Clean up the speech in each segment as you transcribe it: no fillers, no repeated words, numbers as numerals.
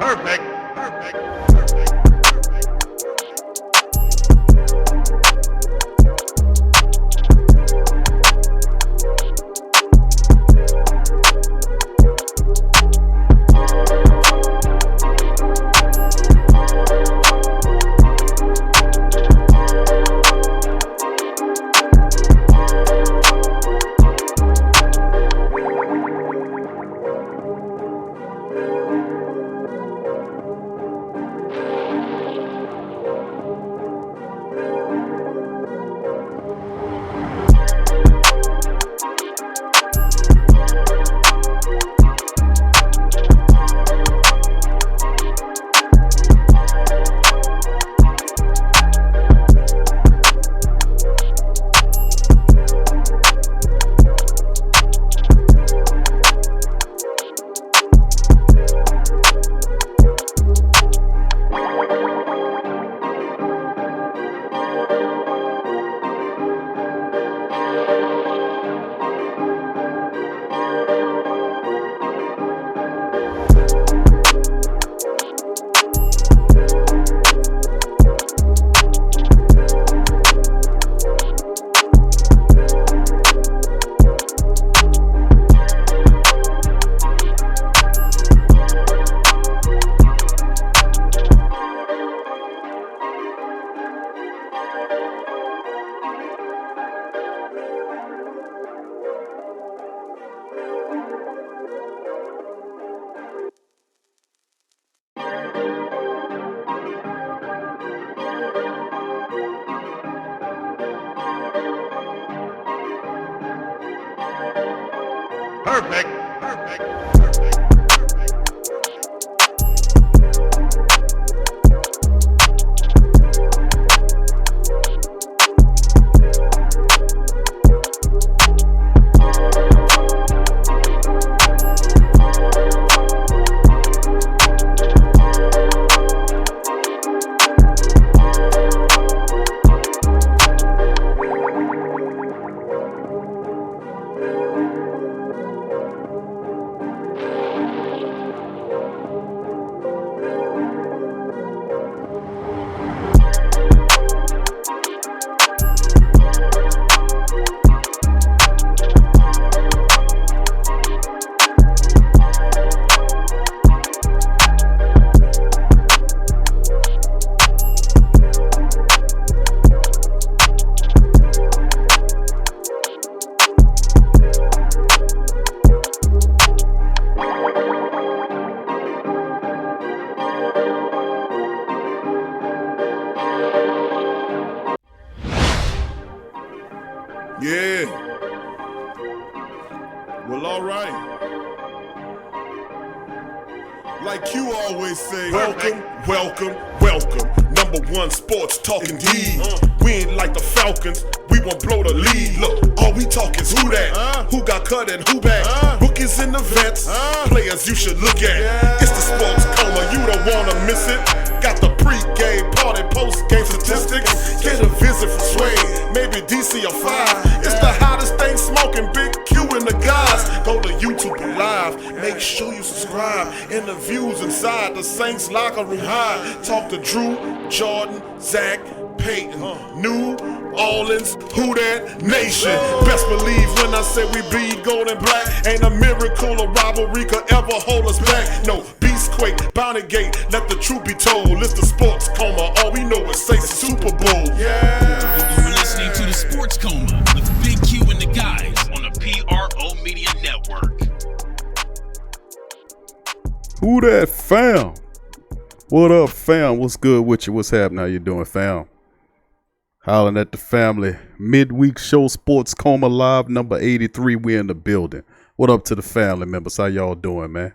Perfect. Perfect. Perfect. Perfect. Yeah. Well, all right. Like you always say, welcome, welcome, welcome. Number one sports talk indeed. We ain't like the Falcons, we won't blow the lead. Look, all we talk is who that, who got cut and who back. Rookies and the vets, players you should look at. It's the sports coma, you don't wanna miss it. Got the pre-game party, post-game statistics. Get a visit from Sway, maybe DC or 5. It's the hottest thing smoking, Big Q and the guys. Go to YouTube Live, make sure you subscribe. Interviews inside the Saints locker room high. Talk to Drew, Jordan, Zach, Payton, New Orleans, who that nation. Best believe when I say we bleed gold and black. Ain't a miracle or rivalry could ever hold us back. No, Beastquake, Bounty Gate, let the truth be told. It's the sports coma, all we know is Saints Super Bowl. Yeah. You're listening to the Sports Coma with Big Q and the guys on the PRO Media Network. Who that, fam? What up, fam? What's good with you? What's happening? How you doing, fam? Hollering at the family. Midweek show, Sports Coma Live, number 83. We in the building. What up to the family members? How y'all doing, man?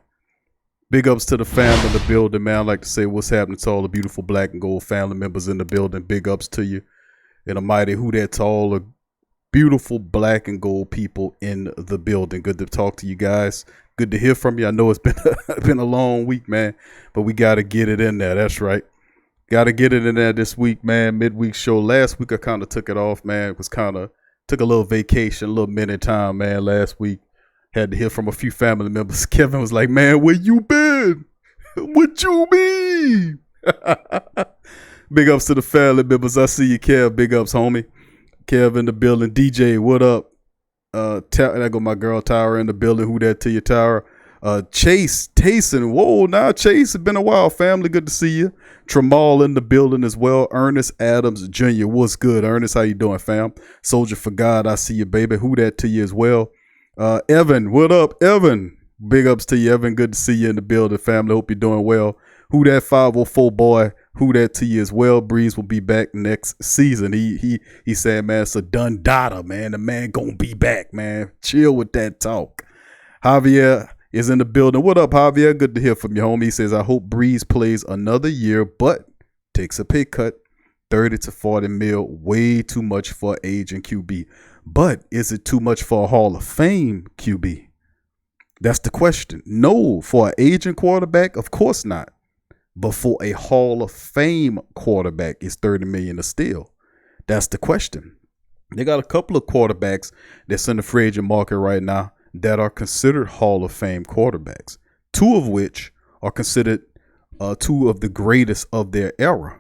Big ups to the family in the building, man. I'd like to say what's happening to all the beautiful black and gold family members in the building. Big ups to you. And a mighty who that to all the beautiful black and gold people in the building. Good to talk to you guys. Good to hear from you. I know it's been a long week, man, but we got to get it in there. That's right. Got to get it in there this week, man. Midweek show. Last week I kind of took it off, man. It was kind of took a little vacation, a little minute time, man. Last week had to hear from a few family members. Kevin was like, man, where you been? What you mean? Big ups to the family members. I see you, Kev. Big ups, homie. Kev in the building. DJ, what up? There go my girl Tyra in the building. Who that to you, Tyra? Chase, Taysom. Whoa, now Chase. It's been a while, family. Good to see you. Tramal in the building as well. Ernest Adams Jr. What's good, Ernest? How you doing, fam? Soldier for God. I see you, baby. Who that to you as well? Evan, what up, Evan? Big ups to you, Evan. Good to see you in the building, family. Hope you're doing well. Who that 504 boy? Who that to you as well? Brees will be back next season. He said, man, it's a done data, man. The man gonna be back, man. Chill with that talk. Javier is in the building. What up, Javier? Good to hear from you, homie. He says, I hope Brees plays another year, but takes a pay cut. 30 to 40 mil, way too much for aging QB. But is it too much for a Hall of Fame QB? That's the question. No, for an aging quarterback, of course not. But for a Hall of Fame quarterback, is $30 million a steal? That's the question. They got a couple of quarterbacks that's in the free agent market right now that are considered Hall of Fame quarterbacks, two of which are considered two of the greatest of their era.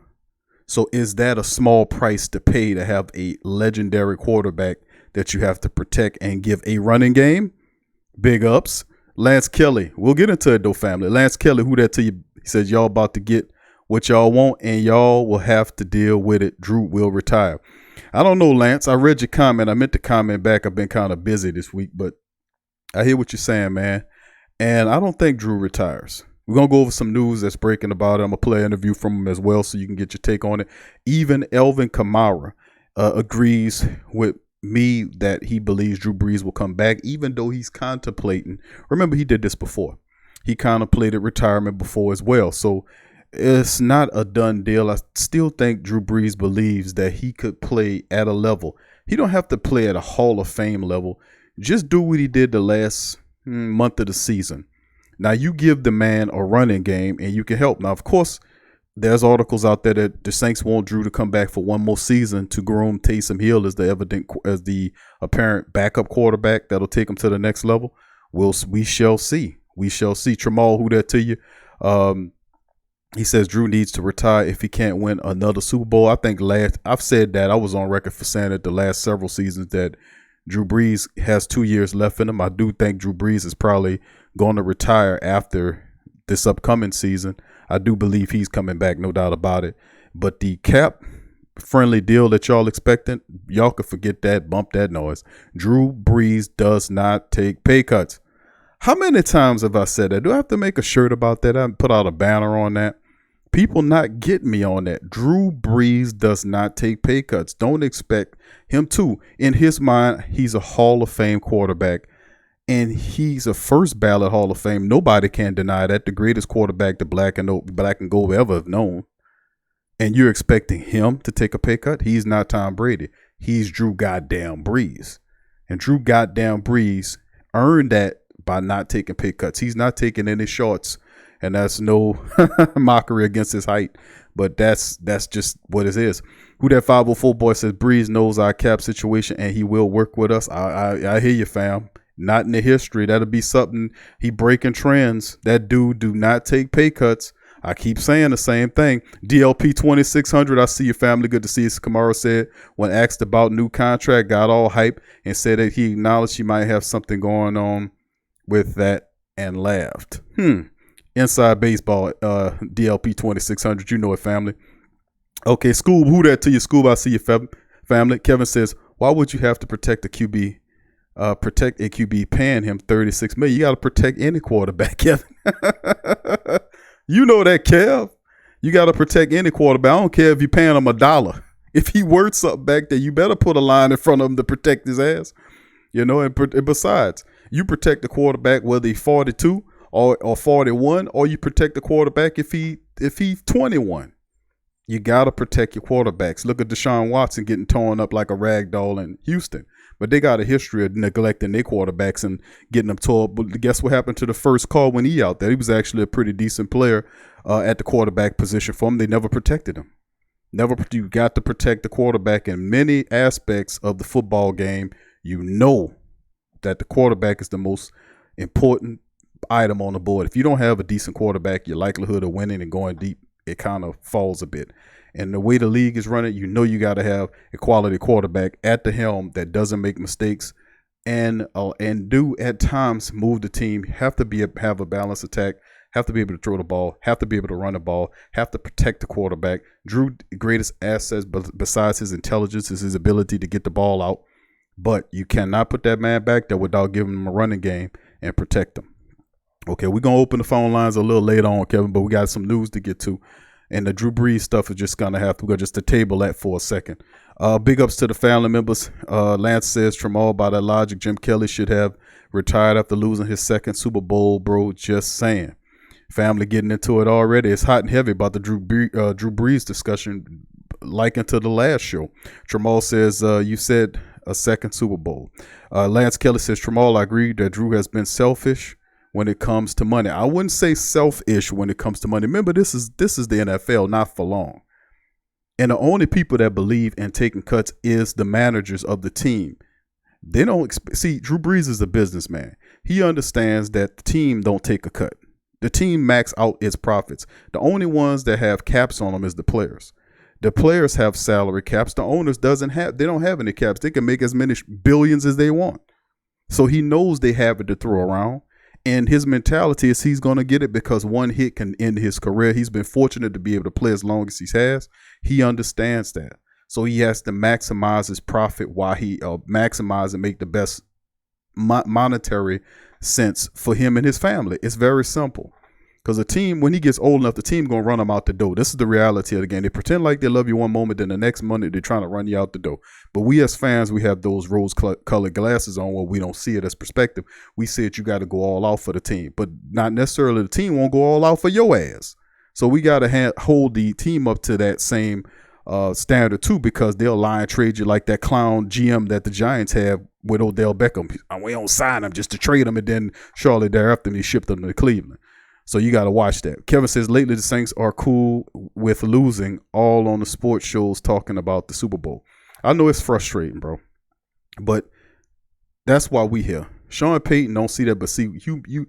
So is that a small price to pay to have a legendary quarterback that you have to protect and give a running game? Big ups. Lance Kelly. We'll get into it though, family. Lance Kelly, who that to you? He says y'all about to get what y'all want and y'all will have to deal with it. Drew will retire. I don't know, Lance. I read your comment. I meant to comment back. I've been kind of busy this week, but I hear what you're saying, man. And I don't think Drew retires. We're going to go over some news that's breaking about it. I'm going to play an interview from him as well so you can get your take on it. Even Alvin Kamara agrees with me that he believes Drew Brees will come back, even though he's contemplating. Remember, he did this before. He contemplated retirement before as well. So it's not a done deal. I still think Drew Brees believes that he could play at a level. He don't have to play at a Hall of Fame level. Just do what he did the last month of the season. Now, you give the man a running game and you can help. Now, of course, there's articles out there that the Saints want Drew to come back for one more season to groom Taysom Hill as the apparent backup quarterback that'll take him to the next level. We shall see. We shall see. Tramal, who that to you? He says Drew needs to retire if he can't win another Super Bowl. I think I've said that. I was on record for saying it the last several seasons that Drew Brees has 2 years left in him. I do think Drew Brees is probably going to retire after this upcoming season. I do believe he's coming back, no doubt about it. But the cap-friendly deal that y'all expecting, y'all could forget that, bump that noise. Drew Brees does not take pay cuts. How many times have I said that? Do I have to make a shirt about that? I put out a banner on that. People not getting me on that. Drew Brees does not take pay cuts. Don't expect him to. In his mind, he's a Hall of Fame quarterback, and he's a first ballot Hall of Fame. Nobody can deny that. The greatest quarterback the black and gold ever have known. And you're expecting him to take a pay cut? He's not Tom Brady. He's Drew goddamn Brees. And Drew goddamn Brees earned that by not taking pay cuts. He's not taking any shorts. And that's no mockery against his height, but that's just what it is. Who that 504 boy says Brees knows our cap situation and he will work with us. I hear you, fam. Not in the history. That'll be something. He breaking trends. That dude do not take pay cuts. I keep saying the same thing. DLP 2600. I see your family. Good to see you. Kamara said when asked about new contract, got all hype and said that he acknowledged he might have something going on with that and laughed. Inside baseball, DLP 2600. You know it, family. Okay, Scoob, who that to you? Scoob, I see your family. Kevin says, why would you have to protect a QB? Protect a QB paying him $36 million. You got to protect any quarterback, Kevin. You know that, Kev. You got to protect any quarterback. I don't care if you're paying him $1. If he worth something back there, you better put a line in front of him to protect his ass. You know, and besides, you protect the quarterback whether he's 42 or 41, or you protect the quarterback if he's 21. You got to protect your quarterbacks. Look at Deshaun Watson getting torn up like a rag doll in Houston. But they got a history of neglecting their quarterbacks and getting them tore up. But guess what happened to the first call when he out there? He was actually a pretty decent player at the quarterback position for him. They never protected him. You got to protect the quarterback in many aspects of the football game. You know that the quarterback is the most important item on the board. If you don't have a decent quarterback, your likelihood of winning and going deep, it kind of falls a bit. And the way the league is running, you know you got to have a quality quarterback at the helm that doesn't make mistakes and do at times move the team. Have a balanced attack. Have to be able to throw the ball. Have to be able to run the ball. Have to protect the quarterback. Drew's greatest assets, besides his intelligence, is his ability to get the ball out. But you cannot put that man back there without giving him a running game and protect him. Okay, we're going to open the phone lines a little later on, Kevin, but we got some news to get to. And the Drew Brees stuff is just going to have to go just to table that for a second. Big ups to the family members. Lance says, Tramal, by that logic, Jim Kelly should have retired after losing his second Super Bowl, bro. Just saying. Family getting into it already. It's hot and heavy about the Drew Brees discussion, likened to the last show. Tramal says, you said a second Super Bowl. Lance Kelly says, Tramal, I agree that Drew has been selfish when it comes to money. I wouldn't say selfish when it comes to money. Remember, this is the NFL, not for long. And the only people that believe in taking cuts is the managers of the team. They don't see, Drew Brees is a businessman. He understands that the team don't take a cut. The team max out its profits. The only ones that have caps on them is the players. The players have salary caps. The owners don't have any caps. They can make as many billions as they want. So he knows they have it to throw around. And his mentality is he's going to get it because one hit can end his career. He's been fortunate to be able to play as long as he has. He understands that. So he has to maximize his profit while he maximize and make the best monetary sense for him and his family. It's very simple. Because a team, when he gets old enough, the team going to run him out the door. This is the reality of the game. They pretend like they love you one moment, then the next moment they're trying to run you out the door. But we as fans, we have those rose-colored glasses on where we don't see it as perspective. We see it, you got to go all out for the team. But not necessarily the team won't go all out for your ass. So we got to hold the team up to that same standard too, because they'll lie and trade you like that clown GM that the Giants have with Odell Beckham. We don't sign him just to trade him, and then shortly thereafter he shipped him to Cleveland. So you got to watch that. Kevin says, lately the Saints are cool with losing, all on the sports shows talking about the Super Bowl. I know it's frustrating, bro, but that's why we here. Sean Payton don't see that, but see, you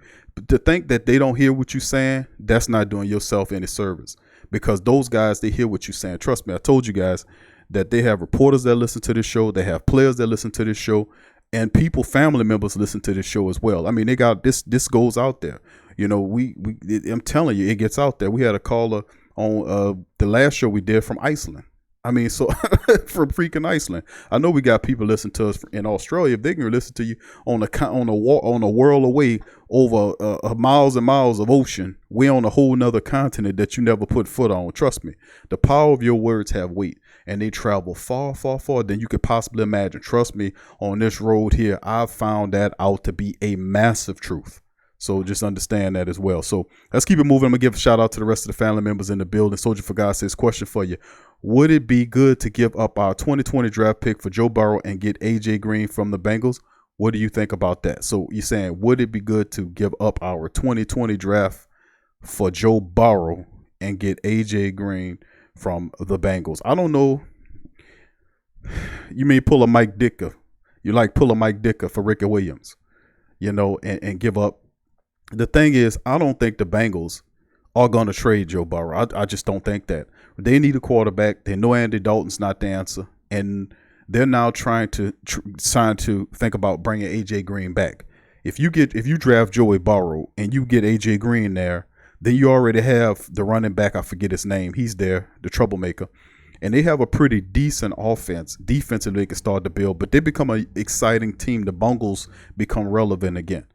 to think that they don't hear what you're saying, that's not doing yourself any service, because those guys, they hear what you're saying. Trust me, I told you guys that they have reporters that listen to this show. They have players that listen to this show, and family members listen to this show as well. I mean, they got this goes out there. You know, I'm telling you, it gets out there. We had a caller on the last show we did from Iceland. I mean, so from freaking Iceland. I know we got people listening to us in Australia. If they can listen to you on a world away over miles and miles of ocean, we're on a whole nother continent that you never put foot on. Trust me, the power of your words have weight, and they travel far, far, far than you could possibly imagine. Trust me, on this road here, I've found that out to be a massive truth. So just understand that as well. So let's keep it moving. I'm going to give a shout out to the rest of the family members in the building. Soldier for God says, question for you. Would it be good to give up our 2020 draft pick for Joe Burrow and get A.J. Green from the Bengals? What do you think about that? So you're saying, would it be good to give up our 2020 draft for Joe Burrow and get A.J. Green from the Bengals? I don't know. You may pull a Mike Ditka. You like pull a Mike Ditka for Ricky Williams, you know, and give up. The thing is, I don't think the Bengals are going to trade Joe Burrow. I just don't think that. They need a quarterback. They know Andy Dalton's not the answer. And they're now trying to think about bringing A.J. Green back. If you draft Joey Burrow and you get A.J. Green there, then you already have the running back. I forget his name. He's there, the troublemaker. And they have a pretty decent offense. Defensively, they can start to build. But they become an exciting team. The Bengals become relevant again.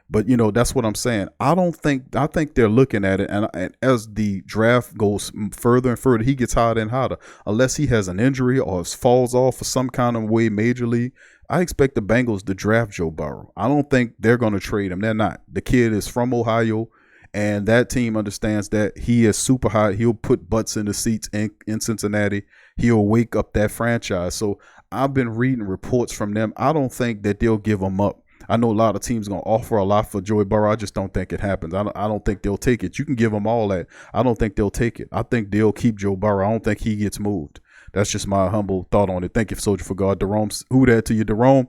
But, you know, that's what I'm saying. I think they're looking at it. And as the draft goes further and further, he gets hotter and hotter. Unless he has an injury or falls off for some kind of way major league, I expect the Bengals to draft Joe Burrow. I don't think they're going to trade him. They're not. The kid is from Ohio, and that team understands that he is super hot. He'll put butts in the seats in Cincinnati. He'll wake up that franchise. So I've been reading reports from them. I don't think that they'll give him up. I know a lot of teams going to offer a lot for Joey Burrow. I just don't think it happens. I don't think they'll take it. You can give them all that. I don't think they'll take it. I think they'll keep Joe Burrow. I don't think he gets moved. That's just my humble thought on it. Thank you, Soldier for God. Jerome, who that to you, Jerome,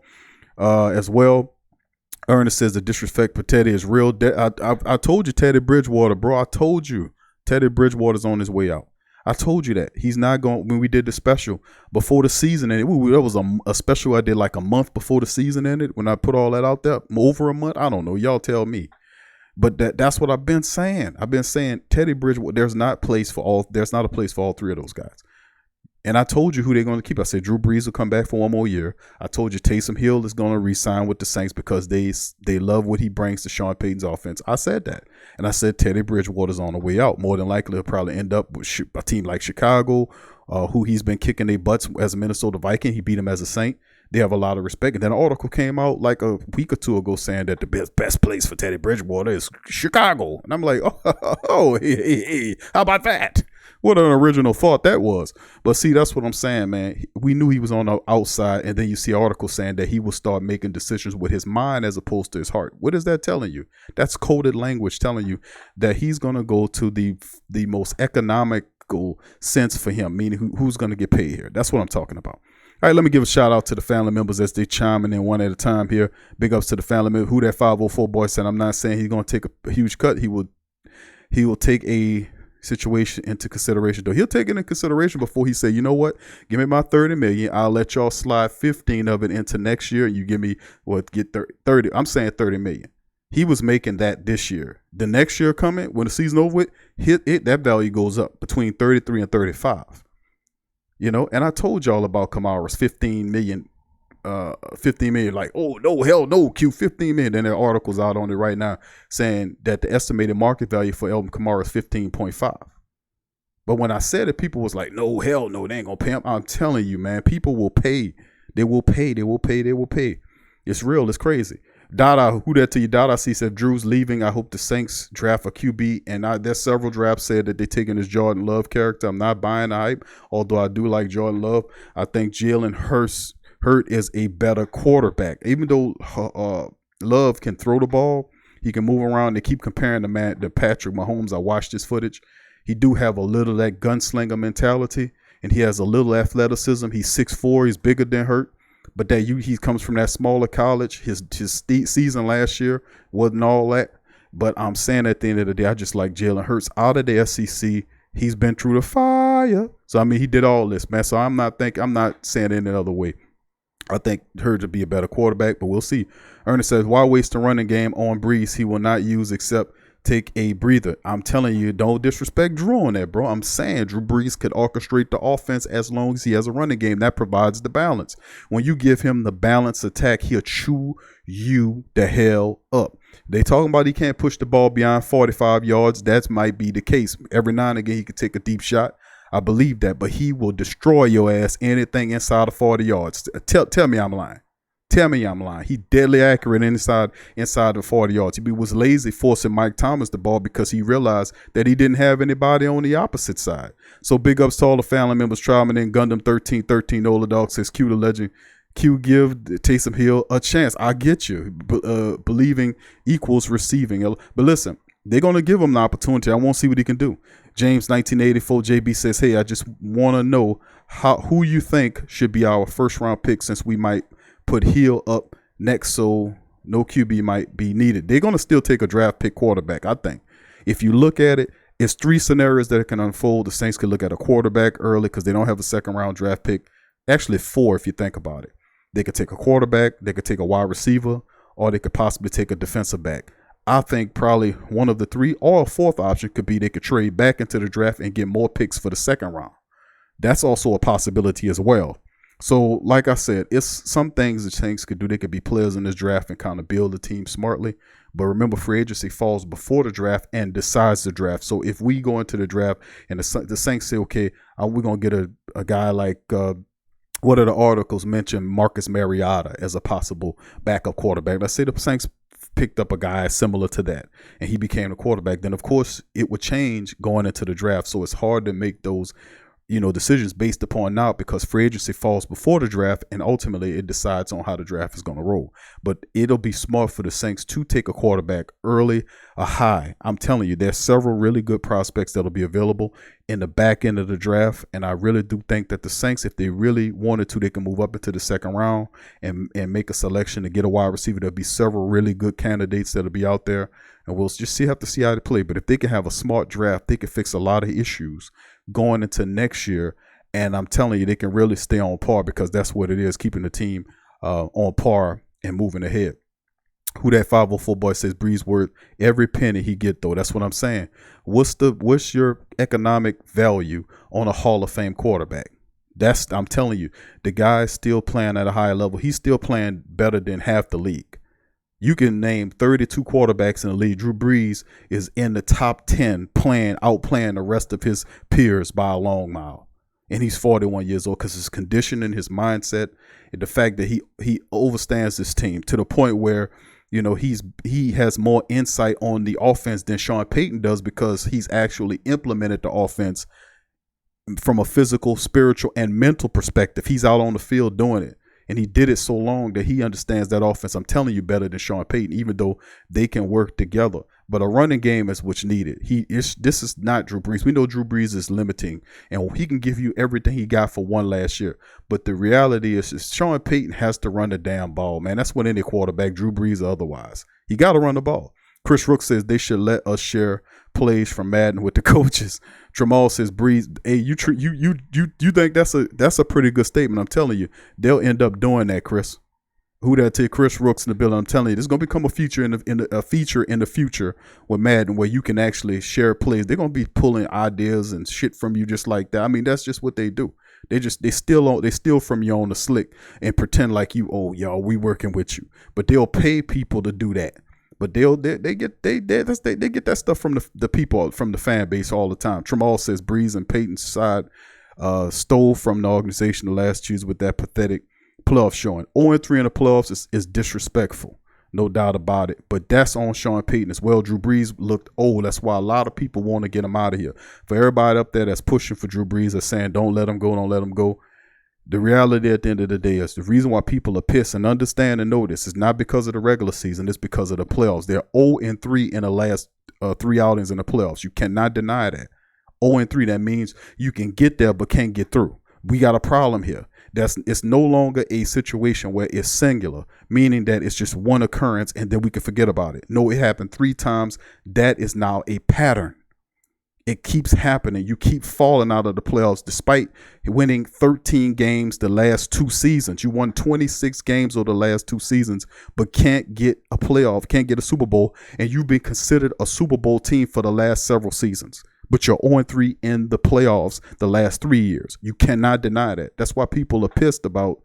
as well. Ernest says the disrespect for Teddy is real. I told you Teddy Bridgewater, bro. I told you Teddy Bridgewater's on his way out. I told you that. He's not going. When we did the special before the season ended, that was a special I did like a month before the season ended. When I put all that out there, over a month. I don't know. Y'all tell me. But that's what I've been saying. I've been saying Teddy Bridgewater. There's not a place for all three of those guys. And I told you who they're going to keep. I said Drew Brees will come back for one more year. I told you Taysom Hill is going to re-sign with the Saints because they love what he brings to Sean Payton's offense. I said that. And I said Teddy Bridgewater's on the way out. More than likely, he'll probably end up with a team like Chicago, who he's been kicking their butts as a Minnesota Viking. He beat them as a Saint. They have a lot of respect. And then an article came out like a week or two ago saying that the best place for Teddy Bridgewater is Chicago. And I'm like, hey, how about that? What an original thought that was. But see, that's what I'm saying, man. We knew he was on the outside, and then you see articles saying that he will start making decisions with his mind as opposed to his heart. What is that telling you? That's coded language telling you that he's going to go to the most economical sense for him, meaning who's going to get paid here. That's what I'm talking about. All right, let me give a shout out to the family members as they chiming in one at a time here. Big ups to the family member. Who that 504 boy said, I'm not saying he's going to take a huge cut. He will take a situation into consideration, though. He'll take it into consideration before he say, you know what, give me my $30 million. I'll let y'all slide 15 of it into next year. And you give me get 30. I'm saying $30 million. He was making that this year. The next year coming, when the season over with, that value goes up between 33 and 35. You know, and I told y'all about Kamara's 15 million, like, oh, no, hell no, Q, 15 million. Then there are articles out on it right now saying that the estimated market value for Alvin Kamara is 15.5. But when I said it, people was like, no, hell no, they ain't going to pay him. I'm telling you, man, people will pay. They will pay. It's real. It's crazy. Dada, who that to you? Dada see said Drew's leaving. I hope the Saints draft a QB. And there's several drafts said that they're taking his Jordan Love character. I'm not buying the hype, although I do like Jordan Love. I think Jalen Hurt is a better quarterback. Even though Love can throw the ball, he can move around. They keep comparing the man to Patrick Mahomes. I watched this footage. He do have a little of that gunslinger mentality, and he has a little athleticism. He's 6'4". He's bigger than Hurt. But he comes from that smaller college. His season last year wasn't all that. But I'm saying at the end of the day, I just like Jalen Hurts out of the SEC. He's been through the fire. So, I mean, he did all this, man. So I'm not saying it any other way. I think Hurts would be a better quarterback, but we'll see. Ernest says, why waste a running game on Brees? He will not use except take a breather. I'm telling you, don't disrespect Drew on that, bro. I'm saying Drew Brees could orchestrate the offense as long as he has a running game. That provides the balance. When you give him the balanced attack, he'll chew you the hell up. They talking about he can't push the ball beyond 45 yards. That might be the case. Every now and again, he could take a deep shot. I believe that, but he will destroy your ass anything inside of 40 yards. Tell me I'm lying. Tell me I'm lying. He deadly accurate inside the 40 yards. He was lazy forcing Mike Thomas the ball because he realized that he didn't have anybody on the opposite side. So big ups to all the family members. Trialman in Gundam 1313 Ola Dog says Q the legend. Q give Taysom Hill a chance. I get you. Believing equals receiving. But listen, they're going to give him the opportunity. I want to see what he can do. James 1984 JB says, hey, I just want to know who you think should be our first round pick since we might put Hill up next, so no QB might be needed. They're going to still take a draft pick quarterback, I think. If you look at it, it's three scenarios that can unfold. The Saints could look at a quarterback early because they don't have a second-round draft pick. Actually, four if you think about it. They could take a quarterback, they could take a wide receiver, or they could possibly take a defensive back. I think probably one of the three or a fourth option could be they could trade back into the draft and get more picks for the second round. That's also a possibility as well. So, like I said, it's some things the Saints could do. They could be players in this draft and kind of build the team smartly. But remember, free agency falls before the draft and decides the draft. So if we go into the draft and the Saints say, okay, we're going to get a guy like, what are the articles mention Marcus Mariota as a possible backup quarterback. Let's say the Saints picked up a guy similar to that and he became a quarterback. Then, of course, it would change going into the draft. So it's hard to make those decisions based upon now, because free agency falls before the draft, and ultimately it decides on how the draft is going to roll. But it'll be smart for the Saints to take a quarterback early, a high. I'm telling you, there's several really good prospects that'll be available in the back end of the draft, and I really do think that the Saints, if they really wanted to, they can move up into the second round and make a selection to get a wide receiver. There'll be several really good candidates that'll be out there, and we'll just have to see how they play. But if they can have a smart draft, they can fix a lot of issues going into next year, and I'm telling you, they can really stay on par, because that's what it is, keeping the team on par and moving ahead. Who that 504 boy says Brees worth every penny he get, though. That's what I'm saying. What's your economic value on a Hall of Fame quarterback? I'm telling you, the guy's still playing at a higher level. He's still playing better than half the league. You can name 32 quarterbacks in the league. Drew Brees is in the top 10, outplaying the rest of his peers by a long mile. And he's 41 years old, because his conditioning, his mindset, and the fact that he overstands this team to the point where, he has more insight on the offense than Sean Payton does, because he's actually implemented the offense from a physical, spiritual, and mental perspective. He's out on the field doing it. And he did it so long that he understands that offense, I'm telling you, better than Sean Payton, even though they can work together. But a running game is what's needed. This is not Drew Brees. We know Drew Brees is limiting, and he can give you everything he got for one last year. But the reality is Sean Payton has to run the damn ball, man. That's what any quarterback, Drew Brees or otherwise. You got to run the ball. Chris Rook says they should let us share plays from Madden with the coaches. Tramal says, Brees, hey, you think that's a pretty good statement. I'm telling you, they'll end up doing that, Chris. Who that to Chris Rook's in the building. I'm telling you, this is gonna become a feature in the future with Madden, where you can actually share plays. They're gonna be pulling ideas and shit from you just like that. I mean, that's just what they do. They steal from you on the slick and pretend like we working with you. But they'll pay people to do that. But they get that stuff from the people, from the fan base all the time. Tramal says Brees and Payton's side stole from the organization the last Tuesday with that pathetic playoff showing. 0-3 in the playoffs is disrespectful, no doubt about it. But that's on Sean Payton as well. Drew Brees looked old. That's why a lot of people want to get him out of here. For everybody up there that's pushing for Drew Brees, that's saying don't let him go. The reality at the end of the day is the reason why people are pissed, and understand and know this, is not because of the regular season. It's because of the playoffs. They're 0-3 in the last 3 outings in the playoffs. You cannot deny that. 0-3, that means you can get there but can't get through. We got a problem here. It's no longer a situation where it's singular, meaning that it's just one occurrence and then we can forget about it. No, it happened 3 times. That is now a pattern. It keeps happening. You keep falling out of the playoffs despite winning 13 games the last 2 seasons. You won 26 games over the last 2 seasons, but can't get a playoff, can't get a Super Bowl, and you've been considered a Super Bowl team for the last several seasons. But you're 0-3 in the playoffs the last 3 years. You cannot deny that. That's why people are pissed about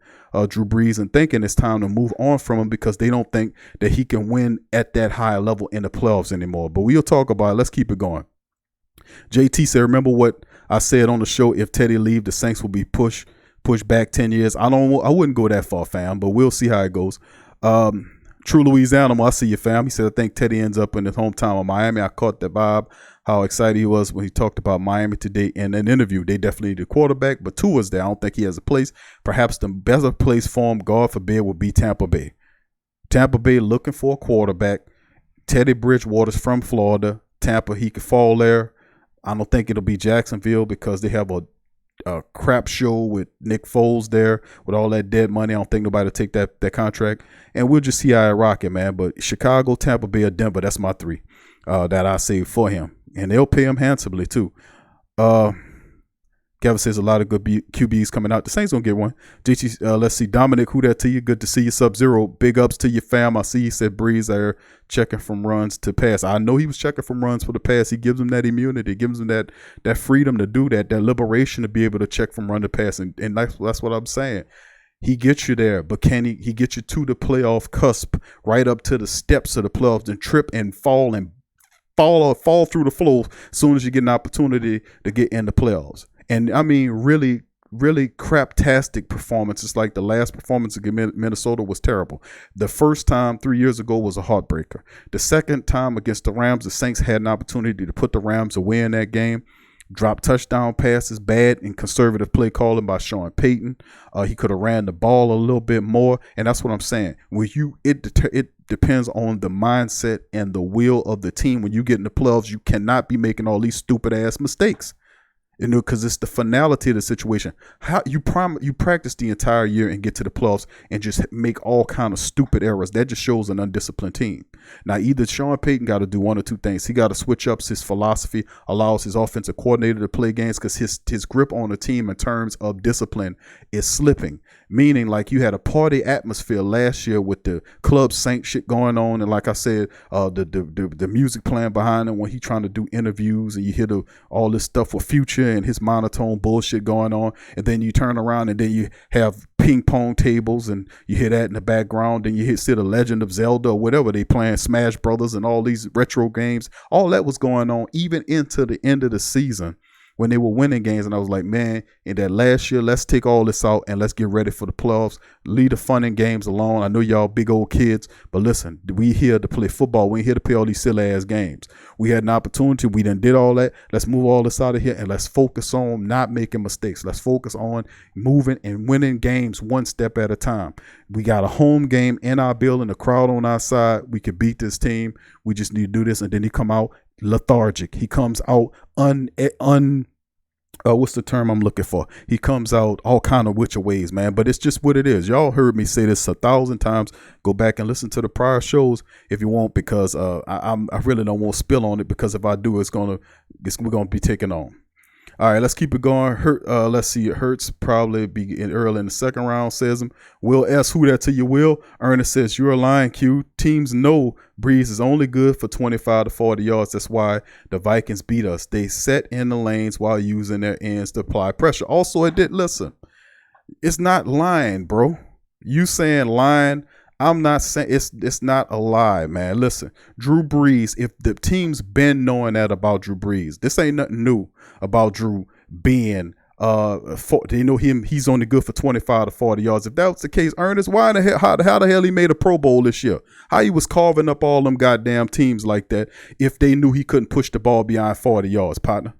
Drew Brees and thinking it's time to move on from him, because they don't think that he can win at that high level in the playoffs anymore. But we'll talk about it. Let's keep it going. JT said, remember what I said on the show, if Teddy leave, the Saints will be pushed back 10 years. I wouldn't go that far, fam, but we'll see how it goes. True Louisiana, I see you, fam. He said, I think Teddy ends up in his hometown of Miami. I caught that vibe, how excited he was when he talked about Miami today in an interview. They definitely need a quarterback, but Tua's there. I don't think he has a place. Perhaps the better place for him, God forbid, would be Tampa Bay. Tampa Bay looking for a quarterback. Teddy Bridgewater's from Florida. Tampa, he could fall there. I don't think it'll be Jacksonville, because they have a crap show with Nick Foles there with all that dead money. I don't think nobody will take that contract. And we'll just see how it rock it, man. But Chicago, Tampa Bay, or Denver, that's my 3 that I save for him. And they'll pay him handsomely, too. Kevin says a lot of good QBs coming out. The Saints gonna get one. JT, let's see. Dominic, who that to you? Good to see you. Sub-Zero. Big ups to your fam. I see you said Brees there checking from runs to pass. I know he was checking from runs for the pass. He gives him that immunity. Gives him that freedom to do that liberation to be able to check from run to pass. And that's what I'm saying. He gets you there, but can he get you to the playoff cusp, right up to the steps of the playoffs, and trip and fall through the floor as soon as you get an opportunity to get in the playoffs. And I mean, really, really craptastic performances. Like the last performance against Minnesota was terrible. The first time 3 years ago was a heartbreaker. The second time against the Rams, the Saints had an opportunity to put the Rams away in that game. Drop touchdown passes, bad and conservative play calling by Sean Payton. He could have ran the ball a little bit more, and that's what I'm saying. When it depends on the mindset and the will of the team. When you get in the playoffs, you cannot be making all these stupid ass mistakes. Because it's the finality of the situation. How you practice the entire year and get to the playoffs and just make all kind of stupid errors. That just shows an undisciplined team. Now, either Sean Payton got to do one or two things. He got to switch up his philosophy, allows his offensive coordinator to play games, because his grip on the team in terms of discipline is slipping. Meaning, like, you had a party atmosphere last year with the Club Saint shit going on, and like I said, the music playing behind him when he trying to do interviews, and you hear all this stuff with Future and his monotone bullshit going on, and then you turn around and then you have ping pong tables and you hear that in the background, and you see the Legend of Zelda or whatever they playing, Smash Brothers and all these retro games. All that was going on even into the end of the season when they were winning games. And I was like, man, in that last year, let's take all this out and let's get ready for the playoffs. Leave the fun in games alone. I know y'all big old kids, but listen, we here to play football. We ain't here to play all these silly ass games. We had an opportunity. We done did all that. Let's move all this out of here and let's focus on not making mistakes. Let's focus on moving and winning games one step at a time. We got a home game in our building, the crowd on our side. We could beat this team. We just need to do this. And then he come out lethargic. He comes out what's the term I'm looking for? He comes out all kind of which ways, man. But it's just what it is. Y'all heard me say this 1,000 times. Go back and listen to the prior shows if you want, because I really don't want to spill on it, because if I do, we're gonna be taken on. All right, let's keep it going. Let's see. It Hurts probably be early in the second round, says him. Will S. Who that to you, Will? Ernest says, you're a lying Q. Teams know Brees is only good for 25 to 40 yards. That's why the Vikings beat us. They set in the lanes while using their ends to apply pressure. Also, it did. Listen, it's not lying, bro. You saying lying. I'm not saying it's not a lie, man. Listen, Drew Brees, if the team's been knowing that about Drew Brees, this ain't nothing new about Drew being they know him, he's only good for 25 to 40 yards. If that was the case, Ernest, why the hell, how the hell he made a Pro Bowl this year? How he was carving up all them goddamn teams like that if they knew he couldn't push the ball beyond 40 yards, partner?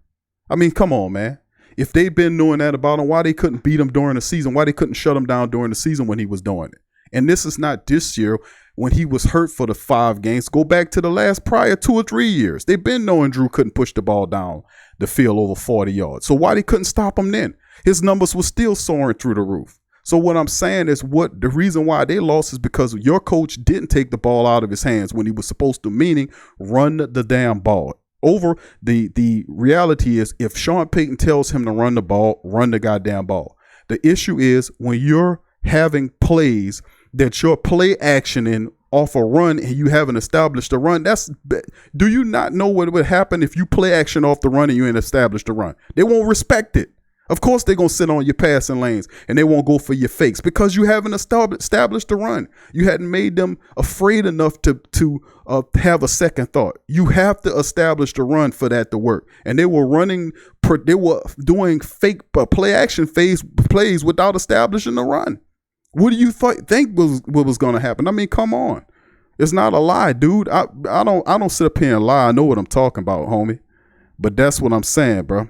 I mean, come on, man. If they've been knowing that about him, why they couldn't beat him during the season? Why they couldn't shut him down during the season when he was doing it? And this is not this year when he was hurt for the 5 games. Go back to the last prior 2 or 3 years. They've been knowing Drew couldn't push the ball down the field over 40 yards. So why they couldn't stop him then? His numbers were still soaring through the roof. So what I'm saying is, what the reason why they lost is because your coach didn't take the ball out of his hands when he was supposed to, meaning run the damn ball. Over the reality is, if Sean Payton tells him to run the ball, run the goddamn ball. The issue is when you're having plays that you're play actioning off a run and you haven't established a run. Do you not know what would happen if you play action off the run and you ain't established a run? They won't respect it. Of course they're going to sit on your passing lanes and they won't go for your fakes because you haven't established a run. You hadn't made them afraid enough to have a second thought. You have to establish the run for that to work. And they were doing fake play action plays without establishing the run. What do you think was going to happen? I mean, come on. It's not a lie, dude. I don't sit up here and lie. I know what I'm talking about, homie. But that's what I'm saying, bro.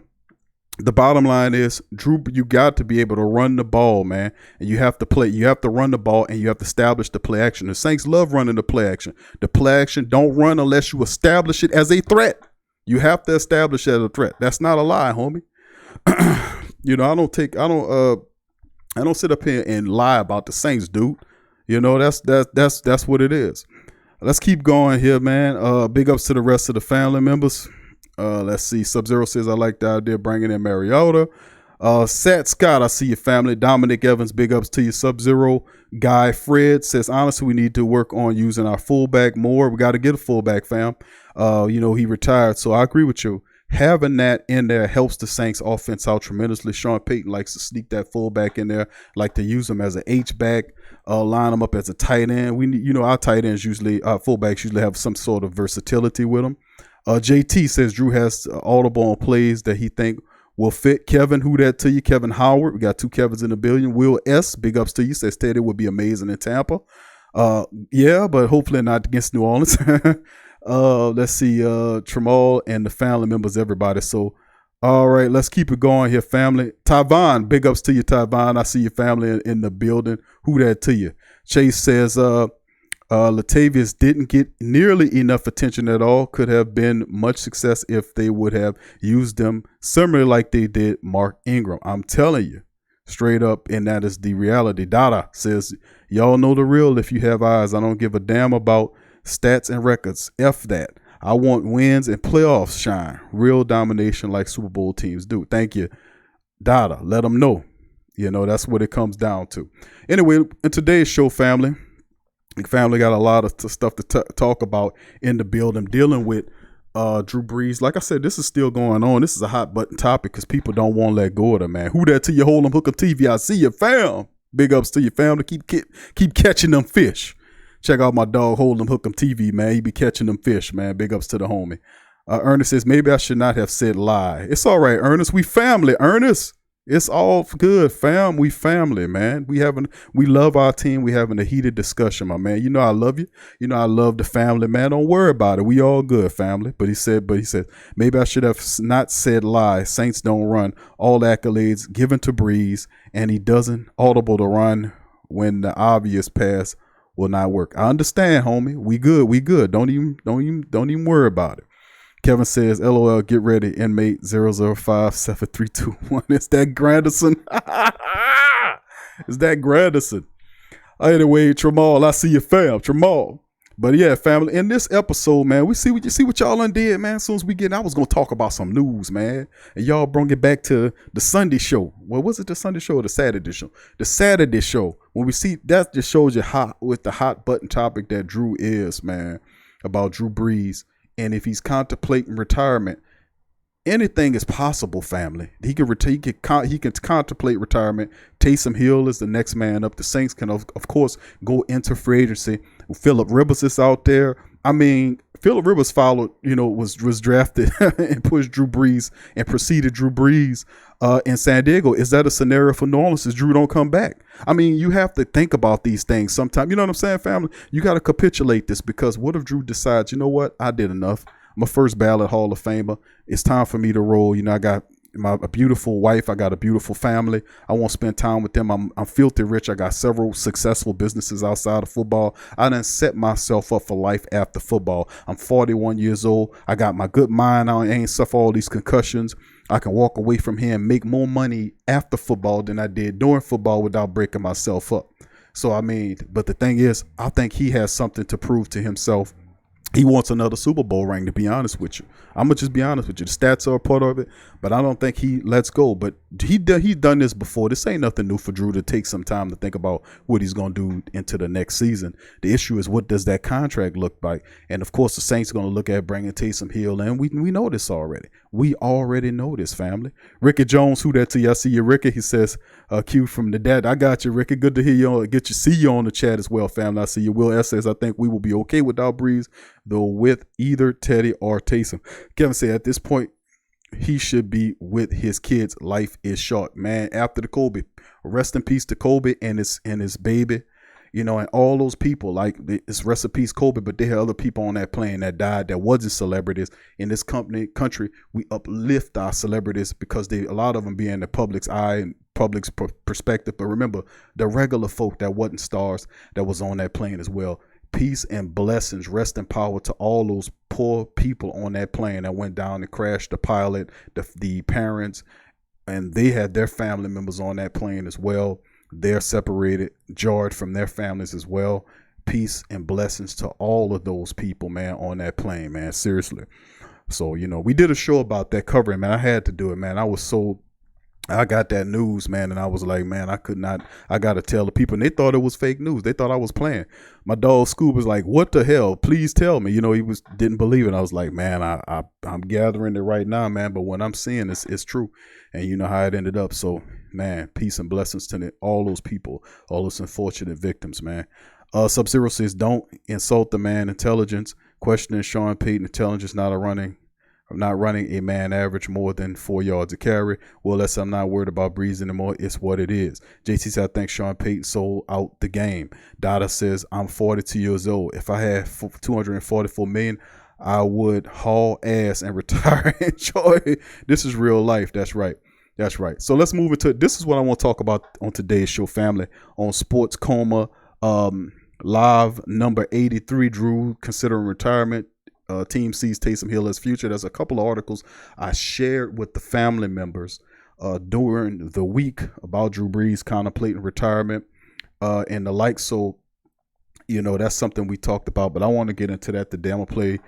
The bottom line is, Drew, you got to be able to run the ball, man. And you have to run the ball and you have to establish the play action. The Saints love running the play action. The play action don't run unless you establish it as a threat. You have to establish it as a threat. That's not a lie, homie. You know, I don't sit up here and lie about the Saints, dude. You know, that's what it is. Let's keep going here, man. Big ups to the rest of the family members. Let's see. Sub-Zero says, I like the idea bringing in Mariota. Sat Scott, I see your family. Dominic Evans, big ups to you. Sub-Zero. Guy Fred says, honestly, we need to work on using our fullback more. We got to get a fullback, fam. You know, he retired, so I agree with you. Having that in there helps the Saints offense out tremendously. Sean Payton likes to sneak that fullback in there, like to use him as an H-back, line him up as a tight end. We need, our tight ends fullbacks usually have some sort of versatility with them. JT says Drew has audible on plays that he think will fit. Kevin, who that to you? Kevin Howard. We got 2 Kevins in the building. Will S, big ups to you. Says Teddy would be amazing in Tampa. Yeah, but hopefully not against New Orleans. Let's see, Tramal and the family members, everybody. So All right, let's keep it going here, family. Tyvon, big ups to you, Tyvon. I see your family in the building. Who that to you? Chase says, Latavius didn't get nearly enough attention at all. Could have been much success if they would have used them similarly like they did Mark Ingram. I'm telling you, straight up, and that is the reality. Dada says, y'all know the real if you have eyes. I don't give a damn about stats and records. F that. I want wins and playoffs shine. Real domination like Super Bowl teams do. Thank you, Dada. Let them know. You know, that's what it comes down to. Anyway, in today's show, family got a lot of stuff to talk about in the building, dealing with Drew Brees. Like I said, this is still going on. This is a hot button topic because people don't want to let go of it, man. Who that to you, hold them, hook up TV. I see you, fam. Big ups to your family. Keep catching them fish. Check out my dog, Hold 'em, Hook 'em TV, man. He be catching them fish, man. Big ups to the homie. Ernest says, maybe I should not have said lie. It's all right, Ernest. We family, Ernest. It's all good, fam. We family, man. We love our team. We having a heated discussion, my man. You know I love you. You know I love the family, man. Don't worry about it. We all good, family. But he said, maybe I should have not said lie. Saints don't run. All accolades given to Brees, and he doesn't audible to run when the obvious pass will not work. I understand, homie. We good. Don't even worry about it. Kevin says, LOL, get ready, inmate 0057321. It's that Granderson. It's that Granderson. Anyway, Tramal, I see you, fam. Tramal. But yeah, family, in this episode, man, we see what y'all done did, man. As soon as we get in, I was going to talk about some news, man. And y'all brought it back to the Sunday show. Well, was it the Sunday show or the Saturday show? The Saturday show. When we see, that just shows you with the hot button topic that Drew is, man, about Drew Brees. And if he's contemplating retirement, anything is possible, family. He can contemplate retirement. Taysom Hill is the next man up. The Saints can, of course, go into free agency. Phillip Rivers is out there. I mean, Phillip Rivers was drafted and pushed Drew Brees and preceded Drew Brees in San Diego. Is that a scenario for New Orleans if Drew don't come back? I mean, you have to think about these things sometimes. You know what I'm saying, family? You got to capitulate this, because what if Drew decides, you know what, I did enough. I'm a first ballot Hall of Famer. It's time for me to roll. You know, I got a beautiful wife. I got a beautiful family. I want to spend time with them. I'm filthy rich. I got several successful businesses outside of football. I done set myself up for life after football. I'm 41 years old. I got my good mind. I ain't suffer all these concussions. I can walk away from here and make more money after football than I did during football without breaking myself up. So, I mean, but the thing is, I think he has something to prove to himself. He wants another Super Bowl ring, to be honest with you. I'm going to just be honest with you. The stats are a part of it, but I don't think he lets go. But he done this before. This ain't nothing new for Drew to take some time to think about what he's going to do into the next season. The issue is, what does that contract look like? And, of course, the Saints are going to look at bringing Taysom Hill in. We know this already. We already know this, family. Ricky Jones, who that to you? I see you, Ricky. He says, Q from the dad. I got you, Ricky. Good to hear you. See you on the chat as well, family. I see you. Will S says, I think we will be okay without Brees, though with either Teddy or Taysom. Kevin said, at this point, he should be with his kids. Life is short, man. After the Kobe, rest in peace to Kobe and his baby, you know, and all those people. Like, it's rest in peace Kobe, but there are other people on that plane that died that wasn't celebrities. In this country, we uplift our celebrities because a lot of them be in the public's eye and public's perspective. But remember, the regular folk that wasn't stars that was on that plane as well. Peace and blessings, rest in power to all those poor people on that plane that went down and crashed. The pilot, the parents, and they had their family members on that plane as well. They're separated, jarred from their families as well. Peace and blessings to all of those people, man, on that plane, man. Seriously. So, you know, we did a show about that covering, man. I had to do it, man. I got that news, man, and I was like, man, I got to tell the people. And they thought it was fake news. They thought I was playing. My dog Scoob was like, what the hell? Please tell me. You know, he didn't believe it. I was like, man, I'm gathering it right now, man. But what I'm seeing is true. And you know how it ended up. So, man, peace and blessings to all those people, all those unfortunate victims, man. Sub-Zero says, don't insult the man intelligence. Questioning Sean Payton intelligence, not running a man average more than 4 yards a carry. Well, I'm not worried about Brees anymore. It's what it is. JT said, I think Sean Payton sold out the game. Dada says, I'm 42 years old. If I had $244 million, I would haul ass and retire and enjoy it. This is real life. That's right. That's right. So let's move into, this is what I want to talk about on today's show, family, on Sports Coma live number 83. Drew considering retirement. Team sees Taysom Hill as future. There's a couple of articles I shared with the family members during the week about Drew Brees contemplating retirement and the like. So, that's something we talked about, but I want to get into that today. I'm gonna play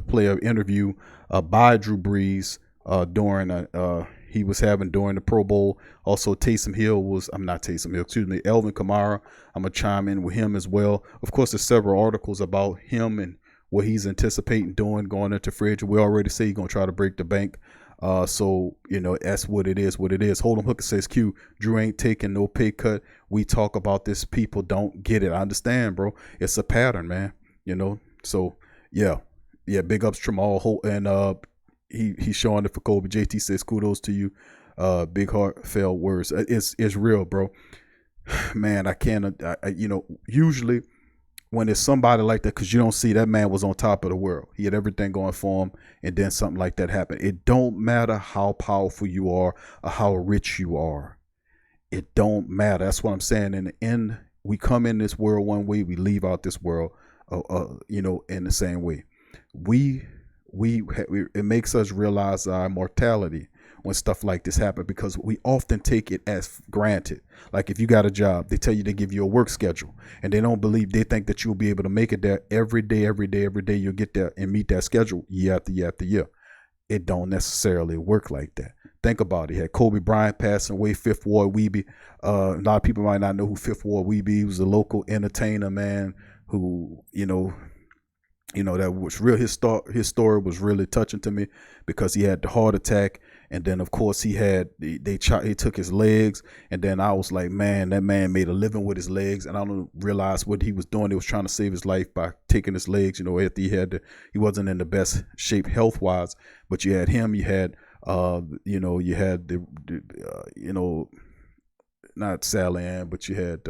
play an interview by Drew Brees during he was having during the Pro Bowl. Also, Alvin Kamara. I'm gonna chime in with him as well. Of course, there's several articles about him and what he's anticipating doing going into free agency. We already say he's gonna try to break the bank. So that's what it is. Hold'em Hooker says, Q, Drew ain't taking no pay cut. We talk about this. People don't get it. I understand, bro. It's a pattern, man. So yeah. Big ups Tramal and he's showing it for Kobe. JT says, kudos to you. Big heartfelt words. It's real, bro. Man, I can't. Usually when it's somebody like that, because you don't see that man was on top of the world. He had everything going for him, and then something like that happened. It don't matter how powerful you are or how rich you are. It don't matter. That's what I'm saying. In the end, we come in this world one way, we leave out this world, in the same way. It makes us realize our mortality when stuff like this happen, because we often take it as granted. Like if you got a job, they tell you they give you a work schedule, and they think that you'll be able to make it there every day. You'll get there and meet that schedule year after year after year. It don't necessarily work like that. Think about it. You had Kobe Bryant passing away, Fifth Ward Weeby. A lot of people might not know who Fifth Ward Weeby. He was a local entertainer, man, who, that was real. His story was really touching to me because he had the heart attack, and then of course he took his legs, and then I was like, man, that man made a living with his legs, and I don't realize what he was doing. He was trying to save his life by taking his legs. After he wasn't in the best shape health wise, but you had him, you had you had not Sally Ann, but you had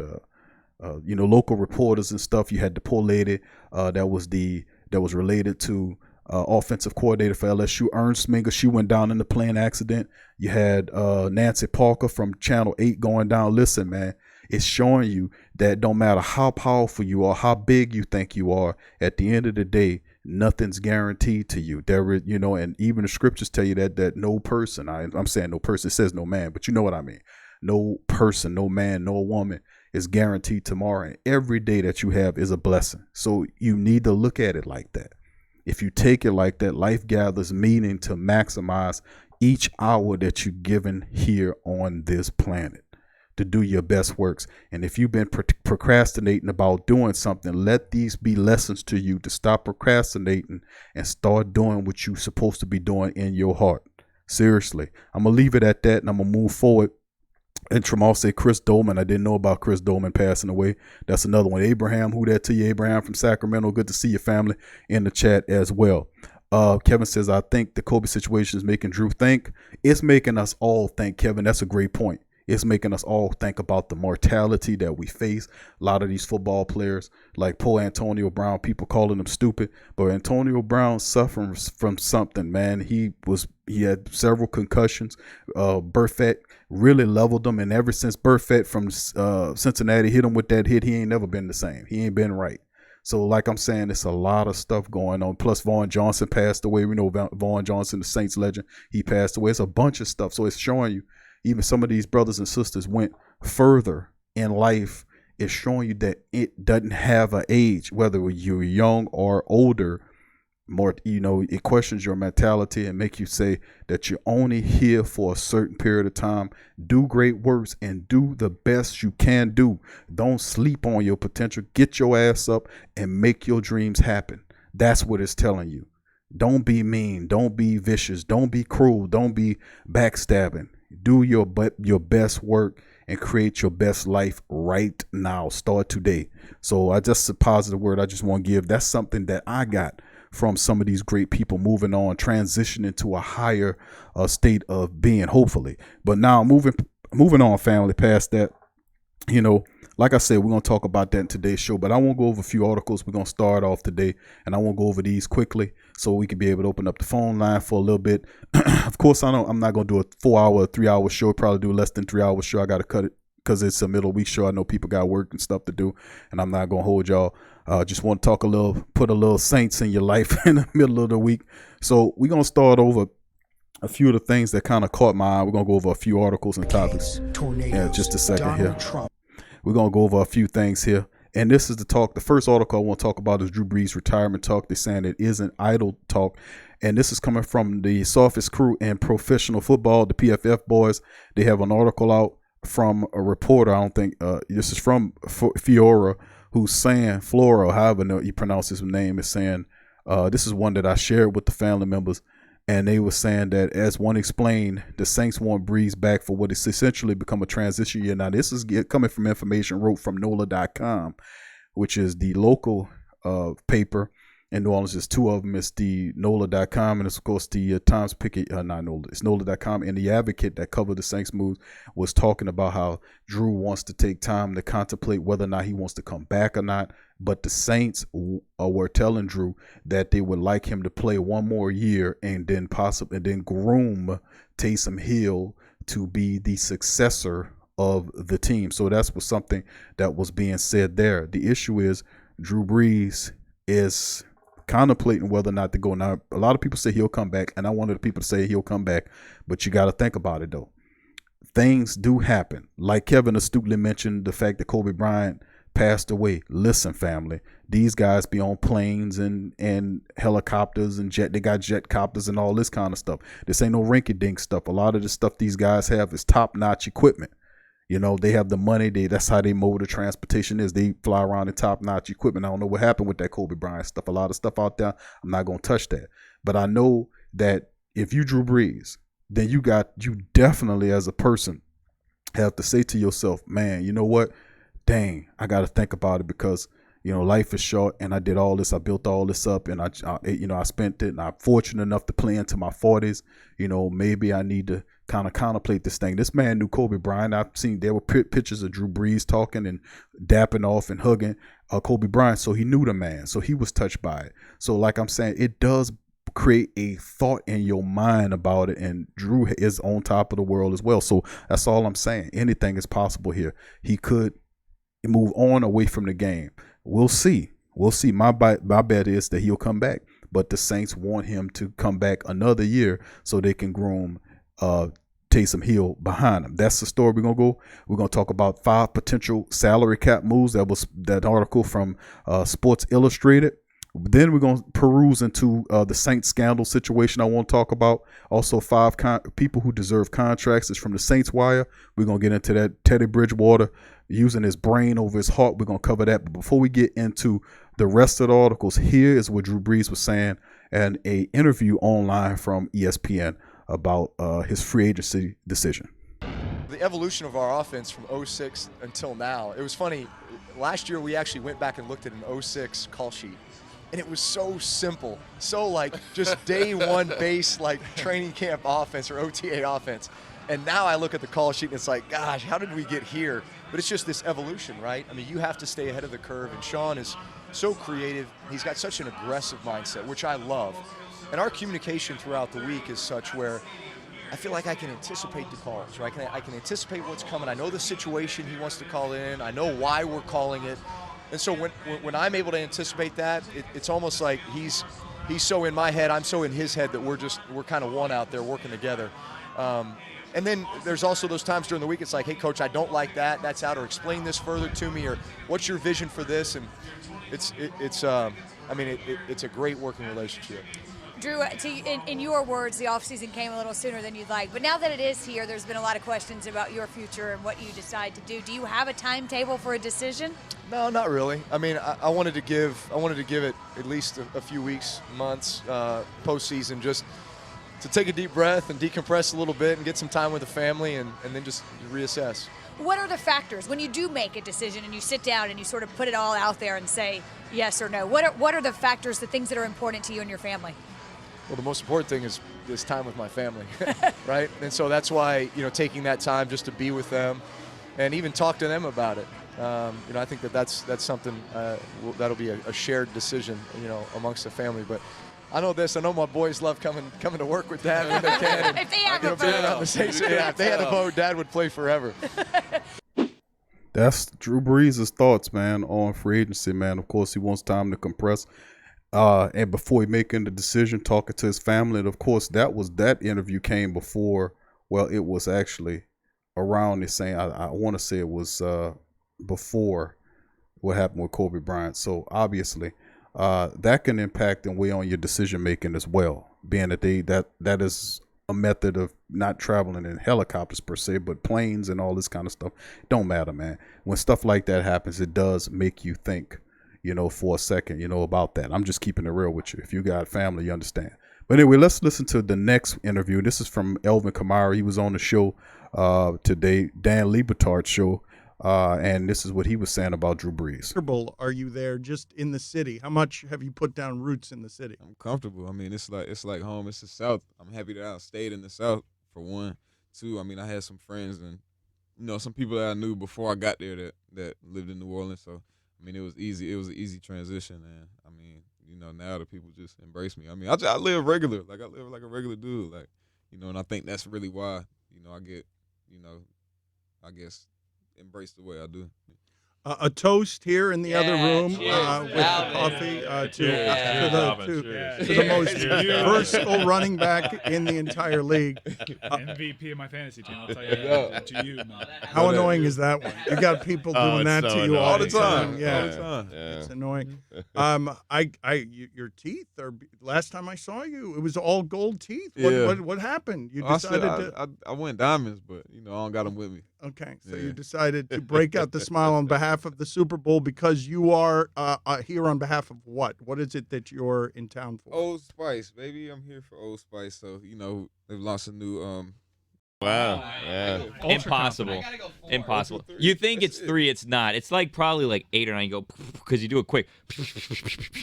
local reporters and stuff. You had the poor lady that was related to offensive coordinator for LSU, Ernst Minger. She went down in the plane accident. You had Nancy Parker from Channel 8 going down. Listen, man, it's showing you that don't matter how powerful you are, how big you think you are, at the end of the day, nothing's guaranteed to you. There is, and even the scriptures tell you that no person, I'm saying no person, it says no man, but you know what I mean. No person, no man, no woman is guaranteed tomorrow, and every day that you have is a blessing. So you need to look at it like that. If you take it like that, life gathers meaning to maximize each hour that you're given here on this planet to do your best works. And if you've been procrastinating about doing something, let these be lessons to you to stop procrastinating and start doing what you're supposed to be doing in your heart. Seriously, I'm going to leave it at that, and I'm going to move forward. And Tramal said Chris Dolman. I didn't know about Chris Dolman passing away. That's another one. Abraham, who that to you? Abraham from Sacramento. Good to see your family in the chat as well. Kevin says, I think the Kobe situation is making Drew think. It's making us all think, Kevin. That's a great point. It's making us all think about the mortality that we face. A lot of these football players, like poor Antonio Brown, people calling him stupid, but Antonio Brown suffering from something, man. He had several concussions. Burfett really leveled him, and ever since Burfett from Cincinnati hit him with that hit, he ain't never been the same. He ain't been right. So like I'm saying, it's a lot of stuff going on. Plus Vaughn Johnson passed away. We know Vaughn Johnson, the Saints legend, he passed away. It's a bunch of stuff. So it's showing you even some of these brothers and sisters went further in life. It's showing you that it doesn't have an age, whether you're young or older. More, it questions your mentality and make you say that you're only here for a certain period of time. Do great works and do the best you can do. Don't sleep on your potential. Get your ass up and make your dreams happen. That's what it's telling you. Don't be mean. Don't be vicious. Don't be cruel. Don't be backstabbing. Do your best work and create your best life right now. Start today. So just a positive word I just want to give. That's something that I got from some of these great people moving on, transitioning to a higher state of being, hopefully. But now moving on, family, past that. Like I said, we're going to talk about that in today's show, but I won't go over a few articles. We're going to start off today, and I won't go over these quickly so we can be able to open up the phone line for a little bit. Of course, I'm not going to do a 4-hour, 3-hour show. Probably do less than 3 hour show. I got to cut it because it's a middle of the week show. I know people got work and stuff to do, and I'm not going to hold y'all. Just want to talk put a little Saints in your life in the middle of the week. So we're going to start over a few of the things that kind of caught my eye. We're going to go over a few articles and topics. Just a second here. We're going to go over a few things here. And this is the talk. The first article I want to talk about is Drew Brees' retirement talk. They're saying it isn't idle talk. And this is coming from the sophist crew in professional football, the PFF boys. They have an article out from a reporter. I don't think this is from Fiora, who's saying, Flora, however you pronounce his name, is saying, this is one that I shared with the family members. And they were saying that, as one explained, the Saints want Brees back for what is essentially become a transition year. Now, this is coming from information wrote from NOLA.com, which is the local paper in New Orleans. There's two of them. It's the NOLA.com, and it's, of course, the Times Picket, not NOLA, it's NOLA.com. And the Advocate that covered the Saints moves was talking about how Drew wants to take time to contemplate whether or not he wants to come back or not. But the Saints were telling Drew that they would like him to play one more year and then groom Taysom Hill to be the successor of the team. So that's something that was being said there. The issue is Drew Brees is contemplating whether or not to go. Now, a lot of people say he'll come back, and I wanted the people to say he'll come back, but you got to think about it, though. Things do happen. Like Kevin astutely mentioned, the fact that Kobe Bryant passed away. Listen, family, these guys be on planes and helicopters and they got jet copters and all this kind of stuff. This ain't no rinky-dink stuff. A lot of the stuff these guys have is top-notch equipment. They have the money. That's how they mode of transportation is. They fly around in top-notch equipment. I don't know what happened with that Kobe Bryant stuff. A lot of stuff out there, I'm not going to touch that. But I know that if you Drew Brees, then you definitely as a person have to say to yourself, man, you know what? Dang, I got to think about it because, life is short and I did all this. I built all this up and I spent it and I'm fortunate enough to play into my 40s. Maybe I need to kind of contemplate this thing. This man knew Kobe Bryant. I've seen there were pictures of Drew Brees talking and dapping off and hugging Kobe Bryant. So he knew the man. So he was touched by it. So like I'm saying, it does create a thought in your mind about it, and Drew is on top of the world as well. So that's all I'm saying. Anything is possible here. He could move on away from the game. We'll see. My bet is that he'll come back, but the Saints want him to come back another year so they can groom Taysom Hill behind him. That's the story we're gonna go. We're gonna talk about 5 potential salary cap moves. That was that article from Sports Illustrated. Then we're going to peruse into the Saints scandal situation I want to talk about. Also, 5 people who deserve contracts is from the Saints Wire. We're going to get into that. Teddy Bridgewater using his brain over his heart. We're going to cover that. But before we get into the rest of the articles, here is what Drew Brees was saying in an interview online from ESPN about his free agency decision. The evolution of our offense from 06 until now, it was funny. Last year, we actually went back and looked at an 06 call sheet. And it was so simple, so like just day one base, like training camp offense or OTA offense. And now I look at the call sheet and it's like, gosh, how did we get here? But it's just this evolution, right? I mean, you have to stay ahead of the curve. And Sean is so creative. He's got such an aggressive mindset, which I love. And our communication throughout the week is such where I feel like I can anticipate the calls, right? I can anticipate what's coming. I know the situation he wants to call in. I know why we're calling it. And so when I'm able to anticipate that, it's almost like he's so in my head, I'm so in his head that we're kind of one out there working together. And then there's also those times during the week it's like, hey, coach, I don't like that. That's out, or explain this further to me, or what's your vision for this? And it's a great working relationship. Drew, in your words, the offseason came a little sooner than you'd like. But now that it is here, there's been a lot of questions about your future and what you decide to do. Do you have a timetable for a decision? No, not really. I mean, I wanted to give it at least a few weeks, months, postseason, just to take a deep breath and decompress a little bit and get some time with the family and then just reassess. What are the factors when you do make a decision and you sit down and you sort of put it all out there and say yes or no? What are the factors, the things that are important to you and your family? Well, the most important thing is time with my family, right? And so that's why, taking that time just to be with them, and even talk to them about it. I think that's something that'll be a shared decision, amongst the family. But I know this. I know my boys love coming to work with Dad when they can. If they have a being vote. around the Saints. Yeah, if they had a vote, Dad would play forever. That's Drew Brees' thoughts, man, on free agency, man. Of course, he wants time to compress. And before he making the decision, talking to his family. And, of course, that interview came before. Well, it was actually around the same. I want to say it was before what happened with Kobe Bryant. So, obviously, that can impact and weigh on your decision-making as well, being that that is a method of not traveling in helicopters per se, but planes and all this kind of stuff. Don't matter, man. When stuff like that happens, it does make you think, for a second, about that. I'm just keeping it real with you. If you got family, you understand. But anyway, let's listen to the next interview. This is from Alvin Kamara. He was on the show today, Dan Liebertard's show, and this is what he was saying about Drew Brees. Comfortable are you there just in the city? How much have you put down roots in the city? I'm comfortable. I mean, it's like home. It's the South. I'm happy that I stayed in the South, for one. Two, I mean, I had some friends and, some people that I knew before I got there that lived in New Orleans. So, I mean, it was easy. It was an easy transition. And, I mean, now the people just embrace me. I mean, I live regular. Like, I live like a regular dude. Like, and I think that's really why, I get, I guess, embraced the way I do. A toast here in the other room cheers. with coffee to Cheers. the most versatile running back in the entire league. MVP of my fantasy team, I'll tell you that. To you, man. How annoying is that one? You got people doing that so to you all the time. Yeah, All the time. it's annoying. Your teeth are. Last time I saw you, it was all gold teeth. What happened? You decided I went diamonds, but I don't got them with me. Okay, so you decided to break out the smile on behalf of the Super Bowl because you are here on behalf of what? What is it that you're in town for? Old Spice, baby. I'm here for Old Spice. So, they've launched a new Wow. Yeah. Impossible. Impossible. You think it's 3, it's not. It's probably 8 or 9. You go because you do it quick.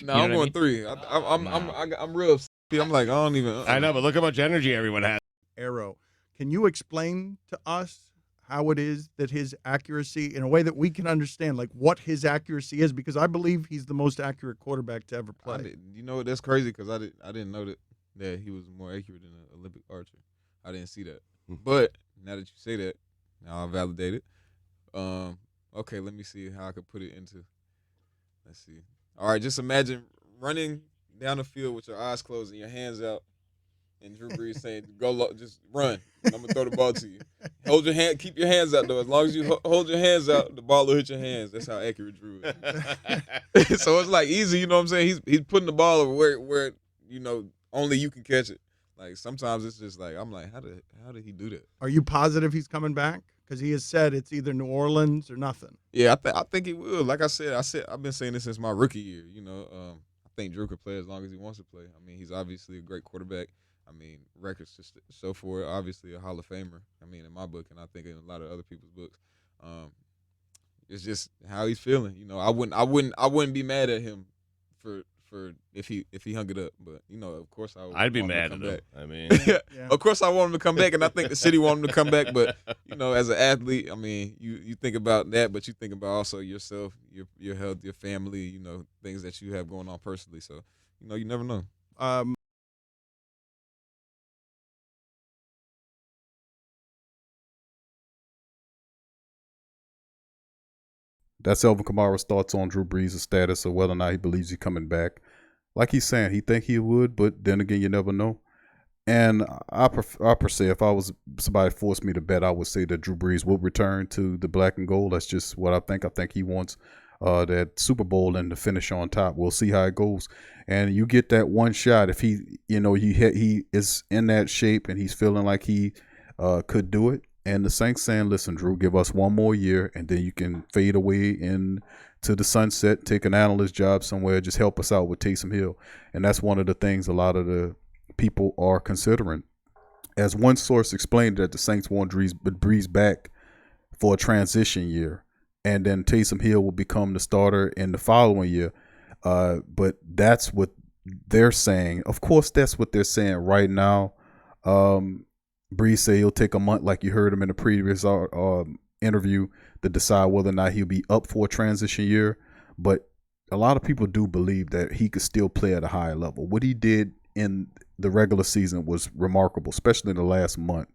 No, I'm going 3. I'm real upset. I'm like, I don't even. I know, but look how much energy everyone has. Arrow. Can you explain to us how it is that his accuracy, in a way that we can understand, what his accuracy is? Because I believe he's the most accurate quarterback to ever play. That's crazy because I didn't know that he was more accurate than an Olympic archer. I didn't see that. But now that you say that, now I validate it. Okay, let me see how I could put it into. Let's see. All right, just imagine running down the field with your eyes closed and your hands out, and Drew Brees saying, "Go, just run. I'm gonna throw the ball to you. Hold your hand. Keep your hands out though. As long as you hold your hands out, the ball will hit your hands. That's how accurate Drew is. So it's easy. You know what I'm saying? He's putting the ball over where only you can catch it. Sometimes it's just I'm like, how did he do that? Are you positive he's coming back? Because he has said it's either New Orleans or nothing. Yeah, I think he will. Like I said, I've been saying this since my rookie year. I think Drew could play as long as he wants to play. I mean, he's obviously a great quarterback. I mean, records to show for it. Obviously, a Hall of Famer. I mean, in my book, and I think in a lot of other people's books. It's just how he's feeling. I wouldn't be mad at him for if he hung it up. But of course, I'd be mad at him. I mean, of course, I want him to come back, and I think the city want him to come back. But as an athlete, I mean, you think about that, but you think about also yourself, your health, your family, things that you have going on personally. So you never know. That's Alvin Kamara's thoughts on Drew Brees' status or whether or not he believes he's coming back. Like he's saying, he think he would, but then again, you never know. And I per se, if I was somebody forced me to bet, I would say that Drew Brees will return to the black and gold. That's just what I think. I think he wants that Super Bowl and to finish on top. We'll see how it goes. And you get that one shot if he is in that shape and he's feeling like he could do it. And the Saints saying, listen, Drew, give us one more year, and then you can fade away into the sunset, take an analyst job somewhere, just help us out with Taysom Hill. And that's one of the things a lot of the people are considering. As one source explained that the Saints want Brees back for a transition year, and then Taysom Hill will become the starter in the following year. But that's what they're saying. Of course, that's what they're saying right now. Brees say he'll take a month, like you heard him in the previous interview to decide whether or not he'll be up for a transition year. But a lot of people do believe that he could still play at a higher level. What he did in the regular season was remarkable, especially in the last month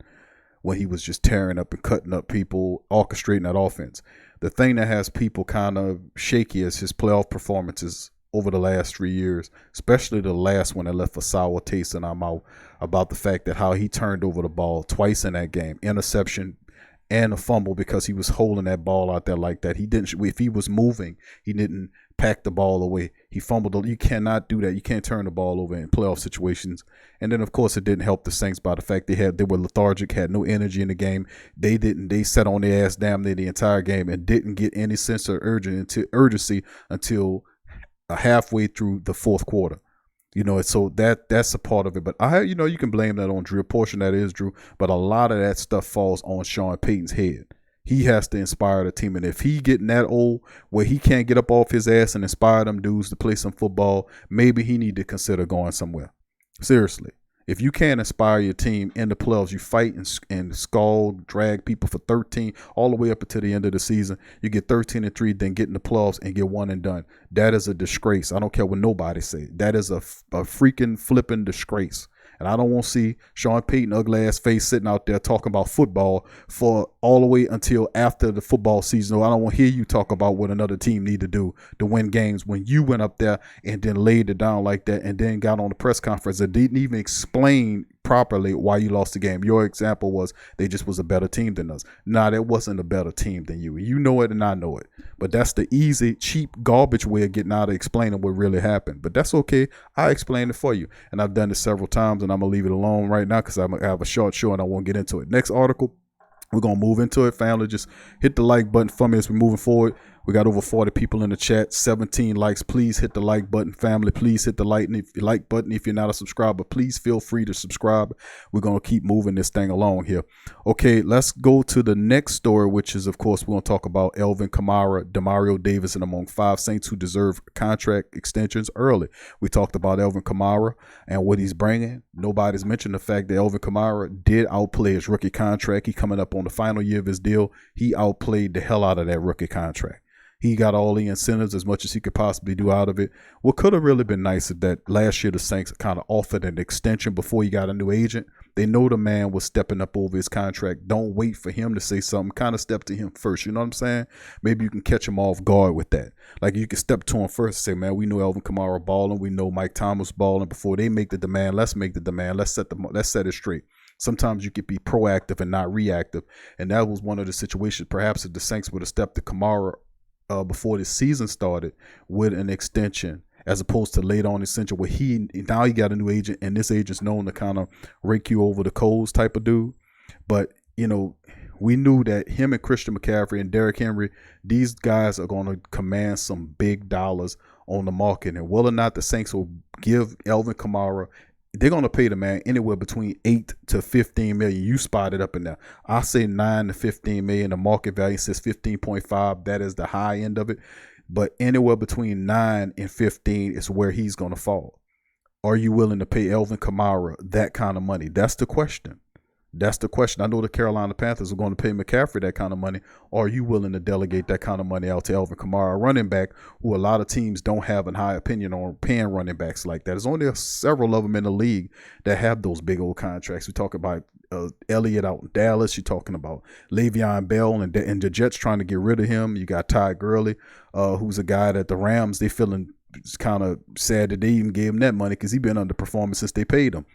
when he was just tearing up and cutting up people, orchestrating that offense. The thing that has people kind of shaky is his playoff performances over the last 3 years, especially the last one that left a sour taste in our mouth about the fact that how he turned over the ball twice in that game, interception and a fumble because he was holding that ball out there like that. He didn't, if he was moving, he didn't pack the ball away. He fumbled. You cannot do that. You can't turn the ball over in playoff situations. And then, of course, it didn't help the Saints by the fact they were lethargic, had no energy in the game. They sat on their ass damn near the entire game and didn't get any sense of urgency until halfway through the fourth quarter. So that's a part of it. But you can blame that on Drew. A portion that is Drew, but a lot of that stuff falls on Sean Payton's head. He has to inspire the team, and if he getting that old where he can't get up off his ass and inspire them dudes to play some football, maybe he need to consider going somewhere. Seriously. If you can't inspire your team in the playoffs, you fight and scald, drag people for 13 all the way up until the end of the season. You get 13-3, then get in the playoffs and get one and done. That is a disgrace. I don't care what nobody say. That is a freaking flipping disgrace. And I don't want to see Sean Payton ugly ass face sitting out there talking about football for all the way until after the football season. I don't want to hear you talk about what another team need to do to win games when you went up there and then laid it down like that and then got on the press conference and didn't even explain properly why you lost the game. Your example was they just was a better team than us. Nah, that wasn't a better team than you. You know it and I know it. But that's the easy, cheap, garbage way of getting out of explaining what really happened. But that's okay. I explained it for you. And I've done it several times, and I'm going to leave it alone right now because I have a short show and I won't get into it. Next article, we're going to move into it. Family, just hit the like button for me as we're moving forward. We got over 40 people in the chat, 17 likes. Please hit the like button, family. Please hit the like button. If you're not a subscriber, please feel free to subscribe. We're going to keep moving this thing along here. Okay, let's go to the next story, which is, of course, we're going to talk about Alvin Kamara, Demario Davis, and among 5 Saints who deserve contract extensions early. We talked about Alvin Kamara and what he's bringing. Nobody's mentioned the fact that Alvin Kamara did outplay his rookie contract. He coming up on the final year of his deal. He outplayed the hell out of that rookie contract. He got all the incentives as much as he could possibly do out of it. What could have really been nice is that last year the Saints kind of offered an extension before he got a new agent. They know the man was stepping up over his contract. Don't wait for him to say something. Kind of step to him first. You know what I'm saying? Maybe you can catch him off guard with that. Like you can step to him first and say, man, we know Alvin Kamara balling. We know Mike Thomas balling. Before they make the demand, let's make the demand. Let's set it straight. Sometimes you could be proactive and not reactive. And that was one of the situations. Perhaps if the Saints would have stepped to Kamara before the season started with an extension as opposed to late on extension where he got a new agent and this agent's known to kind of rake you over the coals type of dude. But, we knew that him and Christian McCaffrey and Derrick Henry, these guys are going to command some big dollars on the market. And whether or not the Saints will give Alvin Kamara, they're going to pay the man anywhere between 8 to 15 million. You spot it up in there. I say 9 to 15 million. The market value says 15.5. That is the high end of it. But anywhere between 9 and 15 is where he's going to fall. Are you willing to pay Alvin Kamara that kind of money? That's the question. I know the Carolina Panthers are going to pay McCaffrey that kind of money. Are you willing to delegate that kind of money out to Alvin Kamara, a running back who a lot of teams don't have a high opinion on paying running backs like that? There's only several of them in the league that have those big old contracts. We talk about Elliott out in Dallas. You're talking about Le'Veon Bell and the Jets trying to get rid of him. You got Ty Gurley, who's a guy that the Rams, they feeling kind of sad that they even gave him that money because he's been underperforming since they paid him.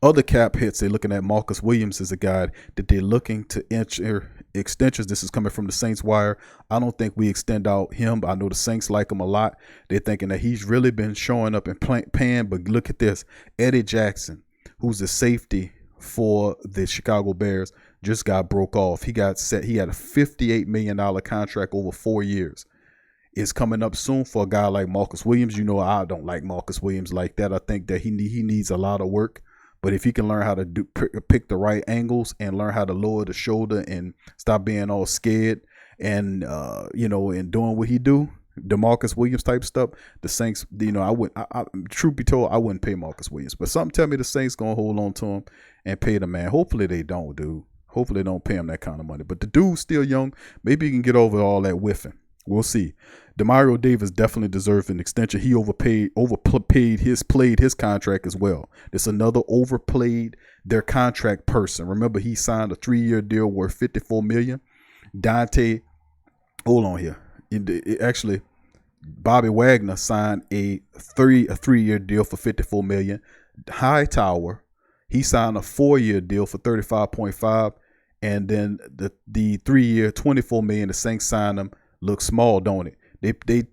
Other cap hits, they're looking at Marcus Williams as a guy that they're looking to enter extensions. This is coming from the Saints wire. I don't think we extend out him. I know the Saints like him a lot. They're thinking that he's really been showing up and paying. But look at this. Eddie Jackson, who's the safety for the Chicago Bears, just got broke off. He got set. He had a $58 million contract over 4 years. It's coming up soon for a guy like Marcus Williams. You know, I don't like Marcus Williams like that. I think that he needs a lot of work. But if he can learn how to pick the right angles and learn how to lower the shoulder and stop being all scared and, and doing what he do, DeMarcus Williams type stuff, the Saints, truth be told, I wouldn't pay Marcus Williams. But something tell me the Saints going to hold on to him and pay the man. Hopefully they don't, dude. Hopefully they don't pay him that kind of money. But the dude's still young. Maybe he can get over all that whiffing. We'll see. Demario Davis definitely deserves an extension. He played his contract as well. It's another overplayed their contract person. Remember, he signed a 3-year deal worth $54 million. Dante, hold on here. Actually, Bobby Wagner signed a 3-year deal for $54 million. Hightower, he signed a 4-year deal for $35.5, and then the 3-year $24 million the Saints signed him. Looks small, don't it?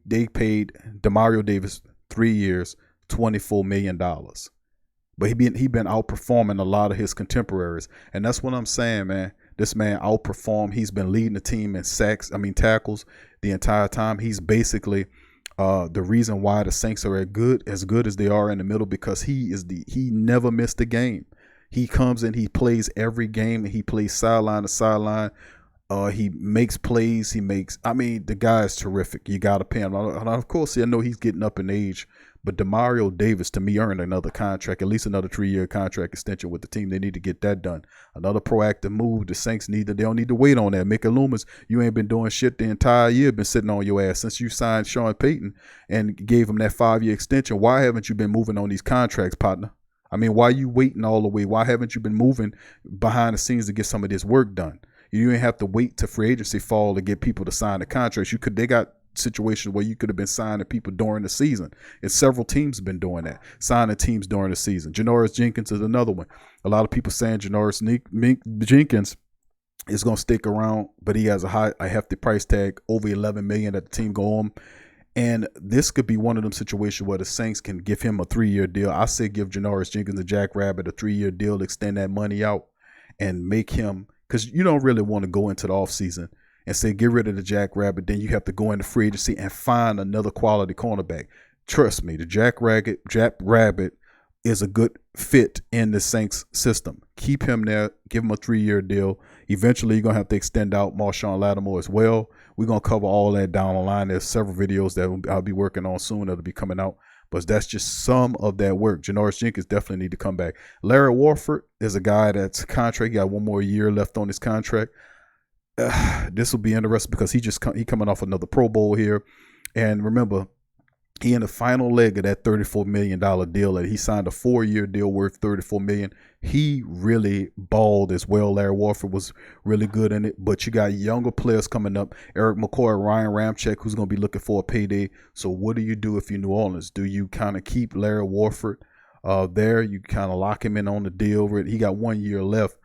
They paid Demario Davis 3 years, $24 million. But he been outperforming a lot of his contemporaries, and that's what I'm saying, man. This man outperformed. He's been leading the team in tackles the entire time. He's basically the reason why the Saints are as good as they are in the middle, because he never missed a game. He comes in, he plays every game, and he plays sideline to sideline. He makes plays. The guy is terrific. You got to pay him. And of course, I know he's getting up in age, but Demario Davis, to me, earned another contract, at least another 3-year contract extension with the team. They need to get that done. Another proactive move. The Saints they don't need to wait on that. Mickey Loomis, you ain't been doing shit the entire year, been sitting on your ass since you signed Sean Payton and gave him that 5-year extension. Why haven't you been moving on these contracts, partner? Why are you waiting all the way? Why haven't you been moving behind the scenes to get some of this work done? You didn't have to wait to free agency fall to get people to sign the contracts. They got situations where you could have been signing people during the season. And several teams have been doing that, signing teams during the season. Janoris Jenkins is another one. A lot of people saying Janoris Jenkins is going to stick around, but he has a hefty price tag, over $11 million that the team go on. And this could be one of them situations where the Saints can give him a 3-year deal. I say give Janoris Jenkins and Jack Rabbit a 3-year deal, extend that money out, and make him, because you don't really want to go into the offseason and say get rid of the Jack Rabbit. Then you have to go into free agency and find another quality cornerback. Trust me, the Jack Rabbit is a good fit in the Saints system. Keep him there. Give him a 3-year deal. Eventually, you're going to have to extend out Marshawn Lattimore as well. We're going to cover all that down the line. There's several videos that I'll be working on soon that'll be coming out. But that's just some of that work. Janoris Jenkins definitely need to come back. Larry Warford is a guy that's contract. He got 1 more year left on his contract. This will be interesting because he coming off another Pro Bowl here. And remember, he in the final leg of that $34 million deal that he signed a 4-year deal worth $34 million. He really balled as well. Larry Warford was really good in it. But you got younger players coming up. Eric McCoy, Ryan Ramczyk, who's going to be looking for a payday. So what do you do if you're New Orleans? Do you kind of keep Larry Warford there? You kind of lock him in on the deal. He got 1 year left.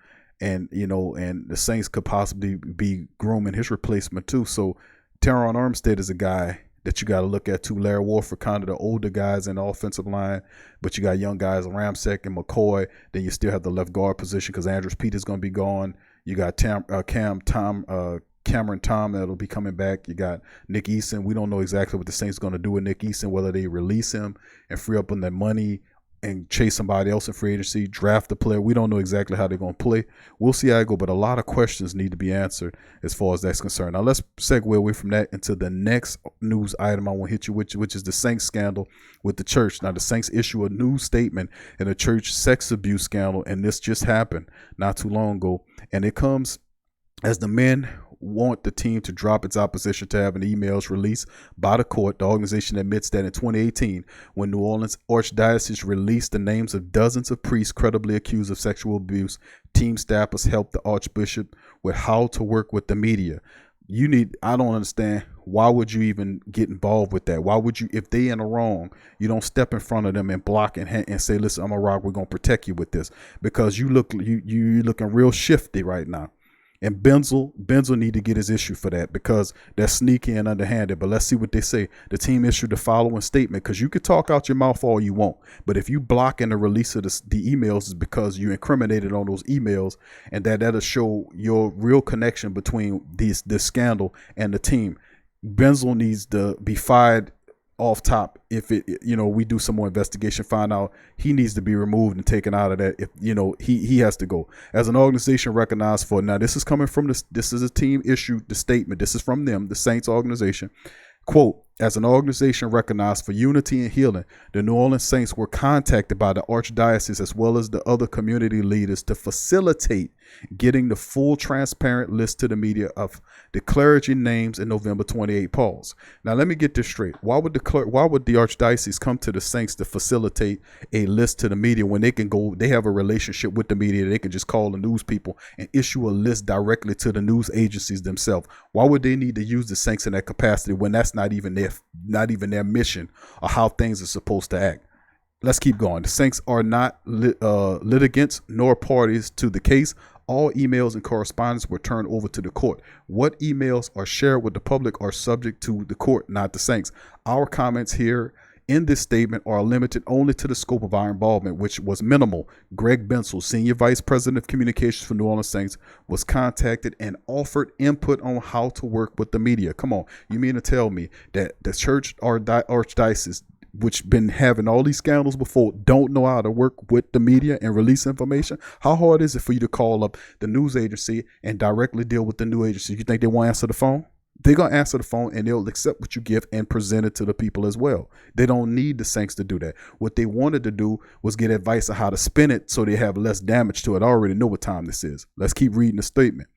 And, and the Saints could possibly be grooming his replacement too. So Teron Armstead is a guy that you got to look at too. Larry Warford, kind of the older guys in the offensive line, but you got young guys, Ramczyk and McCoy. Then you still have the left guard position because Andrews Peters going to be gone. You got Cameron Tom that'll be coming back. You got Nick Eason. We don't know exactly what the Saints going to do with Nick Eason, whether they release him and free up on that money and chase somebody else in free agency, draft a player. We don't know exactly how they're going to play. We'll see how it go, but a lot of questions need to be answered as far as that's concerned. Now, let's segue away from that into the next news item I want to hit you with, which is the Saints scandal with the church. Now, the Saints issue a news statement in a church sex abuse scandal, and this just happened not too long ago. And it comes as the men want the team to drop its opposition to having emails released by the court. The organization admits that in 2018, when New Orleans Archdiocese released the names of dozens of priests credibly accused of sexual abuse, team staffers helped the Archbishop with how to work with the media. I don't understand. Why would you even get involved with that? Why would you, if they in the wrong, you don't step in front of them and block and say, listen, I'm a rock. We're going to protect you with this, because you looking real shifty right now. And Benzel need to get his issue for that, because they're sneaky and underhanded. But let's see what they say. The team issued the following statement, because you could talk out your mouth all you want, but if you blocking the release of the emails, is because you incriminated on those emails, and that'll show your real connection between this scandal and the team. Benzel needs to be fired off top. If we do some more investigation, find out he needs to be removed and taken out of that. If he has to go. As an organization recognized for, now this is coming from this is a team issued the statement. This is from them, the Saints organization. Quote, As an organization recognized for unity and healing, the New Orleans Saints were contacted by the Archdiocese as well as the other community leaders to facilitate getting the full transparent list to the media of the clergy names in November 28 polls. Now, let me get this straight. Why would the Archdiocese come to the Saints to facilitate a list to the media when they can go, they have a relationship with the media, they can just call the news people and issue a list directly to the news agencies themselves? Why would they need to use the Saints in that capacity when that's not even their mission or how things are supposed to act? Let's keep going. The Saints are not litigants nor parties to the case. All emails and correspondence were turned over to the court. What emails are shared with the public are subject to the court, not the Saints. Our comments here in this statement are limited only to the scope of our involvement, which was minimal. Greg Bensel, Senior Vice President of Communications for New Orleans Saints, was contacted and offered input on how to work with the media. Come on, you mean to tell me that the church or archdiocese, which been having all these scandals before, don't know how to work with the media and release information? How hard is it for you to call up the news agency and directly deal with the news agency? You think they won't answer the phone? They're going to answer the phone and they'll accept what you give and present it to the people as well. They don't need the Saints to do that. What they wanted to do was get advice on how to spin it so they have less damage to it. I already know what time this is. Let's keep reading the statement.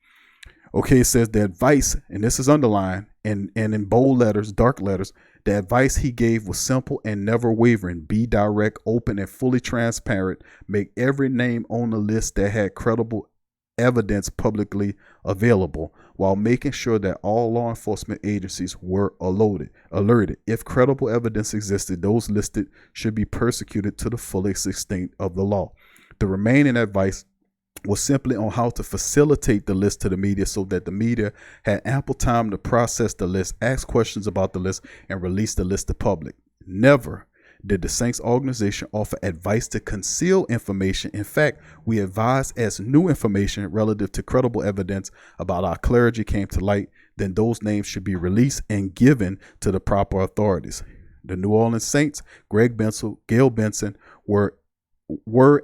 Okay, it says the advice, and this is underlined and in bold letters, dark letters, the advice he gave was simple and never wavering. Be direct, open, and fully transparent. Make every name on the list that had credible evidence publicly available, while making sure that all law enforcement agencies were alerted. If credible evidence existed, those listed should be persecuted to the fullest extent of the law. The remaining advice was simply on how to facilitate the list to the media so that the media had ample time to process the list, ask questions about the list, and release the list to public. Never did the Saints organization offer advice to conceal information. In fact, we advised as new information relative to credible evidence about our clergy came to light, then those names should be released and given to the proper authorities. The New Orleans Saints, Greg Bensel, Gail Benson, were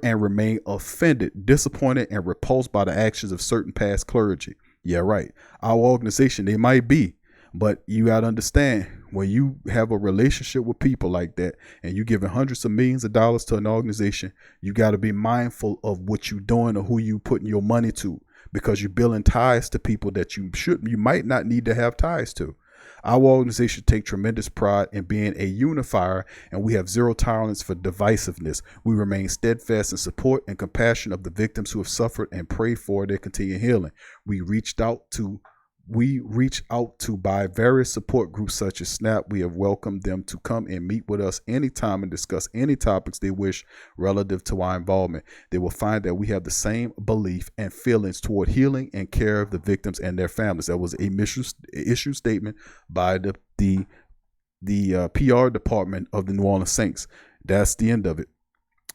and remain offended, disappointed, and repulsed by the actions of certain past clergy. Yeah, right. Our organization, they might be, but you got to understand, when you have a relationship with people like that and you giving hundreds of millions of dollars to an organization, you got to be mindful of what you're doing or who you putting your money to, because you're building ties to people that you might not need to have ties to. Our organization takes tremendous pride in being a unifier, and we have zero tolerance for divisiveness. We remain steadfast in support and compassion of the victims who have suffered and pray for their continued healing. We reach out to by various support groups such as SNAP. We have welcomed them to come and meet with us anytime and discuss any topics they wish relative to our involvement. They will find that we have the same belief and feelings toward healing and care of the victims and their families. That was a issue statement by the PR department of the New Orleans Saints. That's the end of it.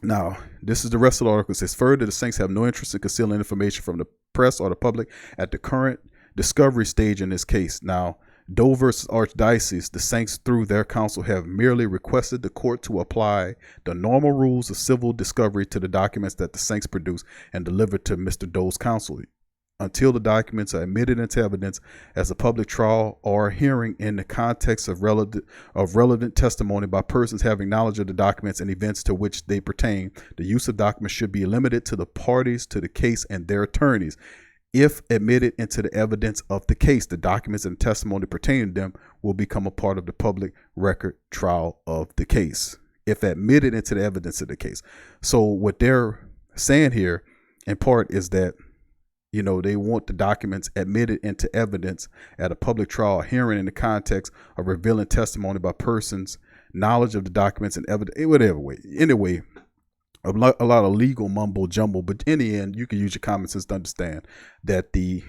Now, this is the rest of the article. It says, further, the Saints have no interest in concealing information from the press or the public at the current discovery stage in this case. Now, Doe versus Archdiocese, the Saints through their counsel have merely requested the court to apply the normal rules of civil discovery to the documents that the Saints produce and deliver to Mr. Doe's counsel. Until the documents are admitted into evidence as a public trial or hearing in the context of relevant testimony by persons having knowledge of the documents and events to which they pertain, the use of documents should be limited to the parties to the case and their attorneys. If admitted into the evidence of the case, the documents and testimony pertaining to them will become a part of the public record trial of the case. If admitted into the evidence of the case. So what they're saying here in part is that, you know, they want the documents admitted into evidence at a public trial hearing in the context of revealing testimony by persons, knowledge of the documents and evidence, whatever way. Anyway, a lot of legal mumbo jumbo, but in the end, you can use your common sense to understand that the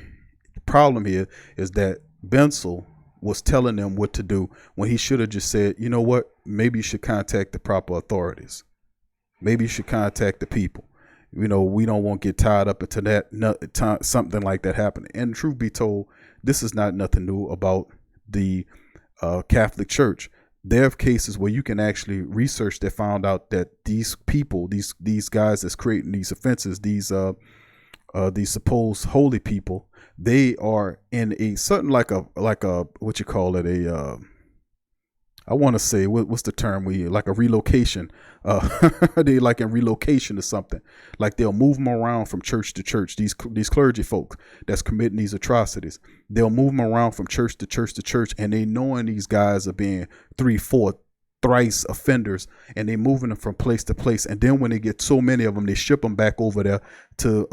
problem here is that Bensel was telling them what to do when he should have just said, you know what, maybe you should contact the proper authorities. Maybe you should contact the people. You know, we don't want to get tied up into that, something like that happening. And truth be told, this is not nothing new about the Catholic Church. There are cases where you can actually research that found out that these people, these guys that's creating these offenses, these supposed holy people, they are in a certain like a what you call it, I want to say what's the term we like a relocation. They like in relocation or something. Like they'll move them around from church to church. These clergy folk that's committing these atrocities, they'll move them around from church to church to church, and they knowing these guys are being 3, 4, thrice offenders, and they moving them from place to place. And then when they get so many of them, they ship them back over there to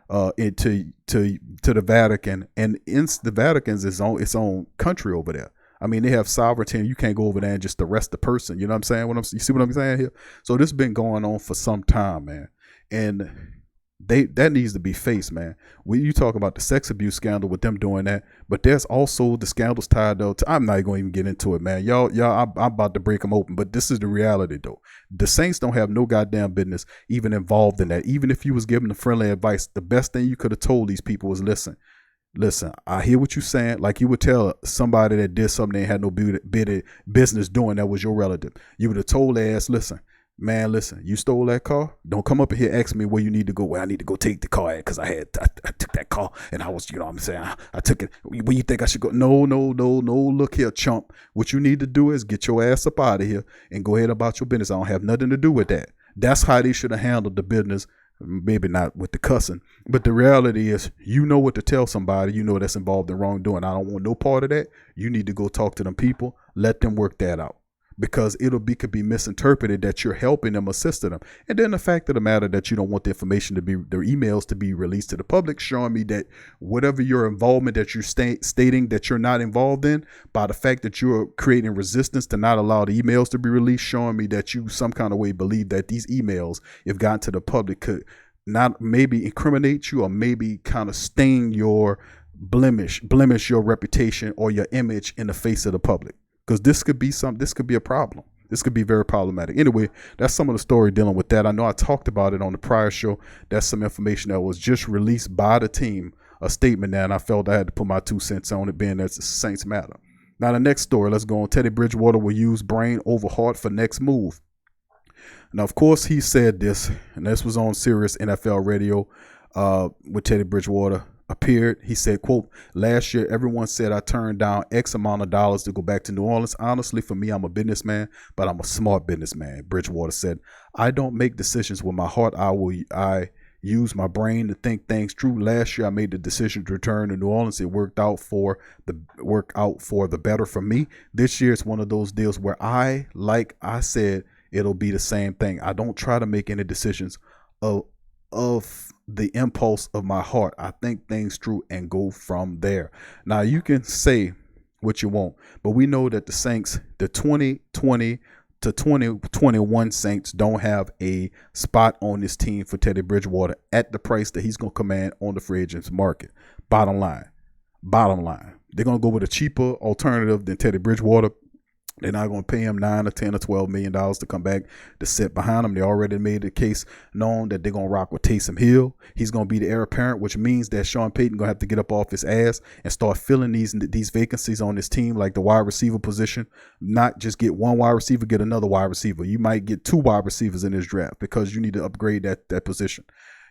the Vatican, and the Vatican's its own country over there. I mean, they have sovereignty, and you can't go over there and just arrest the person. You know what I'm saying? You see what I'm saying here? So this has been going on for some time, man. And that needs to be faced, man. When you talk about the sex abuse scandal with them doing that, but there's also the scandals tied though. I'm not going to even get into it, man. Y'all, I'm about to break them open, but this is the reality though. The Saints don't have no goddamn business even involved in that. Even if you was giving the friendly advice, the best thing you could have told these people was listen, I hear what you're saying. Like you would tell somebody that did something they had no business doing that was your relative. You would have told their ass, listen, you stole that car? Don't come up in here asking me where you need to go. Well, I need to go take the car at because I took that car and I was, you know what I'm saying? I took it. Where you think I should go? No. Look here, chump. What you need to do is get your ass up out of here and go ahead about your business. I don't have nothing to do with that. That's how they should have handled the business. Maybe not with the cussing, but the reality is, you know what to tell somebody, you know that's involved in wrongdoing. I don't want no part of that. You need to go talk to them people, let them work that out, because could be misinterpreted that you're helping them, assisting them. And then the fact of the matter that you don't want the information their emails to be released to the public, showing me that whatever your involvement that you're stating that you're not involved in, by the fact that you're creating resistance to not allow the emails to be released, showing me that you some kind of way believe that these emails, if gotten to the public, could not maybe incriminate you or maybe kind of stain your blemish your reputation or your image in the face of the public. Because this could be a problem. This could be very problematic. Anyway, that's some of the story dealing with that. I know I talked about it on the prior show. That's some information that was just released by the team, a statement there, and I felt I had to put my 2 cents on it, being that's the Saints matter. Now, the next story, let's go on. Teddy Bridgewater will use brain over heart for next move. Now, of course, he said this, and this was on Sirius NFL Radio with Teddy Bridgewater. Appeared. He said, quote, last year, everyone said I turned down X amount of dollars to go back to New Orleans. Honestly, for me, I'm a businessman, but I'm a smart businessman. Bridgewater said, I don't make decisions with my heart. I use my brain to think things through. Last year, I made the decision to return to New Orleans. It worked out for the better for me. This year, it's one of those deals where I said, it'll be the same thing. I don't try to make any decisions of the impulse of my heart. I think things through and go from there. Now, you can say what you want, but we know that the Saints, the 2020 to 2021 Saints, don't have a spot on this team for Teddy Bridgewater at the price that he's going to command on the free agents market. Bottom line. They're going to go with a cheaper alternative than Teddy Bridgewater. They're not going to pay him $9 or $10 or $12 million to come back to sit behind him. They already made the case known that they're going to rock with Taysom Hill. He's going to be the heir apparent, which means that Sean Payton going to have to get up off his ass and start filling these vacancies on his team, like the wide receiver position. Not just get one wide receiver, get another wide receiver. You might get 2 wide receivers in this draft because you need to upgrade that position.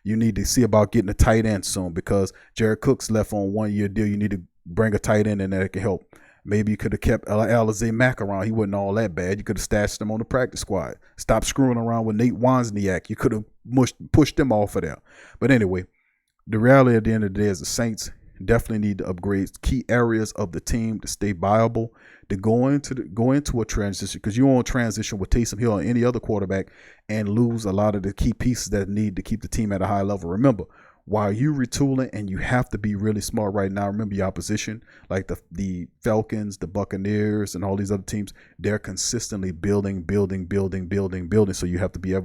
You need to see about getting a tight end soon because Jared Cook's left on 1-year deal. You need to bring a tight end in there that can help. Maybe you could have kept Alizé Mack around. He wasn't all that bad. You could have stashed him on the practice squad. Stop screwing around with Nate Wozniak. You could have pushed him off of there. But anyway, the reality at the end of the day is the Saints definitely need to upgrade key areas of the team to stay viable, to go into a transition, because you won't transition with Taysom Hill or any other quarterback and lose a lot of the key pieces that need to keep the team at a high level. Remember, while you retooling, and you have to be really smart right now, remember your opposition, like the Falcons, the Buccaneers, and all these other teams, they're consistently building. So you have to be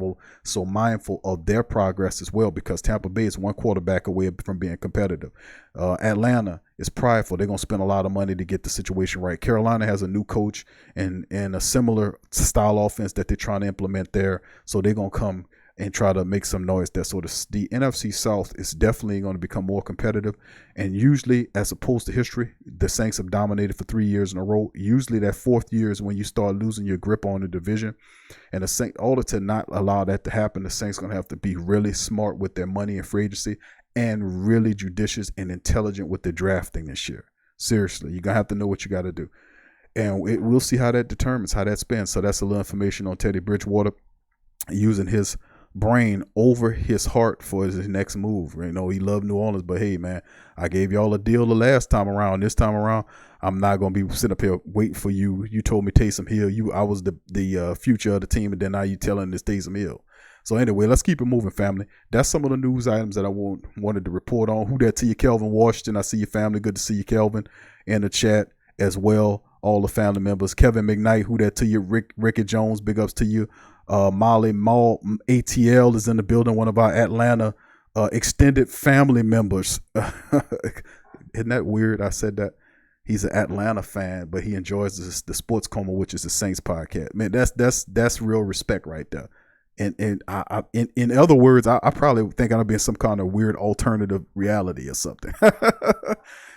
so mindful of their progress as well, because Tampa Bay is one quarterback away from being competitive. Atlanta is prideful. They're going to spend a lot of money to get the situation right. Carolina has a new coach and a similar style offense that they're trying to implement there. So they're going to come and try to make some noise there. So the NFC South is definitely going to become more competitive. And usually, as opposed to history, the Saints have dominated for 3 years in a row. Usually that 4th year is when you start losing your grip on the division. And the Saints, in order to not allow that to happen, the Saints going to have to be really smart with their money and free agency and really judicious and intelligent with the drafting this year. Seriously, you're going to have to know what you got to do. And we'll see how that determines, how that spends. So that's a little information on Teddy Bridgewater using his brain over his heart for his next move. You know, he loved New Orleans, but hey, man, I gave y'all a deal the last time around. This time around, I'm not going to be sitting up here waiting for you. You told me Taysom Hill. I was the future of the team, and then now you telling this Taysom Hill. So anyway, let's keep it moving, family. That's some of the news items that I wanted to report on. Who that to you, Kelvin Washington? I see your family. Good to see you, Kelvin, in the chat as well. All the family members. Kevin McKnight, who that to you? Ricky Jones, big ups to you. Molly Mall ATL is in the building. One of our Atlanta extended family members. Isn't that weird? I said that. He's an Atlanta fan, but he enjoys the Sports Coma, which is the Saints podcast. Man, that's real respect right there. And I in other words, I probably think I'll be in some kind of weird alternative reality or something.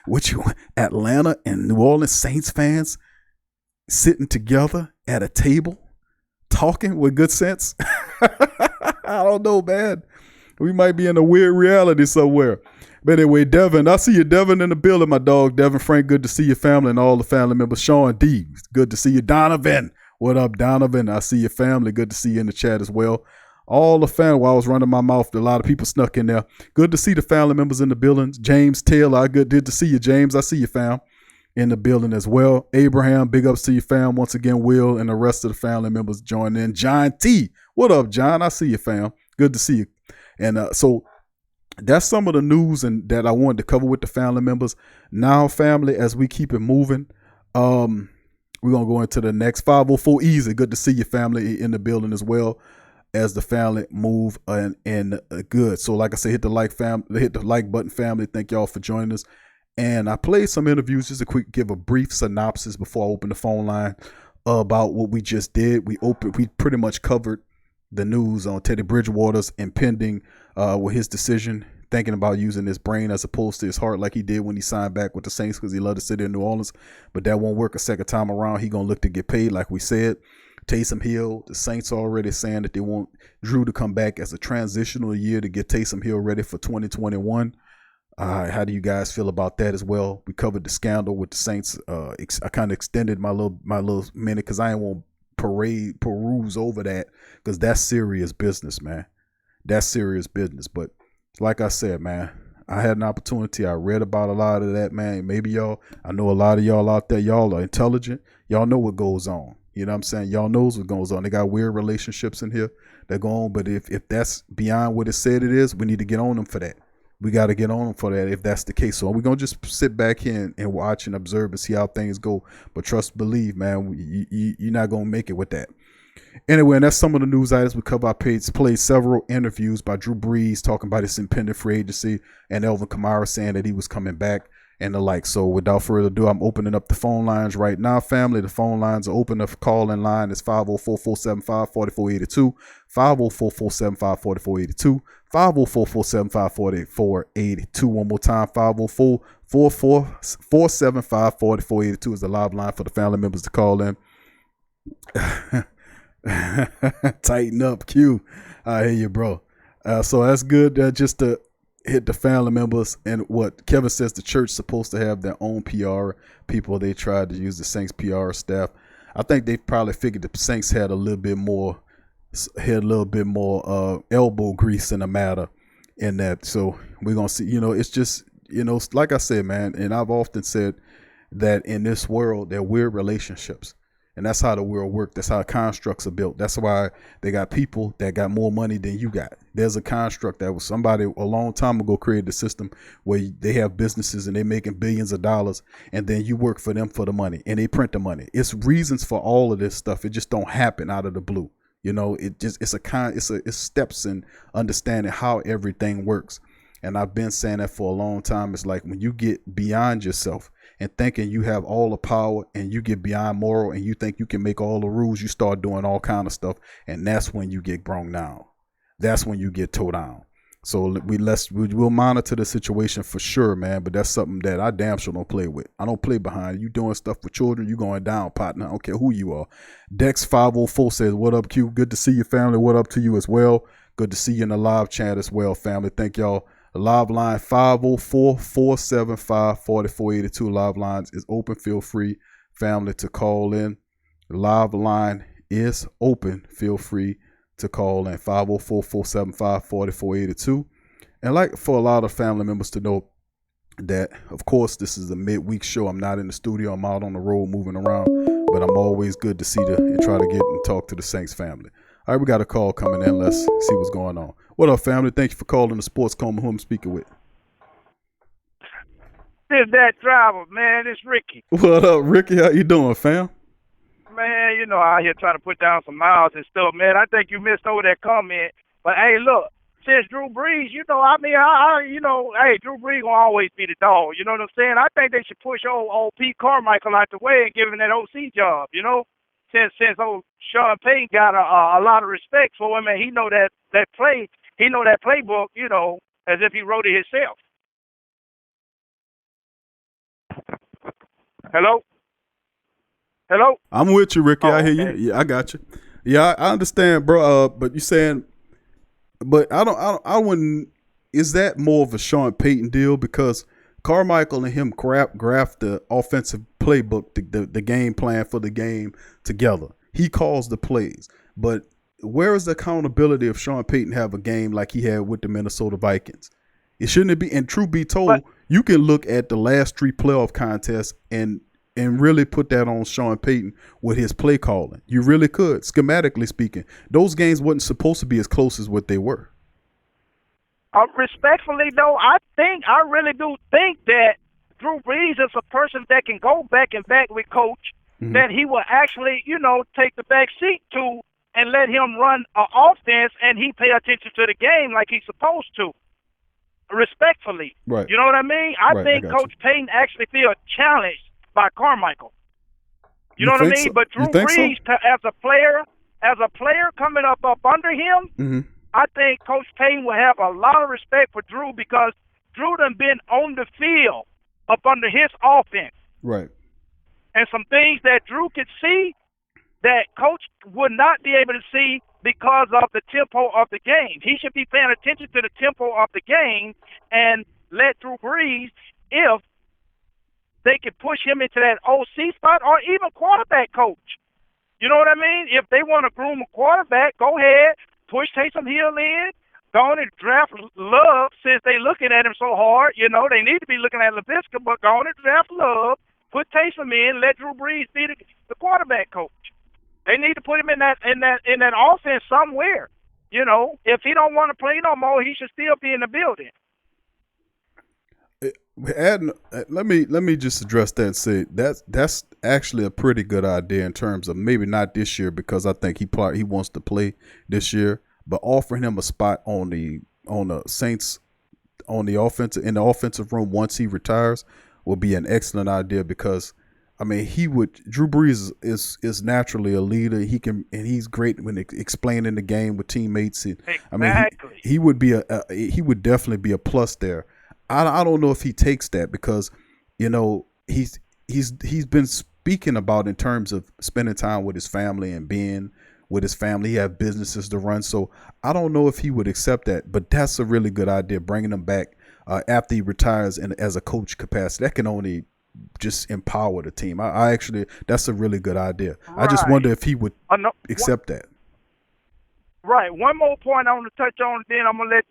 Which Atlanta and New Orleans Saints fans sitting together at a table, talking with good sense. I don't know, man. We might be in a weird reality somewhere. But anyway, Devin, I see you, Devin, in the building, my dog. Devin Frank, good to see your family and all the family members. Sean D, good to see you. Donovan, what up, Donovan? I see your family. Good to see you in the chat as well. All the family, while I was running my mouth, a lot of people snuck in there. Good to see the family members in the building. James Taylor, good to see you, James. I see you, fam, in the building as well. Abraham, big ups to you, fam. Once again, Will and the rest of the family members join in. John T, what up, John? I see you, fam. Good to see you. And so that's some of the news and that I wanted to cover with the family members. Now, family, as we keep it moving, we're going to go into the next 504 Easy. Good to see your family in the building as well as the family move and good. So like I said, hit the like button, family. Thank y'all for joining us. And I played some interviews, just give a brief synopsis before I open the phone line about what we just did. We pretty much covered the news on Teddy Bridgewater's impending with his decision, thinking about using his brain as opposed to his heart like he did when he signed back with the Saints because he loved to sit in New Orleans. But that won't work a second time around. He going to look to get paid like we said. Taysom Hill, the Saints already saying that they want Drew to come back as a transitional year to get Taysom Hill ready for 2021. How do you guys feel about that as well? We covered the scandal with the Saints. I kind of extended my little minute because I ain't want peruse over that because that's serious business, man. That's serious business. But like I said, man, I had an opportunity. I read about a lot of that, man. Maybe I know a lot of y'all out there, y'all are intelligent. Y'all know what goes on. You know what I'm saying? Y'all knows what goes on. They got weird relationships in here that go on. But if that's beyond what it said it is, we need to get on them for that. We got to get on them for that if that's the case. So we're going to just sit back here and watch and observe and see how things go. But trust, believe, man, you're not going to make it with that. Anyway, and that's some of the news items we cover. I played several interviews by Drew Brees talking about his impending free agency and Alvin Kamara saying that he was coming back and the like. So without further ado, I'm opening up the phone lines right now, family. The phone lines are open. The call-in line is 504-475-4482, 504-475-4482, 504-475-4482. One more time, 504-475-4482 is the live line for the family members to call in. Tighten up, Q. I hear you, bro. So that's good. Just to hit the family members and what Kevin says, the church supposed to have their own PR people. They tried to use the Saints PR staff. I think they probably figured the Saints had a little bit more elbow grease in the matter in that. So we're gonna see. It's just like I said, man, and I've often said that in this world there are weird relationships. And that's how the world works. That's how constructs are built. That's why they got people that got more money than you got. There's a construct that was somebody a long time ago created a system where they have businesses and they're making billions of dollars, and then you work for them for the money and they print the money. It's reasons for all of this stuff. It just don't happen out of the blue. It's steps in understanding how everything works. And I've been saying that for a long time. It's like when you get beyond yourself and thinking you have all the power and you get beyond moral and you think you can make all the rules, you start doing all kind of stuff. And that's when you get brung down. That's when you get towed down. So we'll monitor the situation for sure, man. But that's something that I damn sure don't play with. I don't play behind you doing stuff with children. You going down, partner. I don't care who you are. Dex504 says, what up, Q? Good to see you, family. What up to you as well? Good to see you in the live chat as well, family. Thank y'all. The live line 504-475-4482. Live lines is open. Feel free family to call in. The live line is open. Feel free to call in 504-475-4482. And like for a lot of family members to know that, of course, this is a midweek show. I'm not in the studio. I'm out on the road moving around, but I'm always good to see and try to get and talk to the Saints family. All right, we got a call coming in. Let's see what's going on. What up, family? Thank you for calling the Sports Coma. Who I'm speaking with? This that driver, man. It's Ricky. What up, Ricky? How you doing, fam? Man, you know, out here trying to put down some miles and stuff, man. I think you missed over that comment. But, hey, look, since Drew Brees, you know, I mean, hey, Drew Brees going to always be the dog. You know what I'm saying? I think they should push old Pete Carmichael out the way and give him that OC job, you know? Since old Sean Payton got a lot of respect for him, and he know that play, he know that playbook, you know, as if he wrote it himself. Hello? I'm with you, Ricky. I hear okay. you. Yeah, I got you. Yeah, I understand, bro. But you saying, but I wouldn't. Is that more of a Sean Payton deal? Because Carmichael and him graph the offensive playbook, the game plan for the game together. He calls the plays. But where is the accountability of Sean Payton have a game like he had with the Minnesota Vikings? It shouldn't be. And truth be told, you can look at the last 3 playoff contests and really put that on Sean Payton with his play calling. You really could, schematically speaking. Those games wasn't supposed to be as close as what they were. Respectfully, though, I really do think that Drew Brees is a person that can go back and back with Coach, that he will actually, you know, take the back seat to and let him run an offense and he pay attention to the game like he's supposed to. Respectfully. Right. You know what I mean? I think Coach Payton actually feel challenged by Carmichael. You know what I mean? So? But Drew Brees, as a player coming up under him, I think Coach Payton will have a lot of respect for Drew because Drew done been on the field up under his offense. Right. And some things that Drew could see that Coach would not be able to see because of the tempo of the game. He should be paying attention to the tempo of the game and let Drew Brees, if they could push him into that OC spot or even quarterback coach. You know what I mean? If they want to groom a quarterback, go ahead, push Taysom Hill in, go on and draft Love since they looking at him so hard. You know, they need to be looking at LaVisca, but go on and draft Love, put Taysom in, let Drew Brees be the quarterback coach. They need to put him in that offense somewhere. You know, if he don't want to play no more, he should still be in the building. Let me just address that and say that's actually a pretty good idea in terms of maybe not this year because I think he wants to play this year, but offering him a spot on the Saints in the offensive room once he retires will be an excellent idea because I mean Drew Brees is naturally a leader. He's great when explaining the game with teammates. Exactly. I mean he would definitely be a plus there. I don't know if he takes that because, you know, he's been speaking about in terms of spending time with his family and being with his family. He has businesses to run. So I don't know if he would accept that. But that's a really good idea, bringing him back after he retires and as a coach capacity. That can only just empower the team. I actually, that's a really good idea. Right. I just wonder if he would accept that. Right. One more point I want to touch on, then I'm gonna let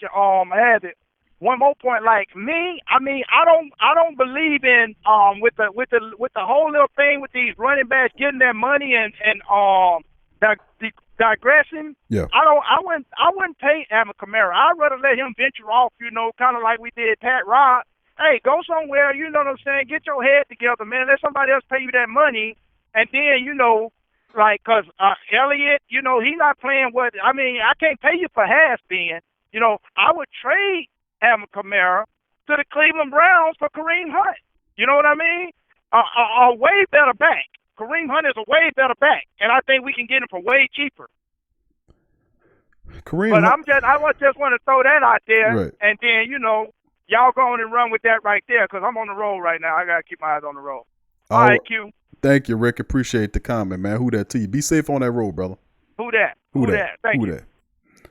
you have it. One more point, like me, I mean, I don't believe in with the whole little thing with these running backs getting their money and digressing. Yeah. I wouldn't pay Alvin Kamara. I'd rather let him venture off, you know, kind of like we did Pat Rod. Hey, go somewhere, you know what I'm saying? Get your head together, man. Let somebody else pay you that money, and then you know, like, cause Elliott, you know, he's not playing what I mean. I can't pay you for has-been. You know, I would trade Alvin Kamara to the Cleveland Browns for Kareem Hunt. You know what I mean? A way better back. Kareem Hunt is a way better back, and I think we can get him for way cheaper. But I just want to throw that out there, right. And then you know, y'all go on and run with that right there because I'm on the road right now. I gotta keep my eyes on the road. All right, Q. Thank you, Rick. Appreciate the comment, man. Who that to you? Be safe on that road, brother. Who that? Thank you.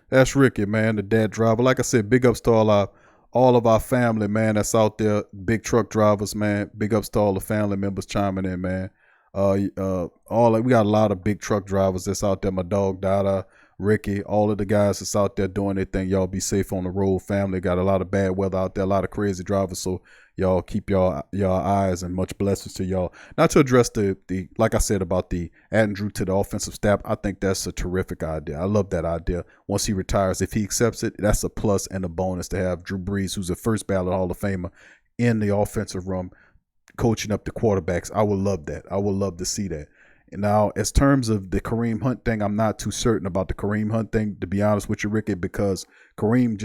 That's Ricky, man, the dad driver. Like I said, big ups to all our all of our family, man, that's out there, big truck drivers, man. Big ups to all the family members chiming in, man. We got a lot of big truck drivers that's out there. My dog Dada, Ricky, all of the guys that's out there doing their thing. Y'all be safe on the road. Family got a lot of bad weather out there, a lot of crazy drivers. So y'all keep y'all eyes, and much blessings to y'all. Now to address the like I said about the adding Drew to the offensive staff, I think that's a terrific idea. I love that idea. Once he retires, if he accepts it, that's a plus and a bonus to have Drew Brees, who's a first ballot Hall of Famer, in the offensive room, coaching up the quarterbacks. I would love that. I would love to see that. And now, as terms of the Kareem Hunt thing, I'm not too certain about the Kareem Hunt thing, to be honest with you, Ricky, because Kareem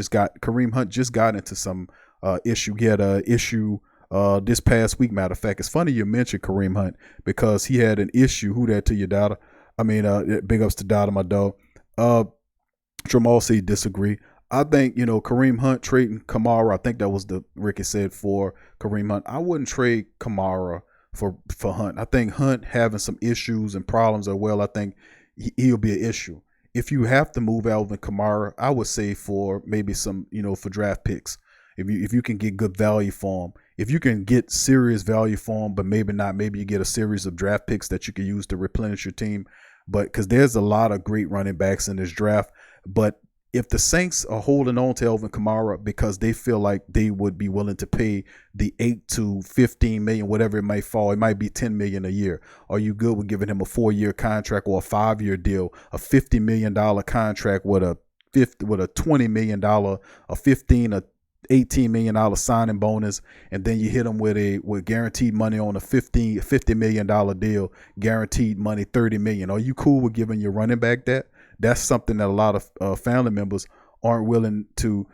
Hunt just got into some issue. He had an issue this past week. Matter of fact, it's funny you mentioned Kareem Hunt because he had an issue. Who that to you, Dada? I mean, big ups to Dada, my dog. Jamal said disagree. I think, Kareem Hunt trading Kamara, I think that was the Ricky said for Kareem Hunt. I wouldn't trade Kamara for Hunt. I think Hunt having some issues and problems I think he'll be an issue. If you have to move Alvin Kamara, I would say for maybe some, for draft picks. If you can get good value for him, if you can get serious value for him, but maybe not, maybe you get a series of draft picks that you can use to replenish your team. But because there's a lot of great running backs in this draft, but if the Saints are holding on to Alvin Kamara because they feel like they would be willing to pay the $8 to $15 million, whatever it might fall, it might be $10 million a year. Are you good with giving him a 4-year contract or a 5-year deal, a $50 million contract with a $20 million, a $15 or $18 million signing bonus, and then you hit them with guaranteed money on a $50 million deal, guaranteed money $30 million? Are you cool with giving your running back that? That's something that a lot of family members aren't willing to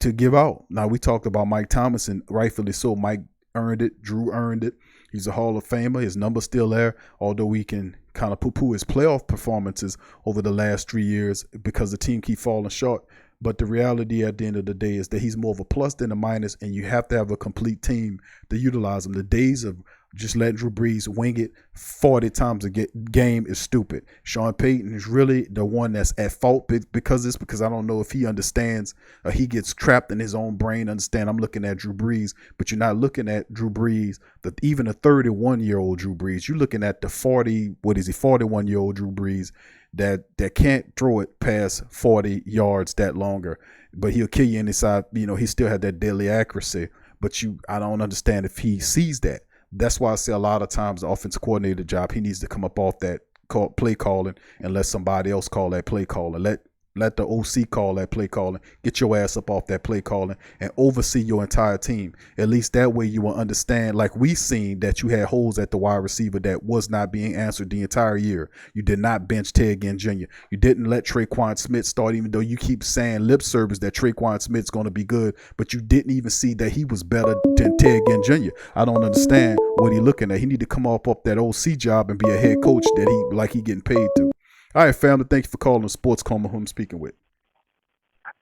give out. Now, we talked about Mike Thomas, and rightfully so. Mike earned it. Drew earned it. He's a Hall of Famer. His number's still there, although we can kind of poo-poo his playoff performances over the last 3 years because the team keep falling short. But the reality at the end of the day is that he's more of a plus than a minus, and you have to have a complete team to utilize him. The days of just letting Drew Brees wing it 40 times a game is stupid. Sean Payton is really the one that's at fault because I don't know if he understands, he gets trapped in his own brain. Understand, I'm looking at Drew Brees, but you're not looking at Drew Brees, even a 31-year-old Drew Brees. You're looking at the 41-year-old Drew Brees that can't throw it past 40 yards that longer, but he'll kill you inside. He still had that deadly accuracy, but I don't understand if he sees that. That's why I say a lot of times the offensive coordinator job, he needs to come up off that play calling and let somebody else call that play calling. Let the OC call that play calling. Get your ass up off that play calling and oversee your entire team. At least that way you will understand, like we seen that you had holes at the wide receiver that was not being answered the entire year. You did not bench Ted Ginn Jr. You didn't let Traquan Smith start, even though you keep saying lip service that Traquan Smith's going to be good, but you didn't even see that he was better than Ted Ginn Jr. I don't understand what he looking at. He need to come up that OC job and be a head coach that he getting paid to. All right, family, thank you for calling Sports Coma, who I'm speaking with.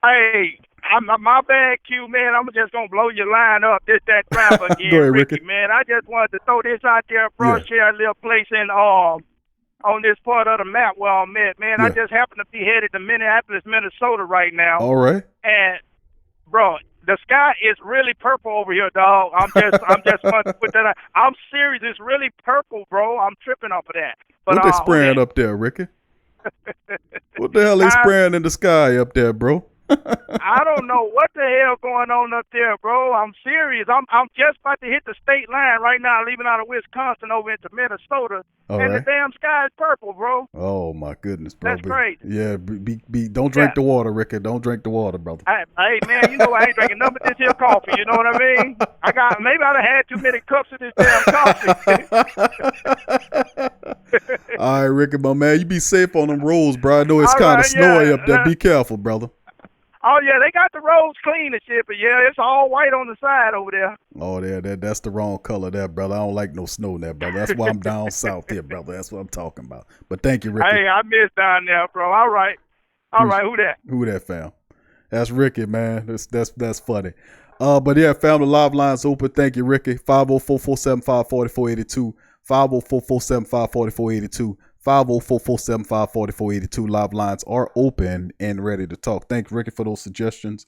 Hey, my bad, Q, man. I'm just going to blow your line up that trap again, Go ahead, Ricky, man. I just wanted to throw this out there, bro, share a little place on this part of the map where I'm at, man. Yeah. I just happen to be headed to Minneapolis, Minnesota right now. All right. And, bro, the sky is really purple over here, dog. I'm just want to put that out. I'm serious. It's really purple, bro. I'm tripping off of that. But, what they spraying up there, Ricky? What the hell they spraying in the sky up there, bro? I don't know what the hell going on up there, bro. I'm serious. I'm just about to hit the state line right now, leaving out of Wisconsin over into Minnesota, the damn sky is purple, bro. Oh my goodness, bro. That's crazy. Yeah, don't drink the water, Ricky. Don't drink the water, brother. Hey, man, I ain't drinking nothing but this here coffee. You know what I mean? Maybe I'd have had too many cups of this damn coffee. All right, Ricky, my man, you be safe on them roads, bro. I know it's kind of snowy up there. Be careful, brother. Oh, yeah, they got the roads clean and shit, but, yeah, it's all white on the side over there. Oh, that's the wrong color there, brother. I don't like no snow there, brother. That's why I'm down south here, brother. That's what I'm talking about. But thank you, Ricky. Hey, I miss down there, bro. All right, who that? Who that, fam? That's Ricky, man. That's funny. But, yeah, fam, the live line's open. Thank you, Ricky. 504-475-4482. 504-475-4482. 504-475-4482. Live lines are open and ready to talk. Thank you, Ricky, for those suggestions.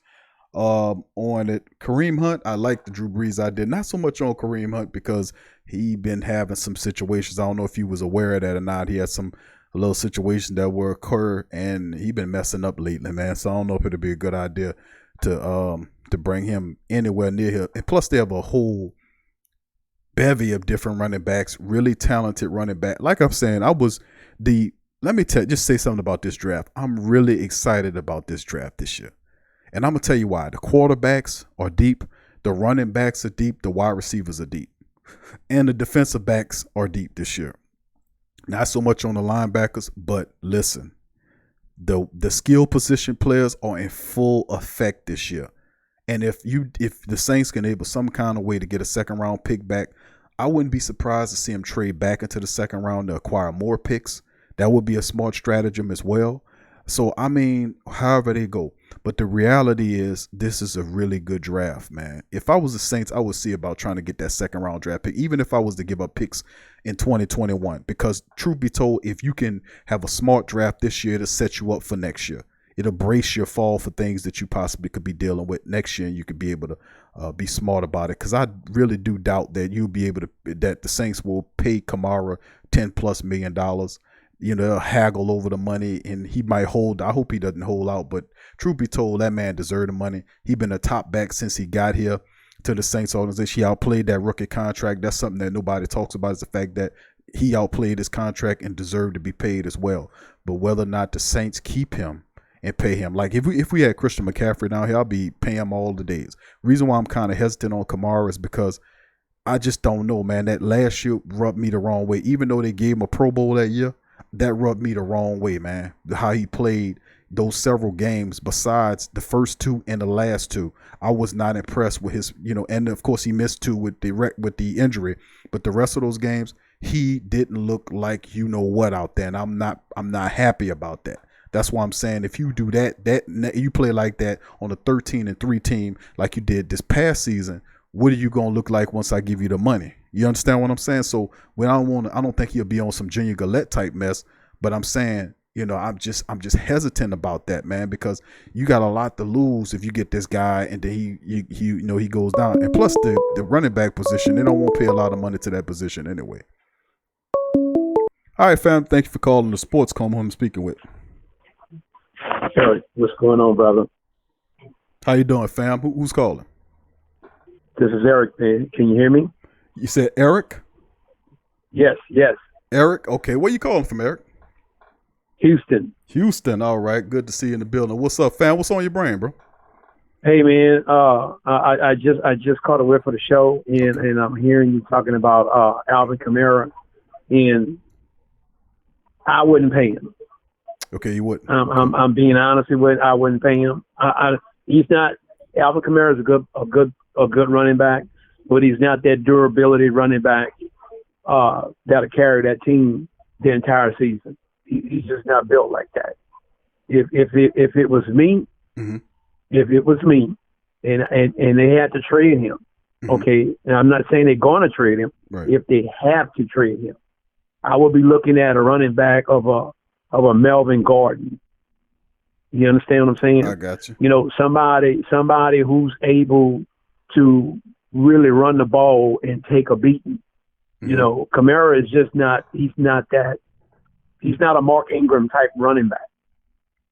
on it. Kareem Hunt, I like the Drew Brees idea. Not so much on Kareem Hunt because he been having some situations. I don't know if you was aware of that or not. He had a little situation that will occur, and he been messing up lately, man. So I don't know if it'd be a good idea to bring him anywhere near here. And plus, they have a whole bevy of different running backs, really talented running back. Like I'm saying, let me just say something about this draft. I'm really excited about this draft this year. And I'm going to tell you why. The quarterbacks are deep. The running backs are deep. The wide receivers are deep. And the defensive backs are deep this year. Not so much on the linebackers, but listen, the skill position players are in full effect this year. And if the Saints can able some kind of way to get a second round pick back, I wouldn't be surprised to see them trade back into the second round to acquire more picks. That would be a smart stratagem as well. So, I mean, however they go. But the reality is this is a really good draft, man. If I was the Saints, I would see about trying to get that second round draft pick, even if I was to give up picks in 2021. Because truth be told, if you can have a smart draft this year to set you up for next year, it'll brace your fall for things that you possibly could be dealing with next year, and you could be able to be smart about it. Because I really do doubt that you'll be able to, that the Saints will pay Kamara $10+ million. You know, they'll haggle over the money, and he might hold. I hope he doesn't hold out, but truth be told, that man deserved the money. He been a top back since he got here to the Saints organization. He outplayed that rookie contract. That's something that nobody talks about, is the fact that he outplayed his contract and deserved to be paid as well. But whether or not the Saints keep him and pay him, like if we had Christian McCaffrey down here, I'll be paying him all the days. Reason why I'm kind of hesitant on Kamara is because I just don't know, man. That last year rubbed me the wrong way. Even though they gave him a Pro Bowl that year, that rubbed me the wrong way, man. How he played those several games besides the first two and the last two. I was not impressed with his, and of course he missed two with the injury, but the rest of those games, he didn't look like what out there, and I'm not happy about that. That's why I'm saying if you do that you play like that on a 13-3 team like you did this past season, what are you going to look like once I give you the money? You understand what I'm saying? So when I don't think he'll be on some Junior Gillette type mess, but I'm saying, I'm just hesitant about that, man, because you got a lot to lose if you get this guy and then he goes down. And plus the running back position, they don't want to pay a lot of money to that position anyway. All right, fam. Thank you for calling the Sports Coma. I'm speaking with. Eric, what's going on, brother? How you doing, fam? Who's calling? This is Eric, man. Can you hear me? You said Eric? Yes. Eric? Okay. Where you calling from, Eric? Houston. All right. Good to see you in the building. What's up, fam? What's on your brain, bro? Hey, man. I just caught a whiff of the show, and I'm hearing you talking about Alvin Kamara, and I wouldn't pay him. Okay, you wouldn't. I'm being honest with you. I wouldn't pay him. He's not. Alvin Kamara is a good running back, but he's not that durability running back that'll carry that team the entire season. He's just not built like that. If it was me, mm-hmm. if it was me, and they had to trade him, mm-hmm. okay, and I'm not saying they're going to trade him. Right. If they have to trade him, I would be looking at a running back of a Melvin Gordon. You understand what I'm saying? I got you. Somebody who's able to really run the ball and take a beating. Mm-hmm. Kamara is just not. He's not that. He's not a Mark Ingram type running back.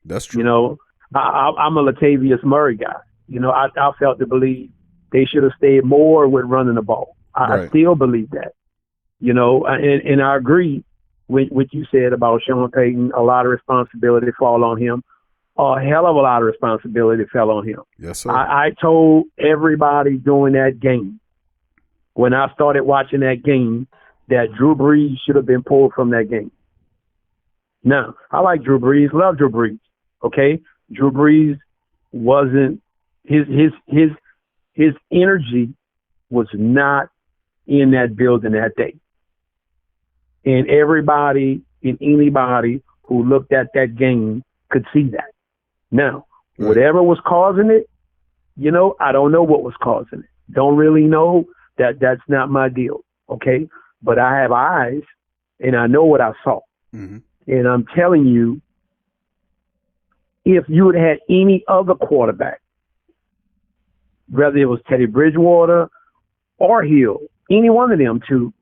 That's true. I'm a Latavius Murray guy. I felt to believe they should have stayed more with running the ball. I still believe that. And I agree with what you said about Sean Payton. A lot of responsibility fall on him. A hell of a lot of responsibility fell on him. Yes, sir. I told everybody during that game, when I started watching that game, that Drew Brees should have been pulled from that game. Now, I like Drew Brees, love Drew Brees. Okay? Drew Brees wasn't his energy was not in that building that day. And everybody and anybody who looked at that game could see that. Now, whatever was causing it, I don't know what was causing it. Don't really know. That's not my deal. Okay? But I have eyes and I know what I saw. Mm-hmm. And I'm telling you, if you had any other quarterback whether it was Teddy Bridgewater or Hill, any one of them two,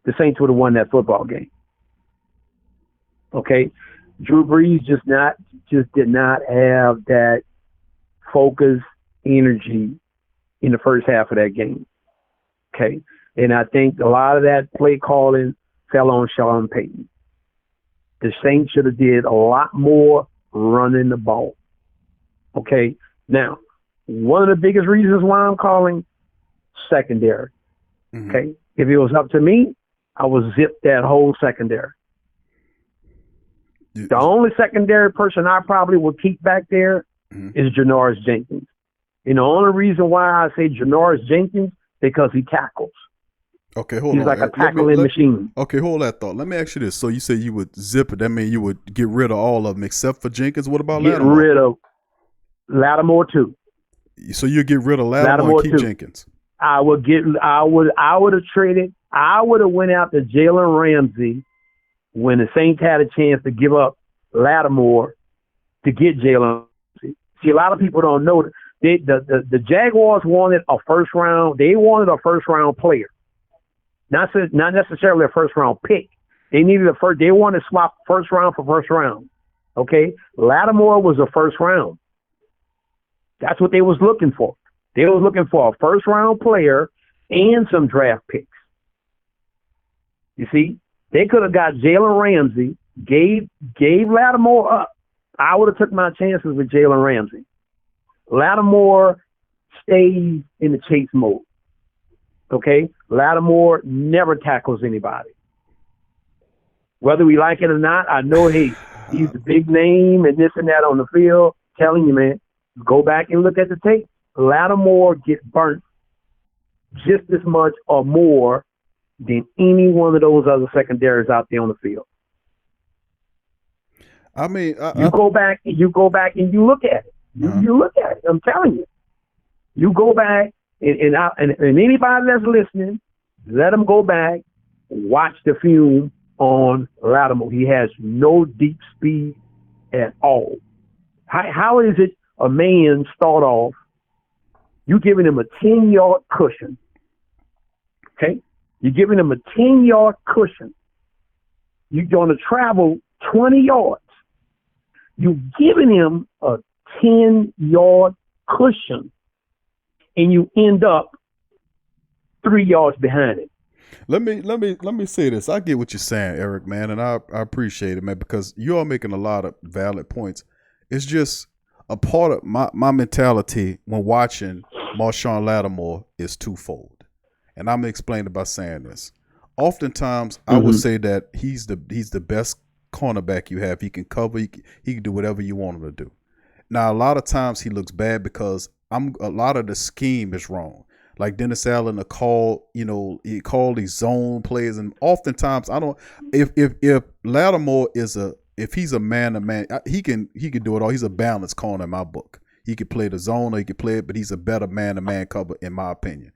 the Saints would have won that football game. Okay? Drew Brees just did not have that focus, energy in the first half of that game. Okay? And I think a lot of that play calling fell on Sean Payton. The Saints should have did a lot more running the ball. Okay? Now, one of the biggest reasons why I'm calling secondary. Mm-hmm. Okay? If it was up to me, I would zip that whole secondary. The only secondary person I probably would keep back there is Janoris Jenkins. And the only reason why I say Janoris Jenkins, because he tackles. Okay, hold He's on. like a tackling machine. Okay, hold that thought. Let me ask you this. So you say you would zip it. That means you would get rid of all of them except for Jenkins. What about Lattimore? Get rid of Lattimore too. So you get rid of Lattimore and keep Jenkins. I would have traded. I would have went out to Jalen Ramsey when the Saints had a chance to give up Lattimore to get Jalen Ramsey. See, a lot of people don't know that the Jaguars wanted a first round. They wanted a first round player, not necessarily a first round pick. They needed They wanted to swap first round for first round. Okay, Lattimore was a first round. That's what they was looking for. They was looking for a first round player and some draft picks. You see, they could have got Jalen Ramsey, gave Lattimore up. I would have took my chances with Jalen Ramsey. Lattimore stays in the chase mode. Okay? Lattimore never tackles anybody. Whether we like it or not, I know, hey, he's the big name and this and that on the field. Telling you, man, go back and look at the tape. Lattimore gets burnt just as much or more than any one of those other secondaries out there on the field. I mean, you go back and you look at it. You look at it. I'm telling you. You go back and anybody that's listening, let them go back, watch the film on Lattimore. He has no deep speed at all. How is it a man start off? You giving him a 10-yard cushion. Okay? You're giving him a 10-yard cushion. You're going to travel 20 yards. You're giving him a 10-yard cushion, and you end up 3 yards behind it. Let me say this. I get what you're saying, Eric, man, and I appreciate it, man, because you are making a lot of valid points. It's just a part of my mentality when watching Marshawn Lattimore is twofold. And I'm going to explain it by saying this. Oftentimes, I would say that he's the best cornerback you have. He can cover. He can do whatever you want him to do. Now, a lot of times he looks bad because a lot of the scheme is wrong. Like Dennis Allen, he called these zone plays, and oftentimes if Lattimore if he's a man-to-man, he can do it all. He's a balanced corner in my book. He could play the zone or he could play it, but he's a better man-to-man cover in my opinion.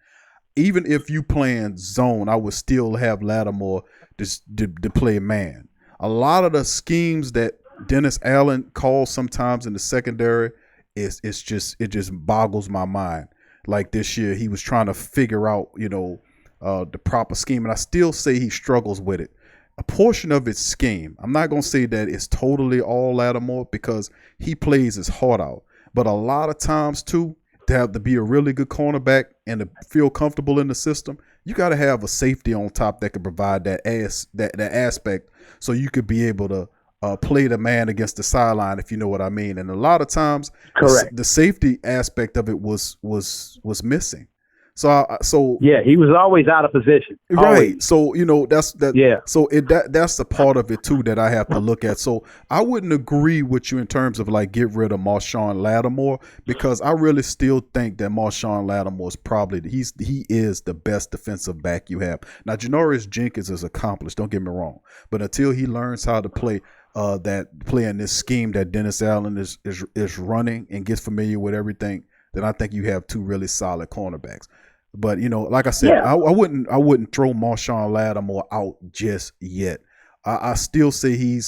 Even if you playing zone, I would still have Lattimore to play man. A lot of the schemes that Dennis Allen calls sometimes in the secondary, it just boggles my mind. Like this year, he was trying to figure out, the proper scheme, and I still say he struggles with it. A portion of his scheme, I'm not going to say that it's totally all Lattimore because he plays his heart out. But a lot of times, too, to be a really good cornerback and to feel comfortable in the system, you got to have a safety on top that can provide that aspect so you could be able to play the man against the sideline, if you know what I mean. And a lot of times, the safety aspect of it was missing. So yeah, he was always out of position. Right. Always. So that's that. Yeah. So that's the part of it too that I have to look at. So I wouldn't agree with you in terms of like get rid of Marshawn Lattimore because I really still think that Marshawn Lattimore is probably he is the best defensive back you have. Now Janoris Jenkins is accomplished. Don't get me wrong, but until he learns how to play in this scheme that Dennis Allen is running and gets familiar with everything, then I think you have two really solid cornerbacks. But like I said, I wouldn't throw Marshawn Lattimore out just yet. I still say he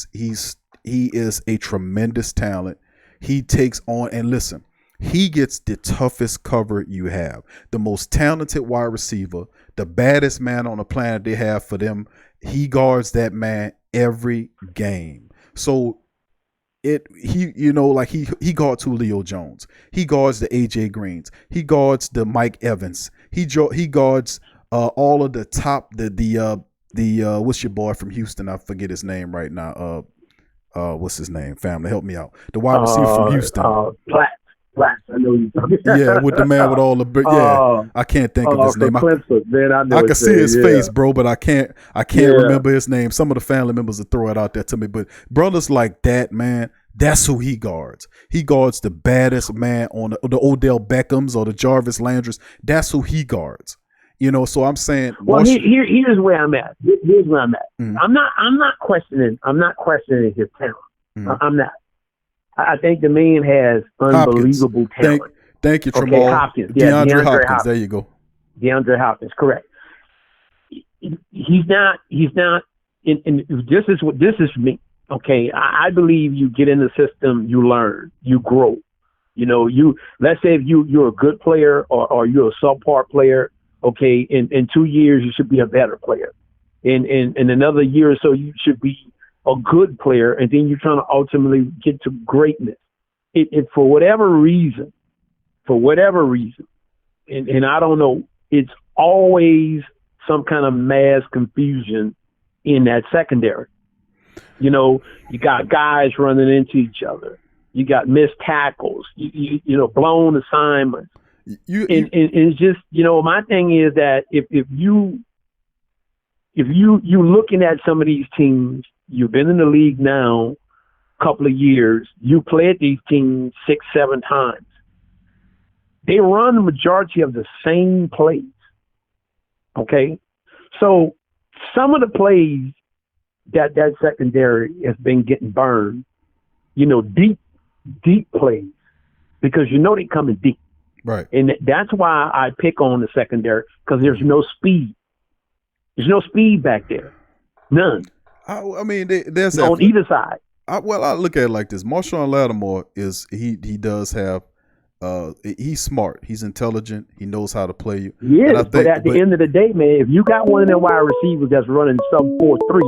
is a tremendous talent. He takes on, and listen, He gets the toughest cover you have, the most talented wide receiver, the baddest man on the planet they have for them. He guards that man every game. So he guards Julio Jones. He guards the AJ Greens. He guards the Mike Evans. He guards all of the top the what's your boy from Houston? I forget his name right now. What's his name? Family, help me out. The wide receiver from Houston. Platt. I know you talking about. Yeah, with the man with all the I can't think of his name. I can see his face, bro, but I can't remember his name. Some of the family members will throw it out there to me, but brothers like that, man, that's who he guards. He guards the baddest man on the Odell Beckhams or the Jarvis Landrys. That's who he guards. So I'm saying. Well, here's where I'm at. Here's where I'm at. Mm-hmm. I'm not questioning his talent. Mm-hmm. I'm not. I think the man has unbelievable talent. Thank you, Tramal. Okay, Hopkins. Yeah, DeAndre Hopkins. There you go. DeAndre Hopkins, correct. He's not. And this is me. Okay, I believe you get in the system, you learn, you grow. Let's say if you're a good player or you're a subpar player. Okay, in 2 years you should be a better player. In another year or so you should be a good player, and then you're trying to ultimately get to greatness. It for whatever reason, and I don't know, it's always some kind of mass confusion in that secondary. You got guys running into each other. You got missed tackles. You blown assignments. And it's just, my thing is that if you looking at some of these teams, you've been in the league now a couple of years, you played these teams 6-7 times. They run the majority of the same plays. Okay? So some of the plays that secondary has been getting burned, deep plays, because they coming deep. Right. And that's why I pick on the secondary, because there's no speed. There's no speed back there. None. I mean, there's on either side. I look at it like this. Marshawn Lattimore he does have he's smart. He's intelligent. He knows how to play you. Yeah, but at the end of the day, man, if you got one of them wide receivers that's running some 4.3,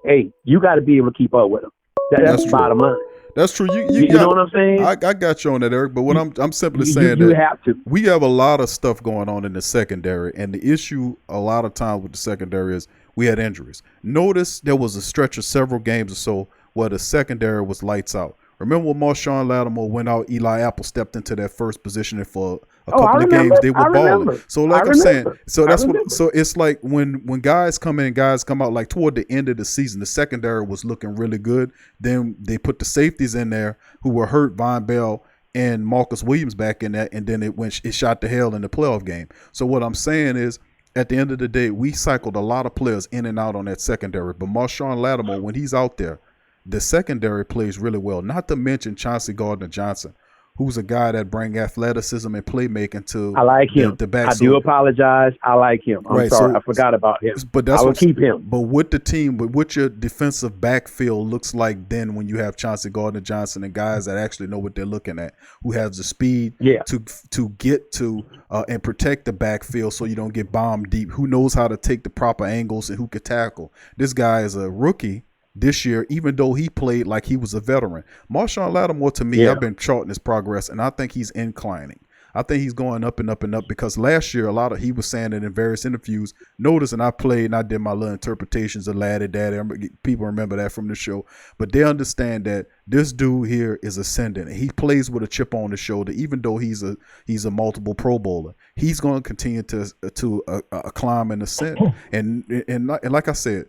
hey, you got to be able to keep up with them. That's the bottom line. That's true. You know what I'm saying? I got you on that, Eric. But what I'm simply saying you that have to. We have a lot of stuff going on in the secondary, and the issue a lot of times with the secondary is we had injuries. Notice there was a stretch of several games or so where the secondary was lights out. Remember when Marshawn Lattimore went out, Eli Apple stepped into that first position, and for a couple of games they were balling. So like I'm saying, so that's what. So it's like when guys come in and guys come out, like toward the end of the season, the secondary was looking really good. Then they put the safeties in there who were hurt, Von Bell and Marcus Williams back in that, and then it shot to hell in the playoff game. So what I'm saying is, at the end of the day, we cycled a lot of players in and out on that secondary. But Marshawn Lattimore, when he's out there, the secondary plays really well. Not to mention Chauncey Gardner-Johnson, who's a guy that bring athleticism and playmaking to I like him. The back. I do apologize. I like him. I'm sorry. I forgot about him. But that's I will keep him. But with the team, but what your defensive backfield looks like then when you have Chauncey Gardner-Johnson and guys that actually know what they're looking at, who has the speed to get to and protect the backfield so you don't get bombed deep, who knows how to take the proper angles and who can tackle. This guy is a rookie this year, even though he played like he was a veteran. Marshawn Lattimore, to me, I've been charting his progress, and I think he's inclining. I think he's going up and up and up, because last year he was saying it in various interviews. Notice, and I played and I did my little interpretations of Laddie Daddy. People remember that from the show, but they understand that this dude here is ascending. He plays with a chip on his shoulder, even though he's a multiple Pro Bowler. He's going to continue to climb and ascend. And like I said,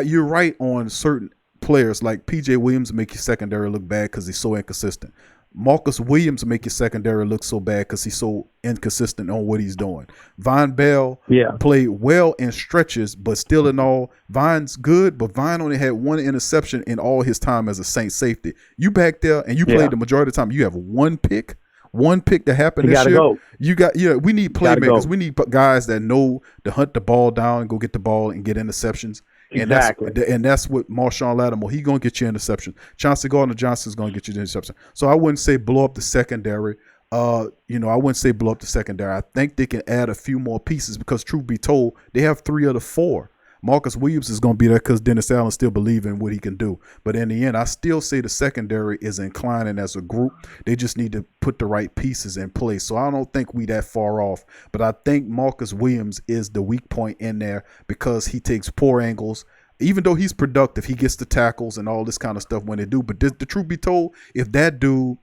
you're right on certain players like P.J. Williams make your secondary look bad because he's so inconsistent. Marcus Williams make your secondary look so bad because he's so inconsistent on what he's doing. Von Bell played well in stretches, but still in all, Von's good, but Von only had one interception in all his time as a Saints safety. You back there and you played the majority of the time. You have one pick that happened this year. Go. We need playmakers. We need guys that know to hunt the ball down and go get the ball and get interceptions. Exactly. And that's what Marshawn Lattimore, he's going to get you interception. Chauncey Gardner-Johnson is going to get you the interception. So I wouldn't say blow up the secondary. I wouldn't say blow up the secondary. I think they can add a few more pieces because, truth be told, they have 3 of the 4. Marcus Williams is going to be there because Dennis Allen still believes in what he can do. But in the end, I still say the secondary is inclining as a group. They just need to put the right pieces in place. So I don't think we that far off. But I think Marcus Williams is the weak point in there because he takes poor angles. Even though he's productive, he gets the tackles and all this kind of stuff when they do. But the truth be told, if that dude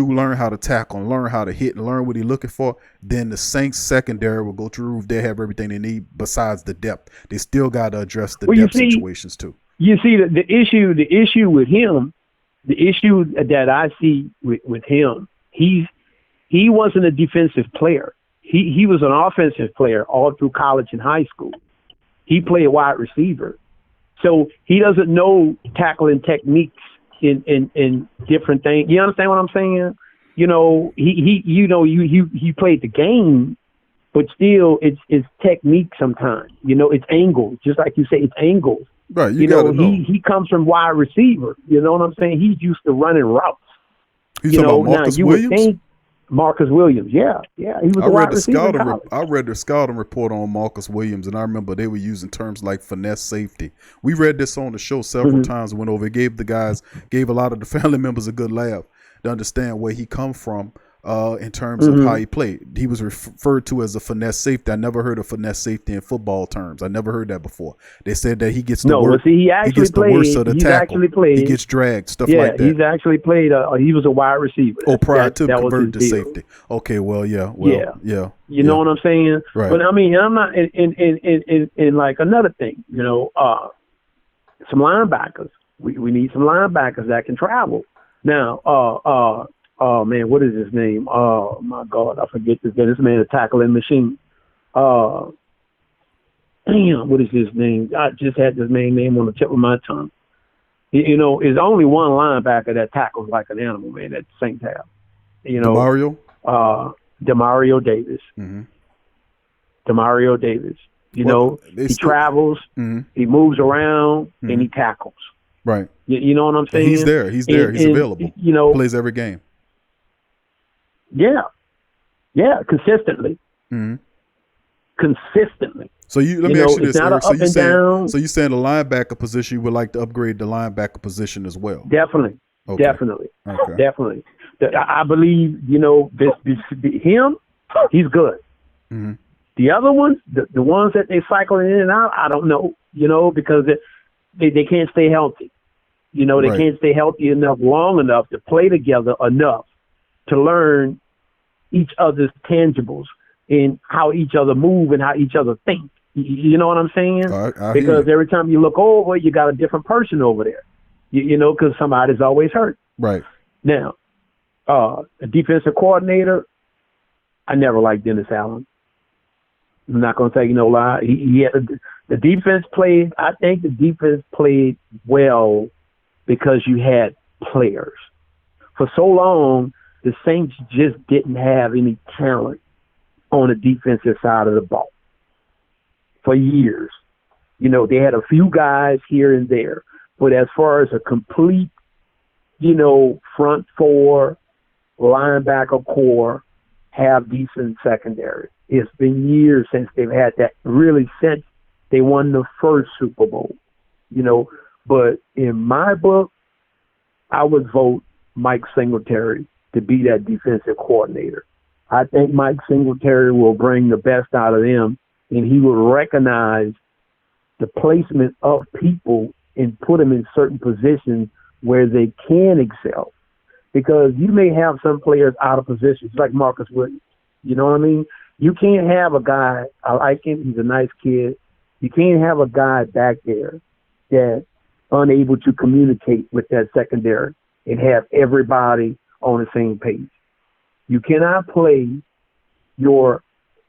learn how to tackle and learn how to hit and learn what he's looking for, then the Saints secondary will go through the roof. They have everything they need besides the depth. They still got to address the depth situations too. You see, the issue with him, the issue that I see with him, he wasn't a defensive player. He was an offensive player all through college and high school. He played wide receiver. So he doesn't know tackling techniques in different things. You understand what I'm saying? He played the game, but still it's technique sometimes. It's angles, just like you say, it's angles. Right. You gotta know. He comes from wide receiver. You know what I'm saying? He's used to running routes. He's talking about Marcus Williams? Would think Marcus Williams, yeah. He was a wide receiver. I read the scouting report on Marcus Williams, and I remember they were using terms like finesse safety. We read this on the show several times and went over. It gave a lot of the family members a good laugh to understand where he come from in terms of how he played. He was referred to as a finesse safety. I never heard of finesse safety in football terms. I never heard that before. They said that he gets the worst. He gets the worst of the tackle. He gets dragged, stuff like that. He's actually played. He was a wide receiver. Prior to converting to safety. Okay, well, yeah. You know what I'm saying? Right. But I mean, I'm not in like another thing. Some linebackers. We need some linebackers that can travel. Now, oh man, what is his name? Oh my God, I forget this guy. This man is a tackling machine. Damn, what is his name? I just had this man's name on the tip of my tongue. There's only one linebacker that tackles like an animal, man, that the Saints have. Demario Davis. Mm-hmm. Demario Davis. He travels, he moves around, and he tackles. Right. You know what I'm saying? He's there. He's available. Plays every game. Yeah, consistently. Mm-hmm. Consistently. So let me ask you this, Eric. So you saying the linebacker position, you would like to upgrade the linebacker position as well? Definitely. Okay. Definitely. Okay. Definitely. I believe, him, he's good. Mm-hmm. The other ones, the ones that they cycle in and out, I don't know, because they can't stay healthy. They can't stay healthy enough, long enough to play together enough to learn each other's tangibles and how each other move and how each other think. You know what I'm saying? Because every time you look over, you got a different person over there. Because somebody's always hurt. Right. Now, a defensive coordinator, I never liked Dennis Allen. I'm not going to tell you no lie. He had the defense played. I think the defense played well because you had players. For so long, the Saints just didn't have any talent on the defensive side of the ball. For years, they had a few guys here and there, but as far as a complete, front four, linebacker core, have decent secondary. It's been years since they've had that, really since they won the first Super Bowl, But in my book, I would vote Mike Singletary to be that defensive coordinator. I think Mike Singletary will bring the best out of them, and he will recognize the placement of people and put them in certain positions where they can excel. Because you may have some players out of positions, like Marcus Williams. You know what I mean? You can't have a guy, I like him, he's a nice kid. You can't have a guy back there that's unable to communicate with that secondary and have everybody on the same page. You cannot play your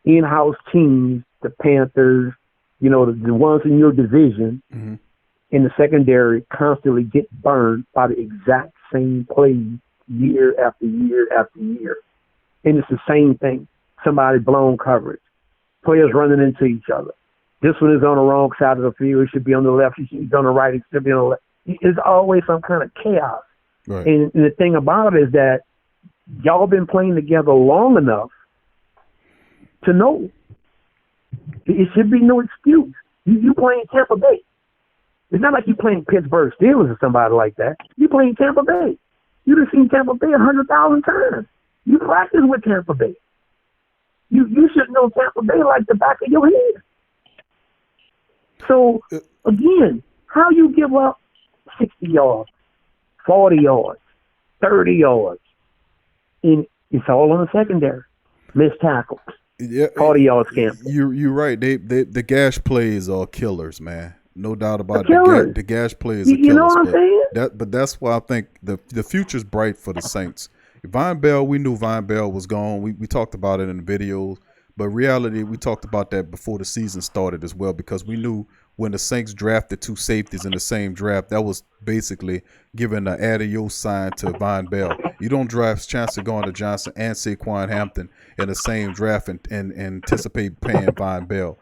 in-house teams, the Panthers, the ones in your division, in the secondary constantly get burned by the exact same plays year after year after year. And it's the same thing. Somebody blown coverage. Players running into each other. This one is on the wrong side of the field. It should be on the left. He's on the right. It should be on the left. It's always some kind of chaos. Right. And the thing about it is that y'all been playing together long enough to know. It should be no excuse. You playing Tampa Bay. It's not like you playing Pittsburgh Steelers or somebody like that. You playing Tampa Bay. You done seen Tampa Bay 100,000 times. You practice with Tampa Bay. You should know Tampa Bay like the back of your hand. So, again, how you give up 60 yards, 40 yards, 30 yards, and it's all on the secondary. Missed tackles. Yeah, 40 yards camp. You're right. The gash plays are killers, man. No doubt about it. The gash plays are killers. You know what I'm saying? But that's why I think the future's bright for the Saints. Von Bell, we knew Von Bell was gone. We talked about it in the videos. But reality, we talked about that before the season started as well, because we knew when the Saints drafted 2 safeties in the same draft, that was basically giving an adios sign to Von Bell. You don't draft Chauncey Gardner-Johnson and Saquon Hampton in the same draft and anticipate paying Von Bell.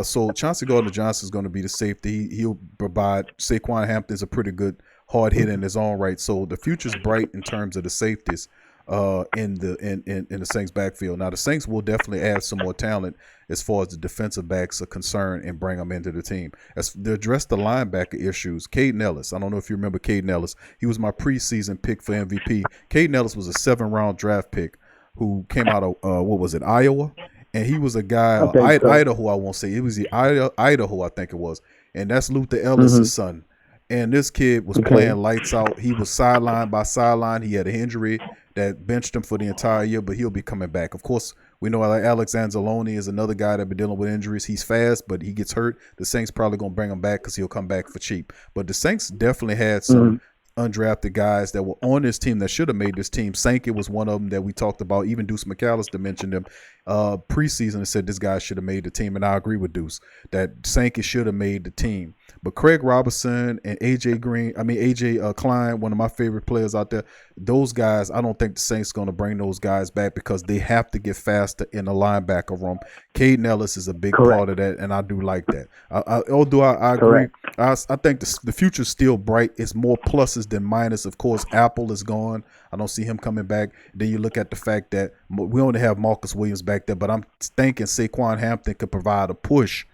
So Chauncey Gardner-Johnson is going to be the safety. He'll provide. Saquon Hampton is a pretty good hard hit in his own right. So the future's bright in terms of the safeties in the Saints backfield. Now the Saints will definitely add some more talent as far as the defensive backs are concerned and bring them into the team. As to address the linebacker issues, Caden Ellis. I don't know if you remember Caden Ellis. He was my preseason pick for MVP. Caden Ellis was a 7th-round draft pick who came out of Iowa. And he was a guy, Idaho, I won't say. It was the Idaho, I think it was. And that's Luther Ellis' son. And this kid was playing lights out. He was sideline by sideline. He had an injury that benched him for the entire year, but he'll be coming back. Of course, we know Alex Anzalone is another guy that been dealing with injuries. He's fast, but he gets hurt. The Saints probably going to bring him back because he'll come back for cheap. But the Saints definitely had some undrafted guys that were on this team that should have made this team. Sankey was one of them that we talked about. Even Deuce McAllister mentioned him preseason and said this guy should have made the team. And I agree with Deuce that Sankey should have made the team. But Craig Robertson and AJ Klein, one of my favorite players out there, those guys, I don't think the Saints going to bring those guys back because they have to get faster in the linebacker room. Caden Ellis is a big part of that, and I do like that. Although I agree, I think the future's still bright. It's more pluses than minuses. Of course, Apple is gone. I don't see him coming back. Then you look at the fact that we only have Marcus Williams back there, but I'm thinking Saquon Hampton could provide a push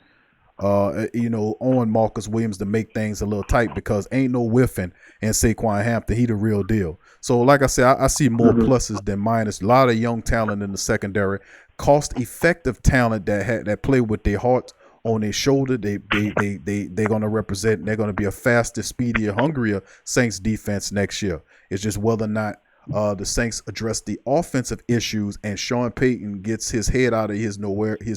on Marcus Williams to make things a little tight because ain't no whiffing and Saquon Hampton, he the real deal. So like I said, I see more pluses than minuses. A lot of young talent in the secondary, cost-effective talent that play with their heart on their shoulder. They're gonna represent. They're gonna be a faster, speedier, hungrier Saints defense next year. It's just whether or not the Saints address the offensive issues and Sean Payton gets his head out of his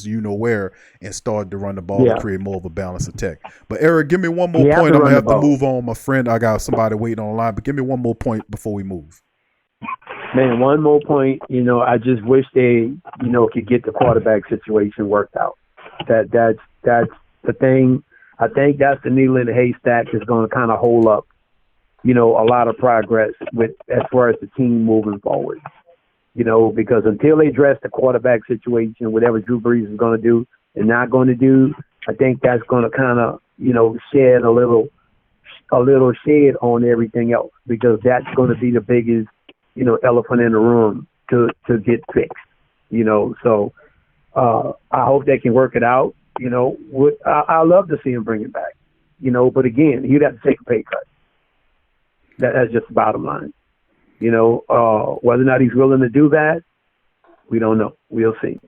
you-know-where and start to run the ball and create more of a balanced attack. But, Eric, give me one more point. I'm going to have to move on, my friend. I got somebody waiting on the line, but give me one more point before we move. Man, one more point. I just wish they, could get the quarterback situation worked out. That's the thing. I think that's the needle in the haystack that's going to kind of hold up a lot of progress as far as the team moving forward. Because until they address the quarterback situation, whatever Drew Brees is going to do and not going to do, I think that's going to kind of, shed a little shade on everything else because that's going to be the biggest, elephant in the room to get fixed. So I hope they can work it out. I love to see him bring it back. But again, he'd have to take a pay cut. That's just the bottom line. Whether or not he's willing to do that, we don't know. We'll see.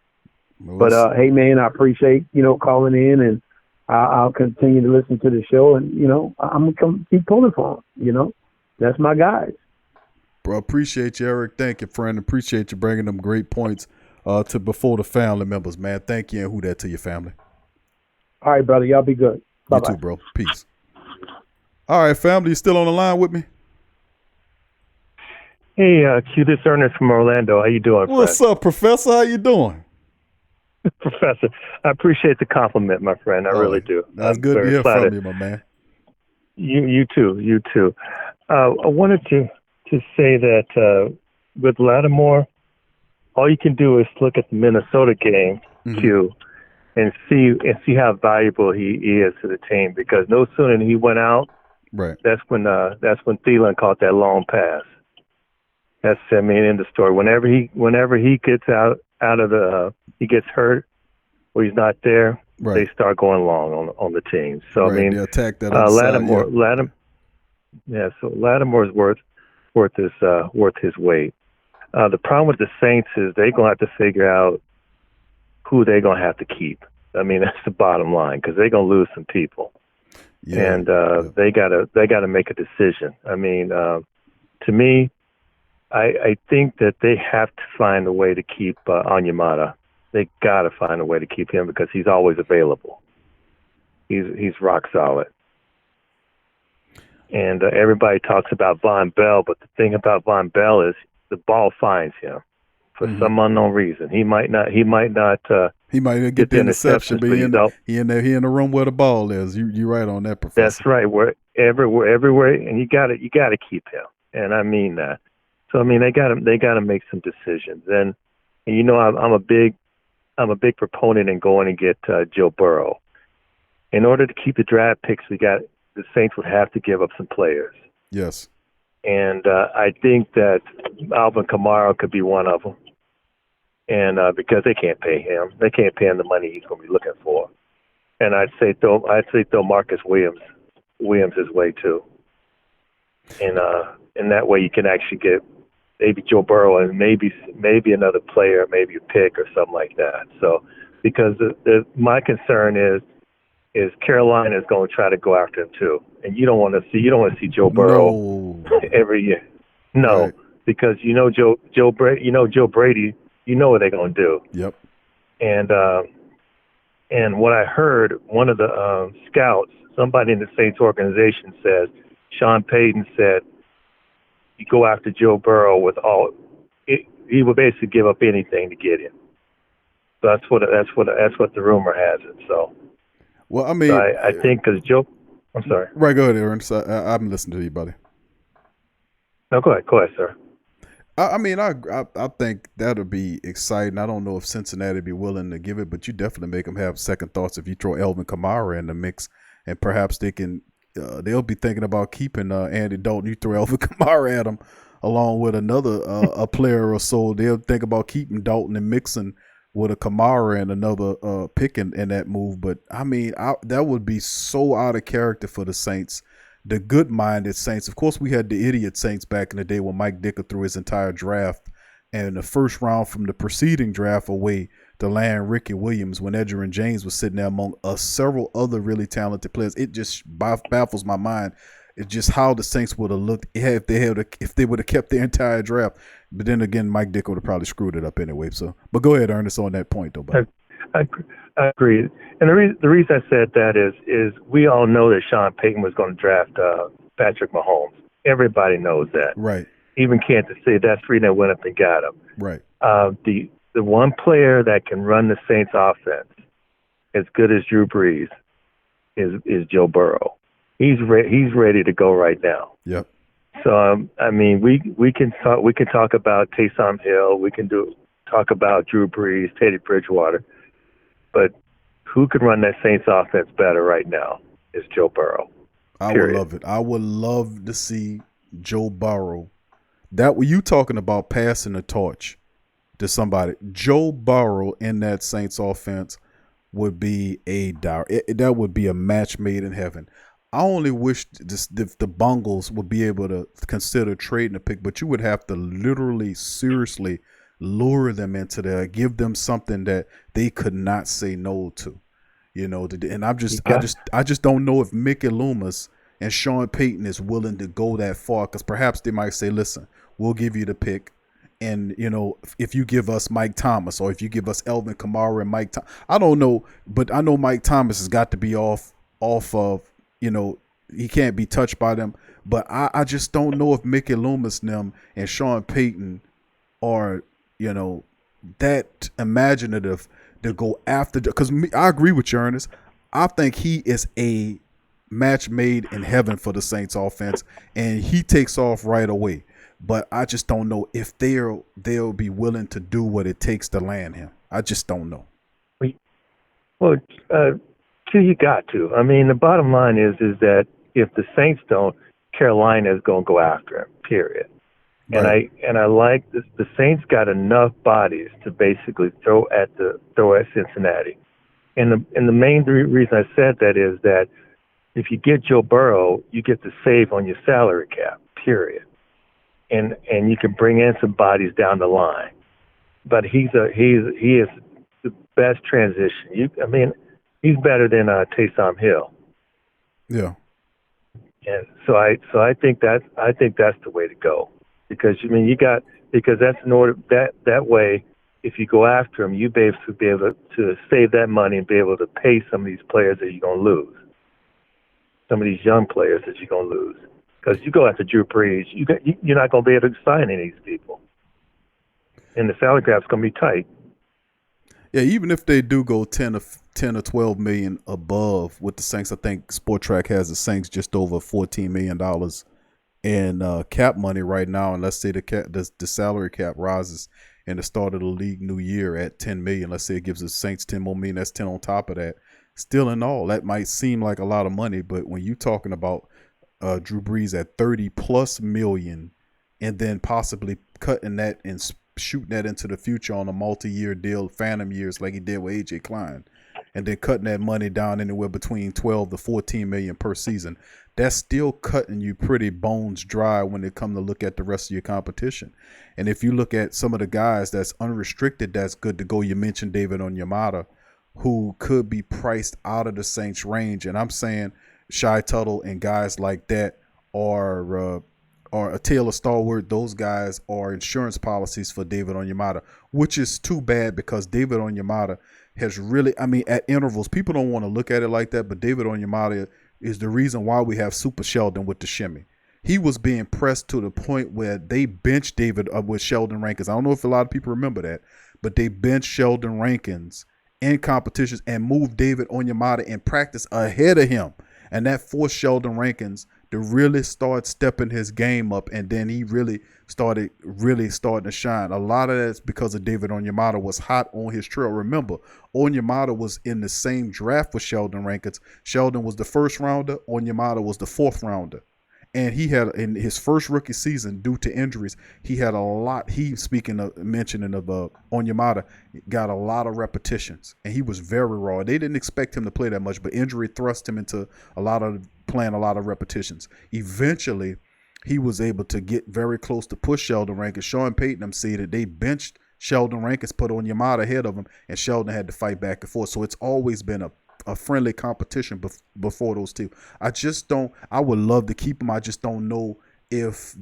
But, hey, man, I appreciate, calling in, and I'll continue to listen to the show, and, I'm going to keep pulling for him, That's my guys. Bro, appreciate you, Eric. Thank you, friend. Appreciate you bringing them great points to before the family members, man. Thank you, and who that to your family. All right, brother. Y'all be good. Bye-bye. You too, bro. Peace. All right, family, you still on the line with me? Hey, Q, this is Ernest from Orlando. How you doing, What's up, Professor? How you doing? Professor, I appreciate the compliment, my friend. I really do. That's good to hear from you, my man. You too. I wanted to say that with Lattimore, all you can do is look at the Minnesota game, Q, and see how valuable he is to the team. Because no sooner than he went out, right? That's when Thielen caught that long pass. That's, I mean, in the story. Whenever he gets out of the, he gets hurt or he's not there, Right. they start going long on the team. So Right, I mean, they attack that other side, So Lattimore's worth his weight. The problem with the Saints is they're gonna have to figure out who they're gonna have to keep. I mean, that's the bottom line, because they're gonna lose some people, and they gotta make a decision. I mean, to me, I think that they have to find a way to keep Onyemata. They gotta find a way to keep him because he's always available. He's rock solid. And everybody talks about Von Bell, but the thing about Von Bell is the ball finds him for some unknown reason. He might not He might get the interception, but he in the room where the ball is. You're right on that, Professor. That's right. Everywhere, and you got to keep him, and I mean that. So I mean they got to make some decisions, and you know I'm a big proponent in going and get Joe Burrow. In order to keep the draft picks, the Saints would have to give up some players. Yes. And I think that Alvin Kamara could be one of them. And because they can't pay him the money he's going to be looking for. And I'd say throw Marcus Williams his way too. And that way you can actually get maybe Joe Burrow and maybe another player, maybe a pick or something like that. So because my concern is Carolina is going to try to go after him too, and you don't want to see Joe Burrow every year. No, right. Because Joe Brady, you know what they're going to do. Yep. And what I heard, one of the scouts, somebody in the Saints organization says, Sean Payton said, you go after Joe Burrow he would basically give up anything to get him. So that's what the rumor has it. So. Well, I mean, so I think because Joe, I'm sorry. Right, go ahead, Ernest. I'm listening to you, buddy. No, go ahead, sir. I mean, I think that'll be exciting. I don't know if Cincinnati be willing to give it, but you definitely make them have second thoughts if you throw Alvin Kamara in the mix, and perhaps they can. They'll be thinking about keeping Andy Dalton. You throw Alvin Kamara at them, along with another a player or so. They'll think about keeping Dalton and mixing with a Kamara and another pick in that move. But, I mean, that would be so out of character for the Saints, the good-minded Saints. Of course, we had the idiot Saints back in the day when Mike Dicker threw his entire draft and the first round from the preceding draft away to land Ricky Williams when Edgerrin James was sitting there among several other really talented players. It just baffles my mind. It's just how the Saints would have looked if they would have kept their entire draft. But then again, Mike Dick would have probably screwed it up anyway. So, but go ahead, Ernest, on that point, though. Buddy. I agree. And the reason I said that is we all know that Sean Payton was going to draft Patrick Mahomes. Everybody knows that. Right. Even Kansas City, that's the reason they went up and got him. Right. The one player that can run the Saints offense as good as Drew Brees is Joe Burrow. He's ready to go right now. Yep. So I mean, we can talk about Taysom Hill. We can talk about Drew Brees, Teddy Bridgewater, but who can run that Saints offense better right now is Joe Burrow. I would love it. I would love to see Joe Burrow. That were you talking about passing the torch to somebody? Joe Burrow in that Saints offense would be that would be a match made in heaven. I only wish the Bungles would be able to consider trading a pick, but you would have to literally, seriously lure them into there, give them something that they could not say no to, And I just don't know if Mickey Loomis and Sean Payton is willing to go that far, because perhaps they might say, "Listen, we'll give you the pick, and if you give us Mike Thomas, or if you give us Alvin Kamara and Mike Thomas, I don't know, but I know Mike Thomas has got to be off of." He can't be touched by them. But I just don't know if Mickey Loomis and Sean Payton are, that imaginative to go after. Because I agree with you, Ernest. I think he is a match made in heaven for the Saints offense, and he takes off right away. But I just don't know if they'll be willing to do what it takes to land him. I just don't know. Well, you got to. I mean, the bottom line is that if the Saints don't, Carolina is going to go after him, period. Right. And I like this. The Saints got enough bodies to basically throw at Cincinnati. And the main reason I said that is that if you get Joe Burrow, you get to save on your salary cap, period. And you can bring in some bodies down the line. But he is the best transition. He's better than Taysom Hill. Yeah. And so I think that's the way to go, because because that's in order that way, if you go after him, you be able to save that money and be able to pay some of these players that you're going to lose, some of these young players that you're going to lose, because you go after Drew Brees, you're not going to be able to sign any of these people, and the salary cap's going to be tight. Yeah, even if they do go 10 or 12 million above with the Saints, I think SportTrack has the Saints just over $14 million in cap money right now. And let's say the salary cap rises in the start of the league new year at 10 million. Let's say it gives the Saints 10 more million. That's 10 on top of that. Still in all, that might seem like a lot of money, but when you're talking about Drew Brees at 30 plus million and then possibly cutting that and shooting that into the future on a multi-year deal, phantom years like he did with A.J. Klein, and then cutting that money down anywhere between 12 to 14 million per season, that's still cutting you pretty bones dry when it comes to look at the rest of your competition. And if you look at some of the guys that's unrestricted, that's good to go. You mentioned David Onyemata, who could be priced out of the Saints range. And I'm saying Shy Tuttle and guys like that are a Taylor Stalwart. Those guys are insurance policies for David Onyemata, which is too bad because David Onyemata has really, at intervals, people don't want to look at it like that, but David Onyemata is the reason why we have Super Sheldon with the shimmy. He was being pressed to the point where they benched David with Sheldon Rankins. I don't know if a lot of people remember that, but they benched Sheldon Rankins in competitions and moved David Onyemata in practice ahead of him. And that forced Sheldon Rankins to really start stepping his game up, and then he really starting to shine. A lot of that's because of David Onyemata was hot on his trail. Remember, Onyemata was in the same draft with Sheldon Rankins. Sheldon was the first rounder, Onyemata was the fourth rounder. And he had, in his first rookie season, due to injuries, he had a lot. Mentioning of Onyemata, got a lot of repetitions, and he was very raw. They didn't expect him to play that much, but injury thrust him into playing a lot of repetitions. Eventually, he was able to get very close to push Sheldon Rankins. Sean Payton said that they benched Sheldon Rankins, put Onyemata ahead of him, and Sheldon had to fight back and forth. So it's always been a friendly competition before those two. I would love to keep him. I just don't know if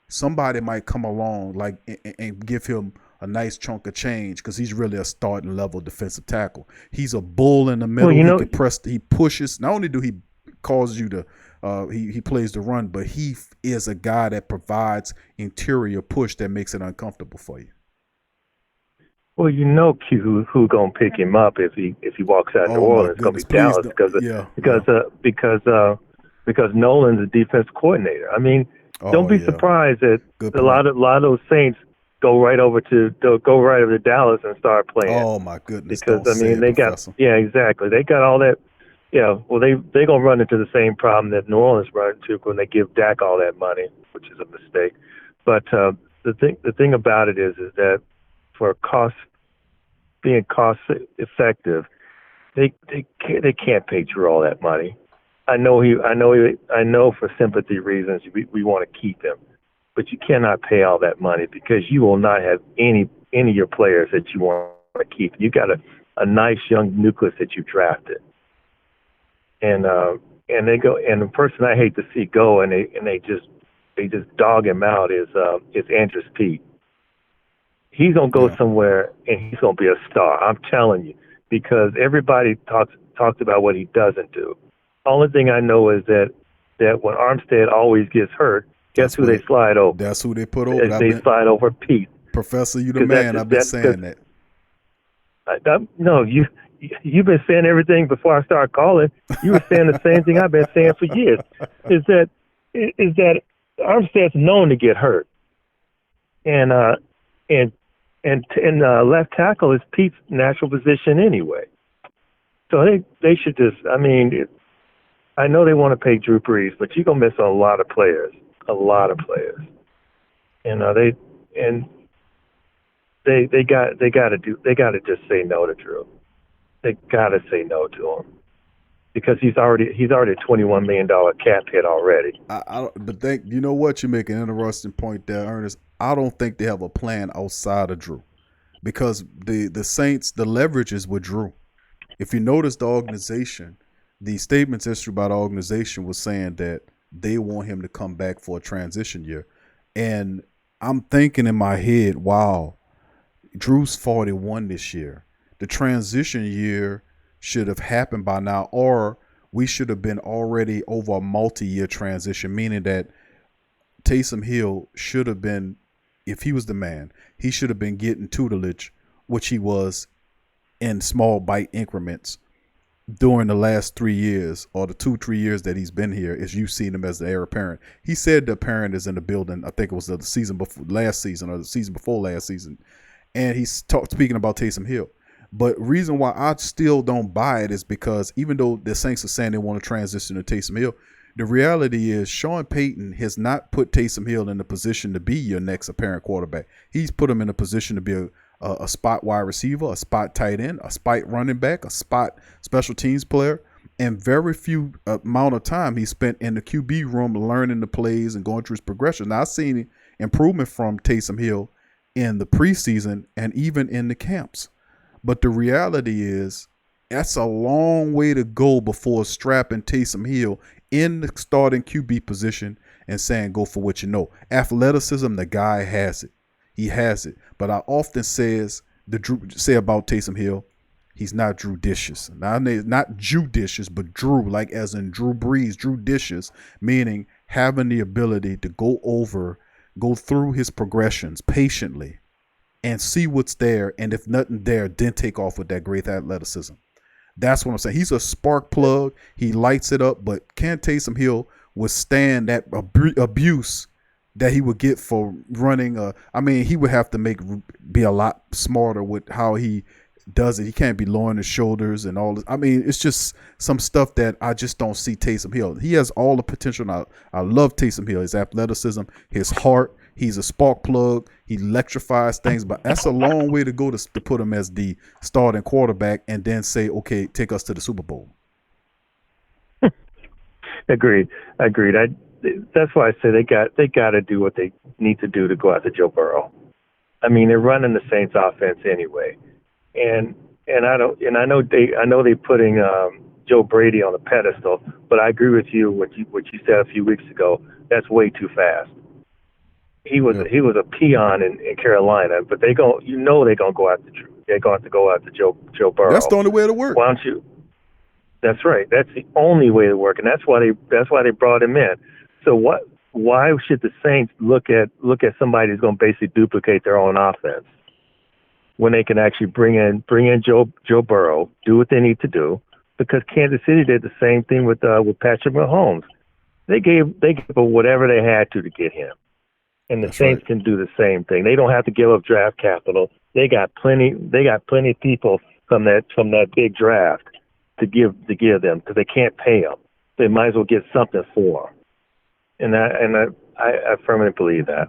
somebody might come along and give him a nice chunk of change, because he's really a starting level defensive tackle. He's a bull in the middle. He can press, he pushes. Not only do he cause you to he plays the run, but he is a guy that provides interior push that makes it uncomfortable for you. Well, Q who gonna pick him up if he walks out of New Orleans. It's gonna be Dallas because Nolan's a defense coordinator. Don't be surprised that a lot of those Saints go right over to Dallas and start playing. Oh my goodness! Because they got exactly. They got all that. Yeah, well they gonna run into the same problem that New Orleans run into when they give Dak all that money, which is a mistake. But the thing about it is that for being cost effective, they can't pay Drew all that money. I know for sympathy reasons we want to keep him, but you cannot pay all that money because you will not have any of your players that you want to keep. You got a nice young nucleus that you drafted, and they go, and the person I hate to see go and they just dog him out is Andrews Pete. He's going to go somewhere, and he's going to be a star. I'm telling you, because everybody talks about what he doesn't do. Only thing I know is that when Armstead always gets hurt, guess who they slide over? That's who they put over. They slide over Pete. Professor, you the man. I've been saying that. No, you've been saying everything before I started calling. You were saying the same thing I've been saying for years. Is that Armstead's known to get hurt, and left tackle is Pete's natural position anyway. So they should just, I know they want to pay Drew Brees, but you're going to miss a lot of players. They got to just say no to Drew. They got to say no to him because he's already a $21 million cap hit already. But you know what? You make an interesting point there, Ernest. I don't think they have a plan outside of Drew because the Saints, the leverage is with Drew. If you notice the organization, the statements issued by the organization was saying that they want him to come back for a transition year. And I'm thinking in my head, wow, Drew's 41 this year. The transition year should have happened by now, or we should have been already over a multi-year transition, meaning that Taysom Hill should have been, if he was the man, he should have been getting tutelage, which he was in small bite increments during the last 3 years or the 2-3 years that he's been here, as you've seen him as the heir apparent. He said the apparent is in the building. I think it was the season before last season or the season before last season. And he's speaking about Taysom Hill. But reason why I still don't buy it is because even though the Saints are saying they want to transition to Taysom Hill, the reality is Sean Payton has not put Taysom Hill in the position to be your next apparent quarterback. He's put him in a position to be a spot wide receiver, a spot tight end, a spot running back, a spot special teams player. And very few amount of time he spent in the QB room learning the plays and going through his progression. Now, I've seen improvement from Taysom Hill in the preseason and even in the camps. But the reality is that's a long way to go before strapping Taysom Hill in the starting QB position and saying go for what you know. Athleticism, the guy has it. He has it. But I often say about Taysom Hill, he's not judicious. Not judicious, but Drew, like as in Drew Brees, judicious, meaning having the ability to go through his progressions patiently and see what's there. And if nothing there, then take off with that great athleticism. That's what I'm saying. He's a spark plug. He lights it up, but can Taysom Hill withstand that abuse that he would get for running? He would have to be a lot smarter with how he does it. He can't be lowering his shoulders and all this. It's just some stuff that I just don't see Taysom Hill. He has all the potential. I love Taysom Hill, his athleticism, his heart. He's a spark plug. He electrifies things, but that's a long way to go to put him as the starting quarterback and then say, okay, take us to the Super Bowl. Agreed. That's why I say they got to do what they need to do to go after Joe Burrow. They're running the Saints offense anyway. And I know they're putting Joe Brady on a pedestal, but I agree with you what you said a few weeks ago. That's way too fast. He was a peon in Carolina, but they're gonna go after Drew. They're going to go after Joe Burrow. That's the only way to work. Why don't you? That's right. That's the only way to work, and that's why they brought him in. So why should the Saints look at somebody who's going to basically duplicate their own offense when they can actually bring in Joe Burrow, do what they need to do? Because Kansas City did the same thing with Patrick Mahomes. They gave whatever they had to get him, and the Saints can do the same thing. They don't have to give up draft capital. They got plenty of people from that big draft to give them because they can't pay them. They might as well get something for them, and I firmly believe that.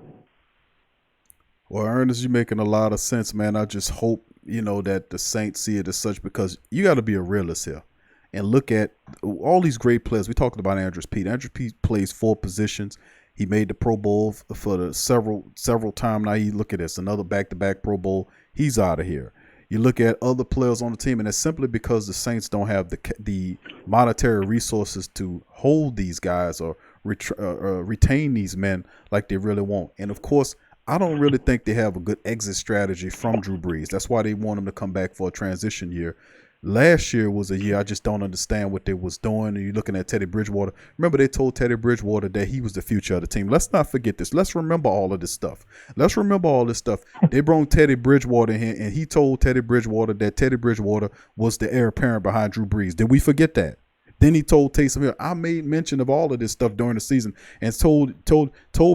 Well, Ernest, you're making a lot of sense, man. I just hope that the Saints see it as such, because you got to be a realist here and look at all these great players. We talked about Andrews Pete. Andrews Pete plays 4 positions. He made the Pro Bowl for the several times. Now you look at this, another back-to-back Pro Bowl. He's out of here. You look at other players on the team, and it's simply because the Saints don't have the monetary resources to hold these guys or retain these men like they really want. And, of course, I don't really think they have a good exit strategy from Drew Brees. That's why they want him to come back for a transition year. Last year was a year I just don't understand what they was doing. And you're looking at Teddy Bridgewater. Remember, they told Teddy Bridgewater that he was the future of the team. Let's not forget this. Let's remember all of this stuff. They brought Teddy Bridgewater in, and he told Teddy Bridgewater that Teddy Bridgewater was the heir apparent behind Drew Brees. Did we forget that? Then he told Taysom Hill. I made mention of all of this stuff during the season and told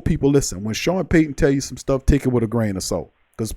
people, listen, when Sean Payton tell you some stuff, take it with a grain of salt. Because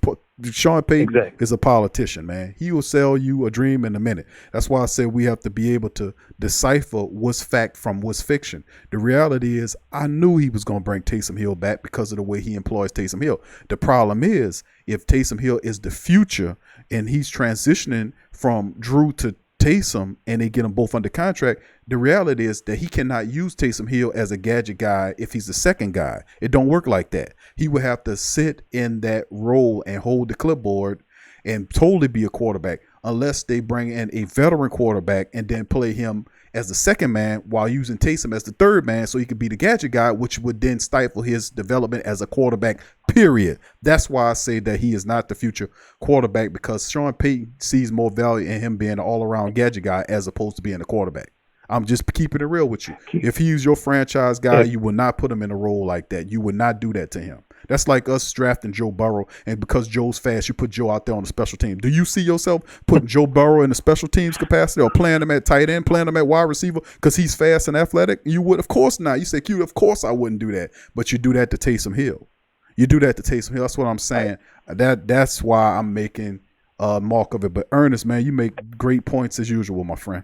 Sean Payton is a politician, man. He will sell you a dream in a minute. That's why I said we have to be able to decipher what's fact from what's fiction. The reality is I knew he was going to bring Taysom Hill back because of the way he employs Taysom Hill. The problem is if Taysom Hill is the future and he's transitioning from Drew to Taysom and they get them both under contract, the reality is that he cannot use Taysom Hill as a gadget guy if he's the second guy. It don't work like that. He would have to sit in that role and hold the clipboard and totally be a quarterback unless they bring in a veteran quarterback and then play him as the second man while using Taysom as the third man so he could be the gadget guy, which would then stifle his development as a quarterback, period. That's why I say that he is not the future quarterback, because Sean Payton sees more value in him being an all-around gadget guy as opposed to being a quarterback. I'm just keeping it real with you. If he's your franchise guy, you would not put him in a role like that. You would not do that to him. That's like us drafting Joe Burrow, and because Joe's fast, you put Joe out there on the special team. Do you see yourself putting Joe Burrow in the special teams capacity or playing him at tight end, playing him at wide receiver because he's fast and athletic? You would, of course not. You say, Q, of course I wouldn't do that. But you do that to Taysom Hill. You do that to Taysom Hill. That's what I'm saying. That's why I'm making mark of it. But Ernest, man, you make great points as usual, my friend.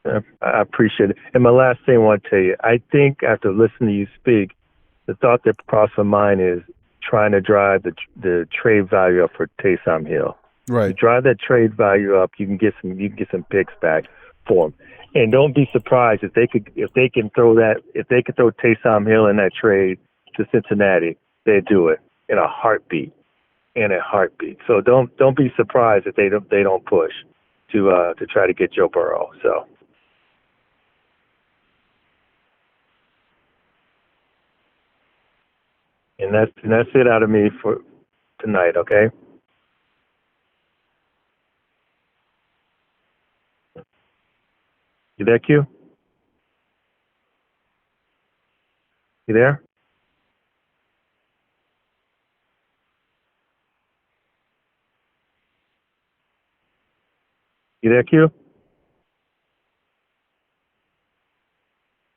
I appreciate it. And my last thing I want to tell you, I think after listening to you speak, the thought that crossed my mind is trying to drive the trade value up for Taysom Hill. Right. You drive that trade value up, you can get some picks back for him. And don't be surprised if they can throw Taysom Hill in that trade to Cincinnati, they do it in a heartbeat. So don't be surprised if they don't push to try to get Joe Burrow. So. And that's it out of me for tonight, okay? You there, Q? You there? You there, Q?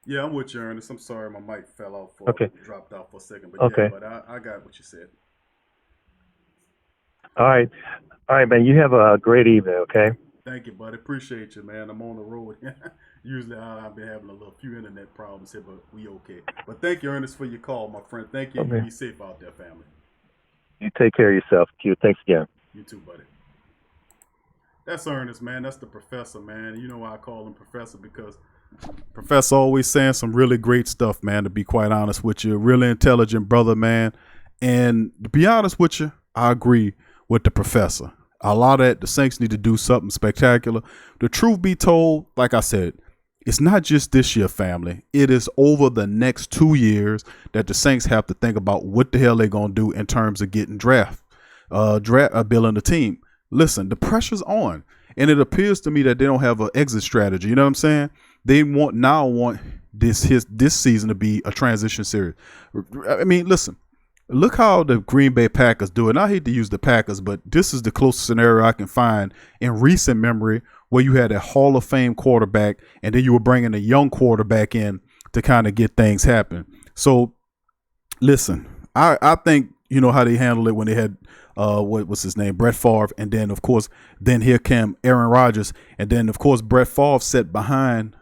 Yeah, I'm with you, Ernest. I'm sorry, my mic fell off dropped off for a second. But okay. Yeah, but I got what you said. All right, man. You have a great evening, okay? Thank you, buddy. Appreciate you, man. I'm on the road. Usually I've been having a few internet problems here, but we okay. But thank you, Ernest, for your call, my friend. Thank you. Okay. Be safe out there, family. You take care of yourself, Q. Thanks again. You too, buddy. That's Ernest, man. That's the professor, man. You know why I call him professor, because Professor always saying some really great stuff, man, to be quite honest with you. Really intelligent brother, man. And to be honest with you, I agree with the professor. A lot of that, the Saints need to do something spectacular. The truth be told, like I said, it's not just this year, family. It is over the next 2 years that the Saints have to think about what the hell they're going to do in terms of getting building the team. Listen, the pressure's on. And it appears to me that they don't have an exit strategy. You know what I'm saying? They want this season to be a transition series. I mean, listen, look how the Green Bay Packers do it. And I hate to use the Packers, but this is the closest scenario I can find in recent memory where you had a Hall of Fame quarterback and then you were bringing a young quarterback in to kind of get things happen. So, listen, I think you know how they handled it when they had what was his name, Brett Favre, and then of course, here came Aaron Rodgers, and then of course Brett Favre sat behind.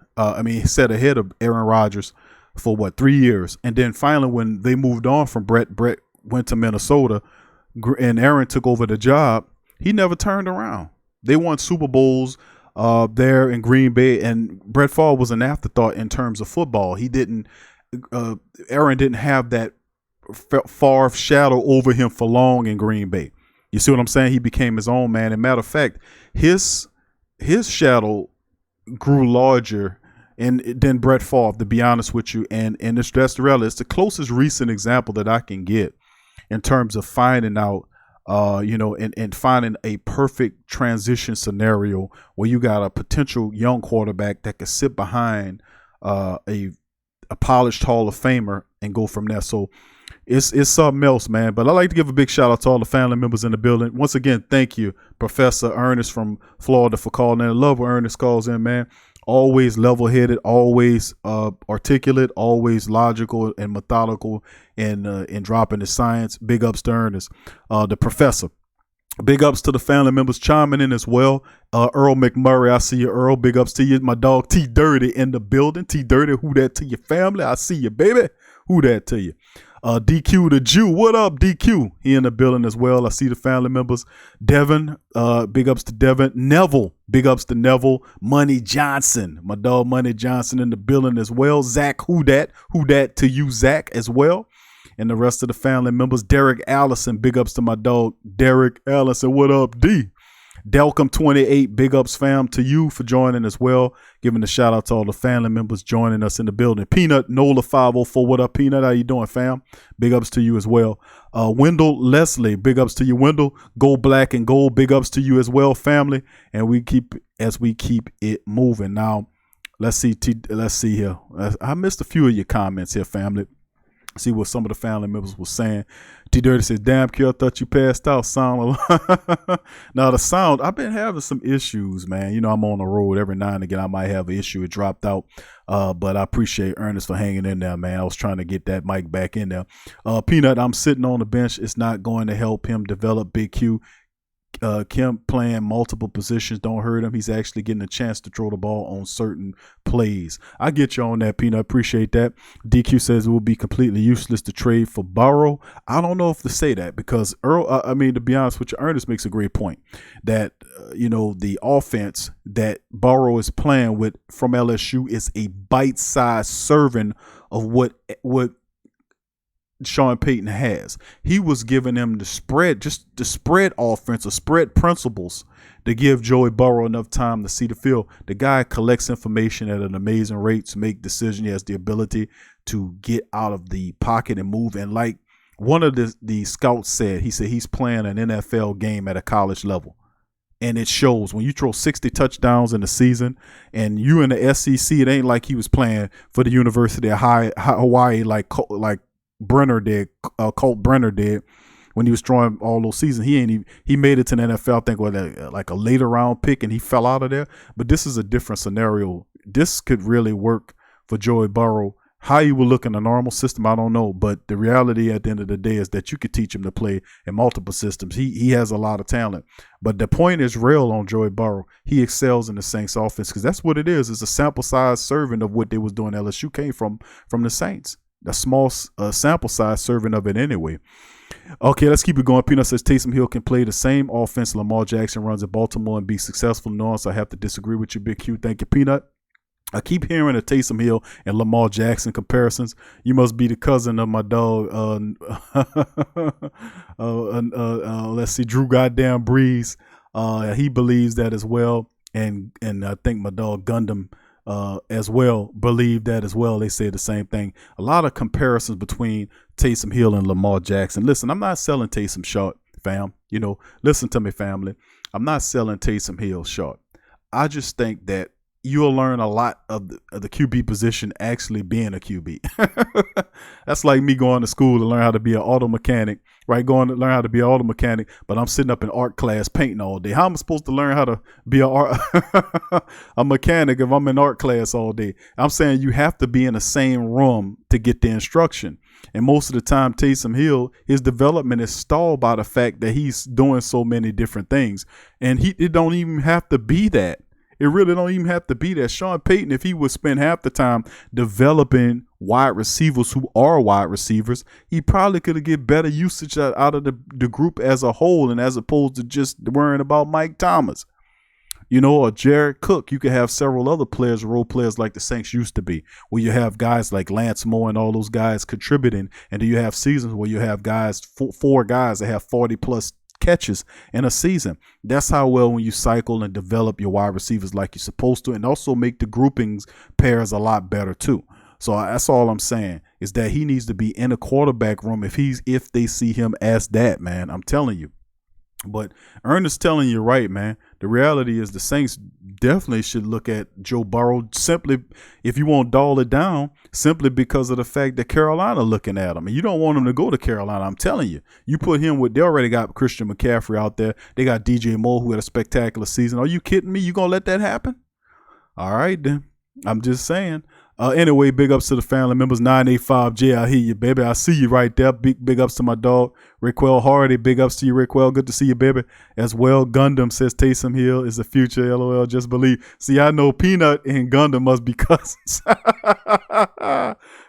He sat ahead of Aaron Rodgers for 3 years, and then finally when they moved on from Brett went to Minnesota, and Aaron took over the job. He never turned around. They won Super Bowls there in Green Bay, and Brett Favre was an afterthought in terms of football. Aaron didn't have that Favre shadow over him for long in Green Bay. You see what I'm saying? He became his own man. And matter of fact, his shadow grew larger than Brett Favre, to be honest with you. And that's the reality. It's the closest recent example that I can get in terms of finding out, and finding a perfect transition scenario where you got a potential young quarterback that could sit behind a polished Hall of Famer and go from there. So it's something else, man. But I'd like to give a big shout out to all the family members in the building. Once again, thank you, Professor Ernest from Florida, for calling in. I love when Ernest calls in, man. always level-headed, always articulate, always logical and methodical in dropping the science. Big ups to Ernest. The professor. Big ups to the family members chiming in as well. Earl McMurray, I see you, Earl. Big ups to you. My dog T Dirty in the building. T Dirty, who that to your family? I see you, baby. Who that to you? DQ the Jew. What up, DQ? He in the building as well. I see the family members. Devin, big ups to Devin. Neville, big ups to Neville. Money Johnson, my dog Money Johnson in the building as well. Zach, who that? Who that to you, Zach, as well. And the rest of the family members. Derek Allison, big ups to my dog Derek Allison. What up, D? Delcom28, big ups fam to you for joining as well. Giving a shout out to all the family members joining us in the building. Peanut Nola 504, what up, Peanut? How you doing, fam? Big ups to you as well. Wendell Leslie, big ups to you, Wendell. Gold Black and Gold, big ups to you as well, family. And we keep it moving. Now, let's see here. I missed a few of your comments here, family. See what some of the family members were saying. T Dirty says, damn, Q, I thought you passed out. Sound now the sound, I've been having some issues, man. You know, I'm on the road every now and again. I might have an issue. It dropped out. But I appreciate Ernest for hanging in there, man. I was trying to get that mic back in there. Peanut, I'm sitting on the bench. It's not going to help him develop Big Q. Kim playing multiple positions don't hurt him. He's actually getting a chance to throw the ball on certain plays. I get you on that, Peanut. Appreciate that. DQ says it will be completely useless to trade for Burrow. I don't know if to say that because to be honest with you, Ernest makes a great point that the offense that Burrow is playing with from LSU is a bite-sized serving of what Sean Payton has. He was giving them the spread offense or spread principles to give Joey Burrow enough time to see the field. The guy collects information at an amazing rate to make decisions. He has the ability to get out of the pocket and move. And like one of the scouts said, he said he's playing an NFL game at a college level. And it shows when you throw 60 touchdowns in a season and you in the SEC, it ain't like he was playing for the University of Hawaii like Brenner did, Colt Brenner did when he was throwing all those seasons. He made it to the NFL, I think, with like a later round pick, and he fell out of there. But this is a different scenario. This could really work for Joey Burrow. How he will look in a normal system, I don't know. But the reality at the end of the day is that you could teach him to play in multiple systems. He has a lot of talent. But the point is real on Joey Burrow. He excels in the Saints offense because that's what it is. It's a sample size serving of what they was doing. LSU came from the Saints. A small sample size serving of it anyway. Okay, let's keep it going. Peanut says Taysom Hill can play the same offense Lamar Jackson runs at Baltimore and be successful. No, so I have to disagree with you, Big Q. Thank you, Peanut. I keep hearing the Taysom Hill and Lamar Jackson comparisons. You must be the cousin of my dog. Let's see, Drew goddamn Brees. He believes that as well, and I think my dog Gundam as well believe that as well. They say the same thing. A lot of comparisons between Taysom Hill and Lamar Jackson. Listen, I'm not selling Taysom short, fam. Listen to me, family. I'm not selling Taysom Hill short. I just think that you'll learn a lot of the QB position actually being a QB. That's like me going to school to learn how to be an auto mechanic, right? Going to learn how to be an auto mechanic, but I'm sitting up in art class painting all day. How am I supposed to learn how to be a mechanic if I'm in art class all day? I'm saying you have to be in the same room to get the instruction. And most of the time, Taysom Hill, his development is stalled by the fact that he's doing so many different things. And it don't even have to be that. It really don't even have to be that. Sean Payton, if he would spend half the time developing wide receivers who are wide receivers, he probably could get better usage out of the group as a whole, and as opposed to just worrying about Mike Thomas, or Jared Cook. You could have several other players, role players like the Saints used to be, where you have guys like Lance Moore and all those guys contributing, and then you have seasons where you have guys, four guys that have 40 plus catches in a season. That's how well when you cycle and develop your wide receivers like you're supposed to, and also make the groupings pairs a lot better too. So that's all I'm saying, is that he needs to be in a quarterback room if they see him as that, man. I'm telling you. But Ernest telling you right, man. The reality is the Saints definitely should look at Joe Burrow simply, if you won't dull it down, simply because of the fact that Carolina looking at him. And you don't want him to go to Carolina. I'm telling you. You put him with, they already got Christian McCaffrey out there. They got DJ Moore, who had a spectacular season. Are you kidding me? You going to let that happen? All right, then. I'm just saying. Anyway, big ups to the family members. 985J, I hear you, baby. I see you right there. Big ups to my dog, Raquel Hardy. Big ups to you, Raquel. Good to see you, baby. As well, Gundam says Taysom Hill is the future. LOL, just believe. See, I know Peanut and Gundam must be cousins.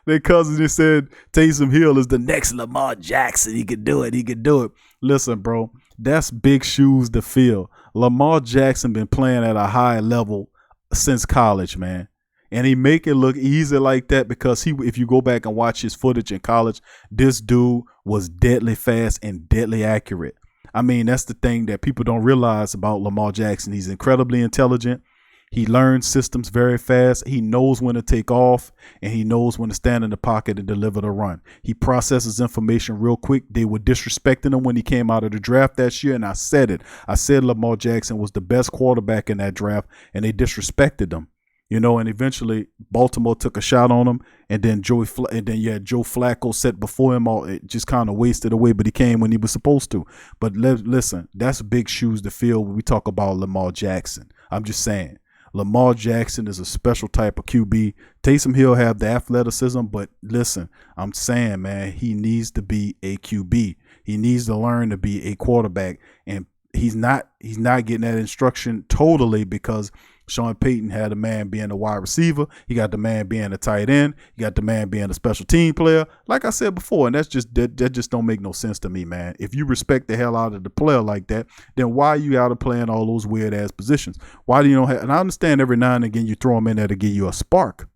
Their cousins just said Taysom Hill is the next Lamar Jackson. He could do it. He could do it. Listen, bro, that's big shoes to fill. Lamar Jackson been playing at a high level since college, man. And he make it look easy like that because if you go back and watch his footage in college, this dude was deadly fast and deadly accurate. I mean, that's the thing that people don't realize about Lamar Jackson. He's incredibly intelligent. He learns systems very fast. He knows when to take off, and he knows when to stand in the pocket and deliver the run. He processes information real quick. They were disrespecting him when he came out of the draft that year, and I said it. I said Lamar Jackson was the best quarterback in that draft, and they disrespected him. You know, and eventually Baltimore took a shot on him, and then Joe Flacco set before him. It just kind of wasted away, but he came when he was supposed to. But listen, that's big shoes to fill when we talk about Lamar Jackson. I'm just saying, Lamar Jackson is a special type of QB. Taysom Hill have the athleticism, but listen, I'm saying, man, he needs to be a QB. He needs to learn to be a quarterback, and he's not getting that instruction totally because Sean Payton had a man being a wide receiver. He got the man being a tight end. He got the man being a special team player. Like I said before, and that just don't make no sense to me, man. If you respect the hell out of the player like that, then why are you out of playing all those weird ass positions? Why do you don't have? And I understand every now and again you throw him in there to give you a spark.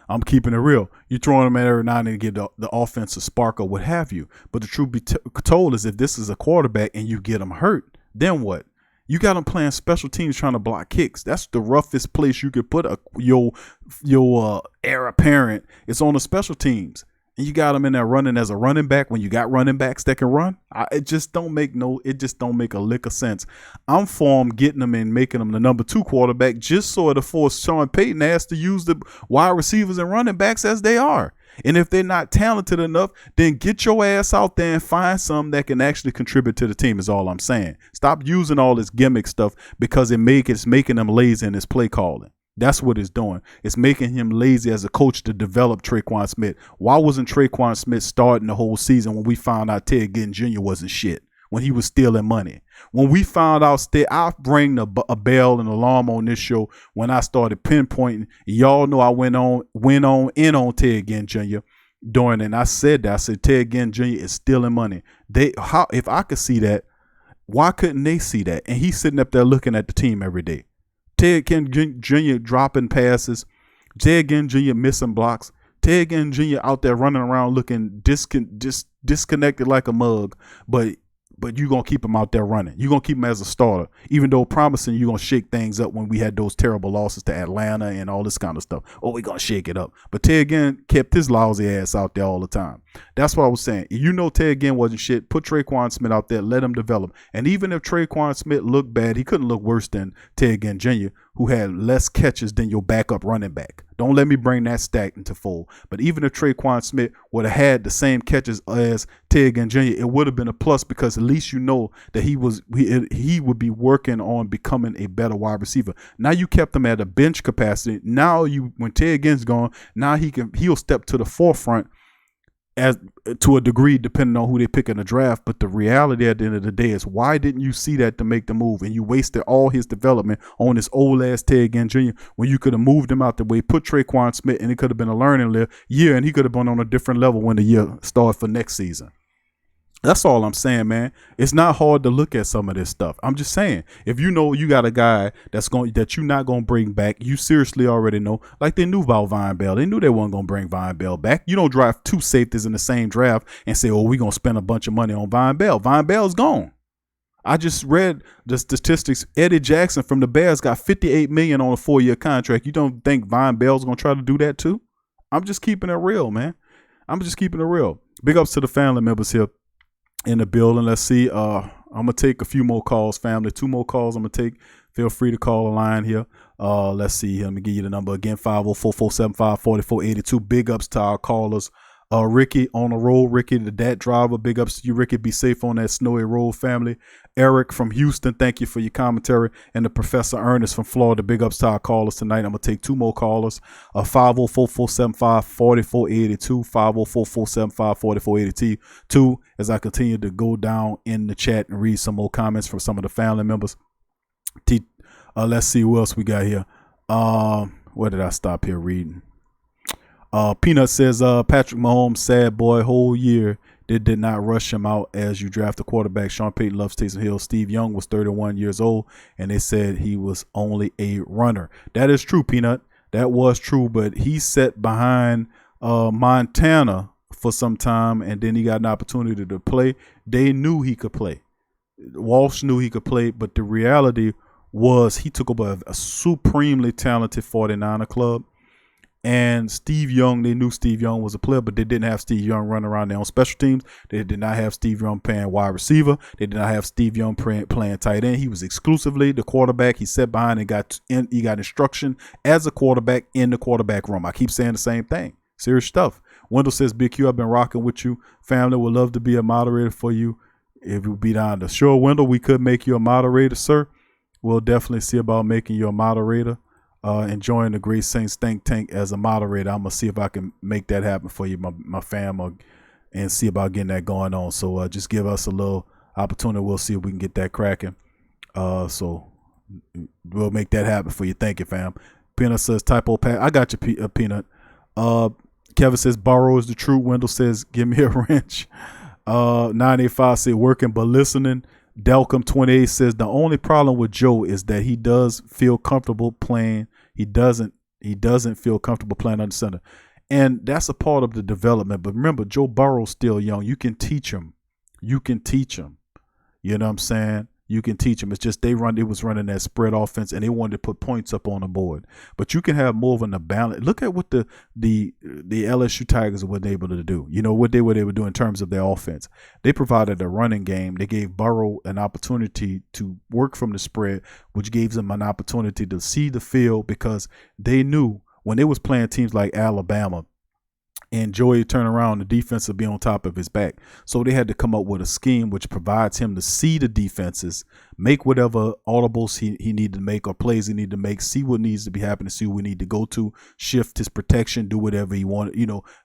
I'm keeping it real. You're throwing them in every now and then to get the offensive spark or what have you. But the truth be told is if this is a quarterback and you get him hurt, then what? You got them playing special teams trying to block kicks. That's the roughest place you could put your heir apparent. It's on the special teams. And you got them in there running as a running back when you got running backs that can run. It just don't make a lick of sense. I'm for them getting them and making them the number 2 quarterback just so to force Sean Payton has to use the wide receivers and running backs as they are. And if they're not talented enough, then get your ass out there and find some that can actually contribute to the team is all I'm saying. Stop using all this gimmick stuff because it's making them lazy in his play calling. That's what it's doing. It's making him lazy as a coach to develop Traquan Smith. Why wasn't Traquan Smith starting the whole season when we found out Ted Ginn Jr. wasn't shit? When he was stealing money. When we found out, I bring a bell and alarm on this show when I started pinpointing. Y'all know I went on Ted Ginn Jr. during, and I said that. I said Ted Ginn Jr. is stealing money. If I could see that, why couldn't they see that? And he's sitting up there looking at the team every day. Ted Ginn Jr. dropping passes. Ted Ginn Jr. missing blocks. Ted Ginn Jr. out there running around looking disconnected like a mug, but you're going to keep him out there running. You're going to keep him as a starter, even though promising you're going to shake things up when we had those terrible losses to Atlanta and all this kind of stuff. Oh, we're going to shake it up. But Ted Ginn kept his lousy ass out there all the time. That's what I was saying. You know Ted Ginn wasn't shit. Put Traquan Smith out there. Let him develop. And even if Traquan Smith looked bad, he couldn't look worse than Ted Ginn Jr., who had less catches than your backup running back. Don't let me bring that stat into fold. But even if Traquan Smith would have had the same catches as Ted Ginn Jr., it would have been a plus because at least you know that he would be working on becoming a better wide receiver. Now you kept him at a bench capacity. Now when Ted Ginn's gone, now he'll step to the forefront as to a degree, depending on who they pick in the draft. But the reality at the end of the day is, why didn't you see that to make the move? And you wasted all his development on this old ass Ted Ginn Jr. when you could have moved him out the way, put Traquan Smith, and it could have been a learning year, and he could have been on a different level when the year started for next season. That's all I'm saying, man. It's not hard to look at some of this stuff. I'm just saying, if you know you got a guy that you're not gonna bring back, you seriously already know. Like they knew about Vine Bell. They knew they weren't gonna bring Vine Bell back. You don't draft 2 safeties in the same draft and say, "Oh, we're gonna spend a bunch of money on Vine Bell." Vine Bell's gone. I just read the statistics. Eddie Jackson from the Bears got $58 million on a 4-year contract. You don't think Vine Bell's gonna try to do that too? I'm just keeping it real, man. I'm just keeping it real. Big ups to the family members here in the building. Let's see. I'm gonna take a few more calls, family. 2 more calls I'm gonna take. Feel free to call a line here. Let's see. Let me give you the number again: 504-475-4482. Big ups to our callers. Ricky on the road. Ricky, the dad driver. Big ups to you, Ricky. Be safe on that snowy road, family. Eric from Houston, thank you for your commentary. And the Professor Ernest from Florida. Big ups to our callers tonight. I'm going to take 2 more callers. 504-475-4482. 504-475-4482. As I continue to go down in the chat and read some more comments from some of the family members. Let's see who else we got here. Where did I stop here reading? Peanut says, Patrick Mahomes, sad boy, whole year. They did not rush him out as you draft a quarterback. Sean Payton loves Taysom Hill. Steve Young was 31 years old, and they said he was only a runner. That is true, Peanut. That was true, but he sat behind Montana for some time, and then he got an opportunity to play. They knew he could play. Walsh knew he could play, but the reality was he took over a supremely talented 49er club. And Steve Young, they knew Steve Young was a player, but they didn't have Steve Young running around there on special teams. They did not have Steve Young playing wide receiver. They did not have Steve Young playing tight end. He was exclusively the quarterback. He sat behind and he got instruction as a quarterback in the quarterback room. I keep saying the same thing. Serious stuff. Wendell says, Big Q, I've been rocking with you. Family would love to be a moderator for you. If you be down to sure, Wendell, we could make you a moderator, sir. We'll definitely see about making you a moderator. Enjoying the Great Saints think tank as a moderator. I'm gonna see if I can make that happen for you, my fam, and see about getting that going on. So just give us a little opportunity. We'll see if we can get that cracking. So we'll make that happen for you. Thank you, fam. Peanut says typo pat. I got you, Peanut. Kevin says Burrow is the truth. Wendell says give me a wrench. 985 say working but listening. Delcom 28 says the only problem with Joe is that he does feel comfortable playing. He doesn't feel comfortable playing under center. And that's a part of the development. But remember, Joe Burrow's still young. You can teach him. You know what I'm saying? You can teach him. It's just they was running that spread offense and they wanted to put points up on the board. But you can have more of a balance. Look at what the LSU Tigers were able to do. You know what they were able to do in terms of their offense. They provided a running game. They gave Burrow an opportunity to work from the spread, which gave them an opportunity to see the field because they knew when they was playing teams like Alabama and Joey turn around, the defense will be on top of his back. So they had to come up with a scheme which provides him to see the defenses, make whatever audibles he needed to make or plays he needed to make, see what needs to be happening, see what we need to go to, shift his protection, do whatever he wanted,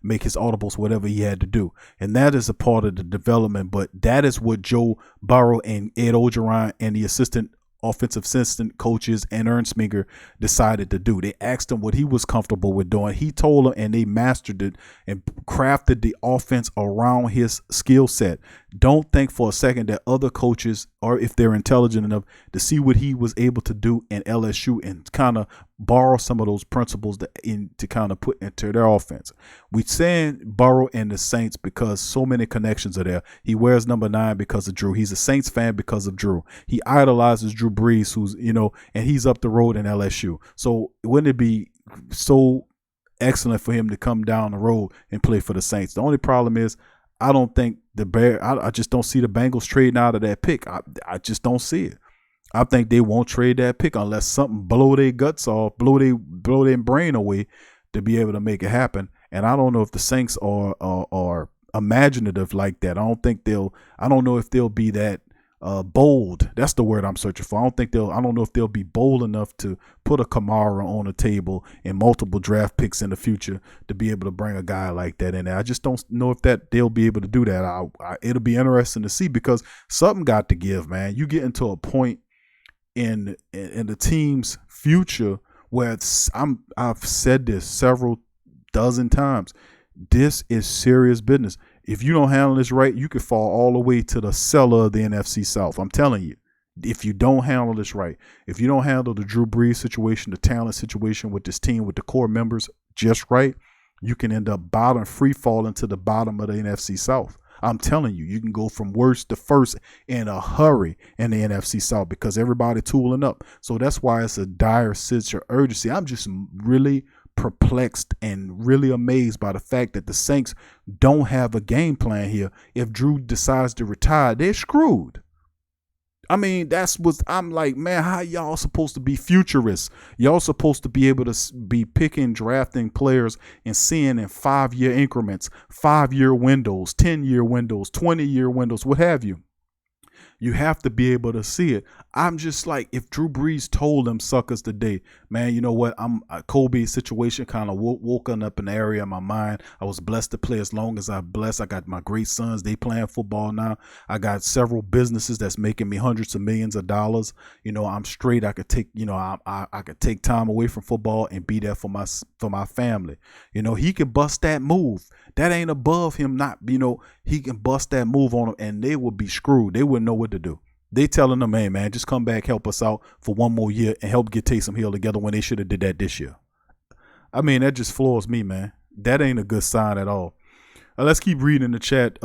make his audibles, whatever he had to do. And that is a part of the development. But that is what Joe Burrow and Ed Orgeron and the offensive assistant coaches and Ernst Minger decided to do. They asked him what he was comfortable with doing. He told them, and they mastered it and crafted the offense around his skill set. Don't think for a second that other coaches, or if they're intelligent enough to see what he was able to do in LSU and kind of borrow some of those principles to kind of put into their offense. We saying Burrow and the Saints because so many connections are there. He wears number 9 because of Drew. He's a Saints fan because of Drew. He idolizes Drew Brees, who's, and he's up the road in LSU. So wouldn't it be so excellent for him to come down the road and play for the Saints? The only problem is I don't think I just don't see the Bengals trading out of that pick. I just don't see it. I think they won't trade that pick unless something blow their guts off, blow their brain away to be able to make it happen. And I don't know if the Saints are imaginative like that. I don't know if they'll be that bold. That's the word I'm searching for. I don't know if they'll be bold enough to put a Kamara on the table and multiple draft picks in the future to be able to bring a guy like that in there. I just don't know if they'll be able to do that. It'll be interesting to see because something got to give, man. You get into a point in the team's future where I've said this several dozen times. This is serious business. If you don't handle this right, you could fall all the way to the cellar of the NFC South. I'm telling you, if you don't handle this right, if you don't handle the Drew Brees situation, the talent situation with this team, with the core members just right, you can end up free falling to the bottom of the NFC South. I'm telling you, you can go from worst to first in a hurry in the NFC South because everybody tooling up. So that's why it's a dire sense of urgency. I'm just really perplexed and really amazed by the fact that the Saints don't have a game plan here. If Drew decides to retire, they're screwed. I mean, that's what I'm like, man, how y'all supposed to be futurists? Y'all supposed to be able to be picking, drafting players and seeing in 5-year increments, 5-year windows, 10-year windows, 20-year windows, what have you. You have to be able to see it. I'm just like, if Drew Brees told them suckers today, man, you know what? Kobe's situation kind of woken up an area in my mind. I was blessed to play as long as I'm blessed. I got my great sons. They playing football now. I got several businesses that's making me hundreds of millions of dollars. You know, I'm straight. I could take, you know, I could take time away from football and be there for my family. You know, he could bust that move. That ain't above him not, you know, he can bust that move on them and they would be screwed. They wouldn't know what to do. They telling them, hey, man, just come back, help us out for one more year and help get Taysom Hill together when they should have did that this year. I mean, that just floors me, man. That ain't a good sign at all. Let's keep reading the chat.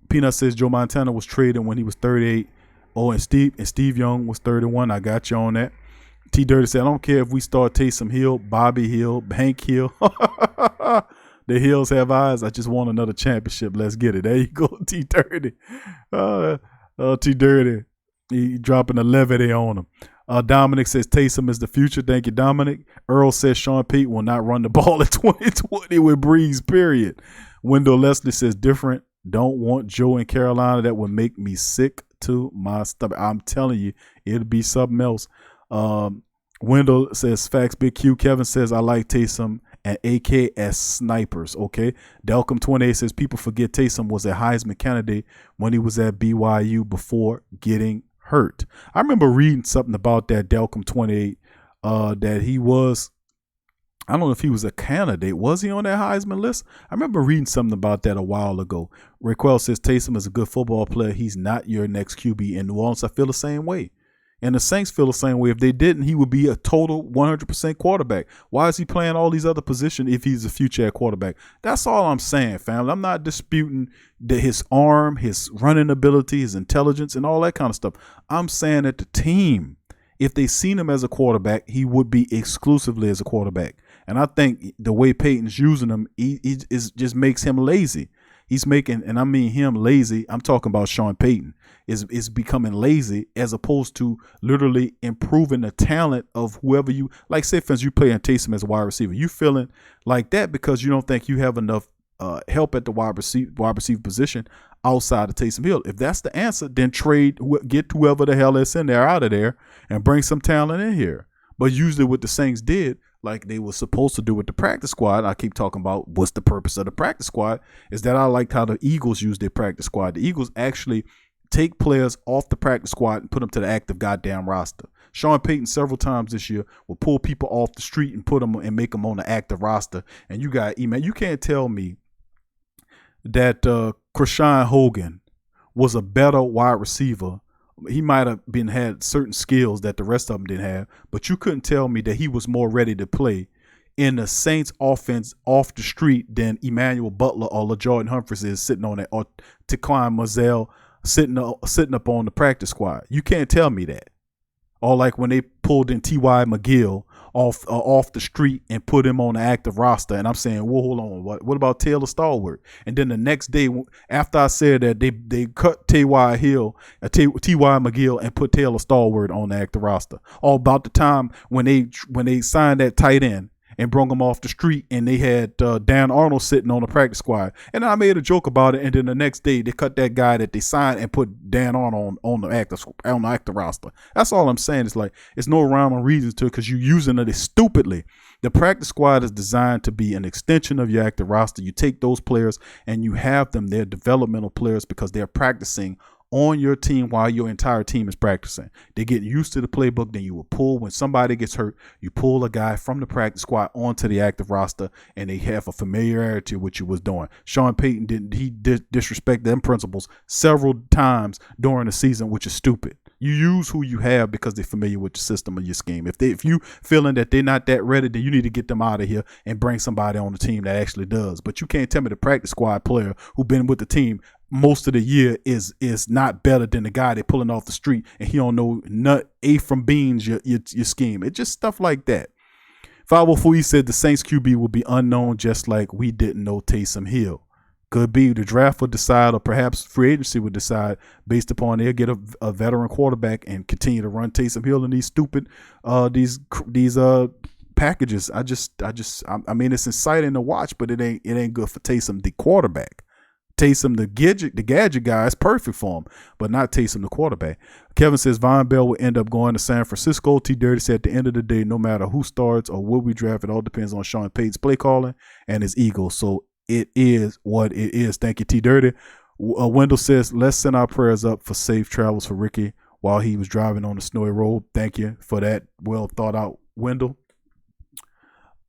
Peanut says Joe Montana was traded when he was 38. Oh, and Steve Young was 31. I got you on that. T Dirty said, I don't care if we start Taysom Hill, Bobby Hill, Hank Hill. The Hills have eyes. I just want another championship. Let's get it. There you go, T Dirty. T Dirty. He dropping a levity on him. Dominic says Taysom is the future. Thank you, Dominic. Earl says Sean Payton will not run the ball in 2020 with Brees, period. Wendell Leslie says different. Don't want Joe in Carolina. That would make me sick to my stomach. I'm telling you, it'll be something else. Wendell says facts, Big Q. Kevin says I like Taysom and AK as snipers. Okay. Delcom 28 says people forget Taysom was a Heisman candidate when he was at BYU before getting hurt. I remember reading something about that, Delcom 28, that he was, I don't know if he was a candidate. Was he on that Heisman list? I remember reading something about that a while ago. Raquel says Taysom is a good football player. He's not your next QB in New Orleans. I feel the same way. And the Saints feel the same way. If they didn't, he would be a total 100% quarterback. Why is he playing all these other positions if he's a future quarterback? That's all I'm saying, family. I'm not disputing that his arm, his running ability, his intelligence, and all that kind of stuff. I'm saying that the team, if they seen him as a quarterback, he would be exclusively as a quarterback. And I think the way Payton's using him, he just makes him lazy. He's making, and I mean him lazy, I'm talking about Sean Payton, is becoming lazy as opposed to literally improving the talent of whoever you, like say for instance, you play in Taysom as a wide receiver. You feeling like that because you don't think you have enough help at the wide receiver position outside of Taysom Hill. If that's the answer, then get whoever the hell is in there out of there and bring some talent in here. But usually what the Saints did, like they were supposed to do with the practice squad, I keep talking about what's the purpose of the practice squad, is that I liked how the Eagles use their practice squad. The Eagles actually take players off the practice squad and put them to the active goddamn roster. Sean Payton several times this year will pull people off the street and put them and make them on the active roster. And you got, man, you can't tell me that Krishan Hogan was a better wide receiver. He might have had certain skills that the rest of them didn't have, but you couldn't tell me that he was more ready to play in the Saints offense off the street than Emmanuel Butler or LaJordan Humphries is sitting on it, or Taquan Mazzell sitting up on the practice squad. You can't tell me that. Or like when they pulled in T.Y. McGill off the street and put him on the active roster. And I'm saying, well, hold on. What about Taylor Stallworth? And then the next day, after I said that, they cut T.Y. McGill and put Taylor Stallworth on the active roster. All about the time when they signed that tight end and brung him off the street, and they had Dan Arnold sitting on the practice squad. And I made a joke about it, and then the next day they cut that guy that they signed and put Dan Arnold on the active roster. That's all I'm saying. It's like it's no rhyme or reason to it because you're using it stupidly. The practice squad is designed to be an extension of your active roster. You take those players and you have them. They're developmental players because they're practicing on your team while your entire team is practicing. They get used to the playbook. Then you will pull, when somebody gets hurt, you pull a guy from the practice squad onto the active roster, and they have a familiarity with what you was doing. Sean Payton disrespect them principles several times during the season, which is stupid. You use who you have because they're familiar with the system of your scheme. If you feeling that they're not that ready, then you need to get them out of here and bring somebody on the team that actually does. But you can't tell me the practice squad player who been with the team most of the year is not better than the guy they pulling off the street and he don't know nut A from beans your scheme. It's just stuff like that. 504 said the Saints QB will be unknown just like we didn't know Taysom Hill. Could be the draft would decide, or perhaps free agency would decide based upon they'll get a veteran quarterback and continue to run Taysom Hill in these stupid these packages. I mean, it's exciting to watch, but it ain't good for Taysom the quarterback. Taysom the gadget guy is perfect for him, but not Taysom the quarterback. Kevin says Von Bell will end up going to San Francisco. T Dirty said at the end of the day, no matter who starts or what we draft, it all depends on Sean Payton's play calling and his ego. So it is what it is. Thank you, T Dirty. Wendell says, let's send our prayers up for safe travels for Ricky while he was driving on the snowy road. Thank you for that. Well thought out, Wendell.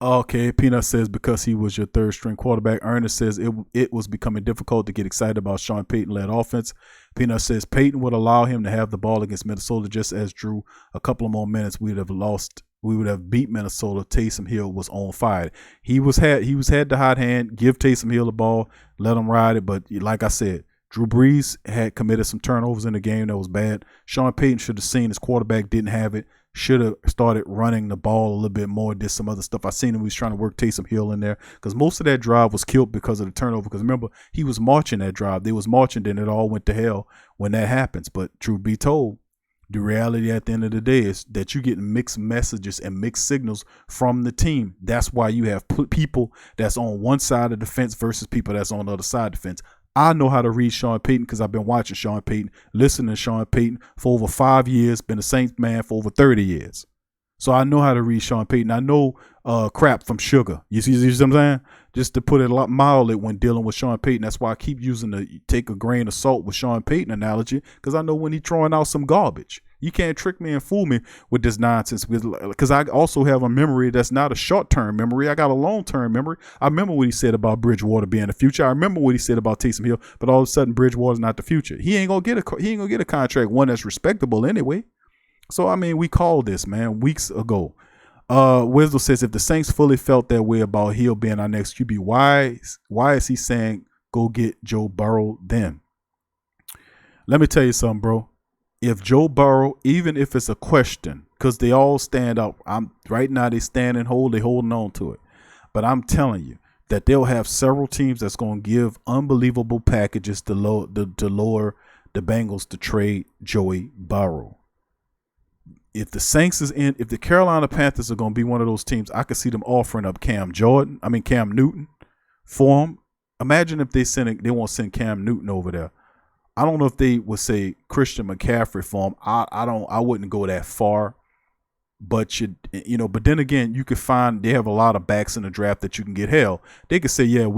Okay, Peanut says because he was your third string quarterback. Ernest says it was becoming difficult to get excited about Sean Payton-led offense. Peanut says Payton would allow him to have the ball against Minnesota just as Drew. A couple of more minutes, we would have beat Minnesota. Taysom Hill was on fire. He had the hot hand. Give Taysom Hill the ball, let him ride it. But like I said, Drew Brees had committed some turnovers in the game that was bad. Sean Payton should have seen his quarterback didn't have it. Should have started running the ball a little bit more, did some other stuff. I seen him. He was trying to work Taysom Hill in there because most of that drive was killed because of the turnover. Because remember, he was marching that drive. They was marching, then it all went to hell when that happens. But truth be told, the reality at the end of the day is that you get mixed messages and mixed signals from the team. That's why you have people that's on one side of the fence versus people that's on the other side of the fence. I know how to read Sean Payton because I've been watching Sean Payton, listening to Sean Payton for over 5 years, been a Saints man for over 30 years. So I know how to read Sean Payton. I know crap from sugar. You see what I'm saying? Just to put it a lot mildly when dealing with Sean Payton. That's why I keep using the take a grain of salt with Sean Payton analogy because I know when he's throwing out some garbage. You can't trick me and fool me with this nonsense because I also have a memory that's not a short-term memory. I got a long-term memory. I remember what he said about Bridgewater being the future. I remember what he said about Taysom Hill, but all of a sudden Bridgewater's not the future. He ain't gonna get a contract, one that's respectable anyway. So I mean, we called this, man, weeks ago. Wisdom says if the Saints fully felt that way about Hill being our next QB, why is he saying go get Joe Burrow then? Let me tell you something, bro. If Joe Burrow, even if it's a question, because they all stand up, right now they stand and hold, they holding on to it. But I'm telling you that they'll have several teams that's going to give unbelievable packages to lower the Bengals to trade Joey Burrow. If the Saints if the Carolina Panthers are going to be one of those teams, I could see them offering up Cam Newton for him. Imagine if they won't send Cam Newton over there. I don't know if they would say Christian McCaffrey for him. I wouldn't go that far, but but then again, you could find they have a lot of backs in the draft that you can get. Hell, they could say, yeah,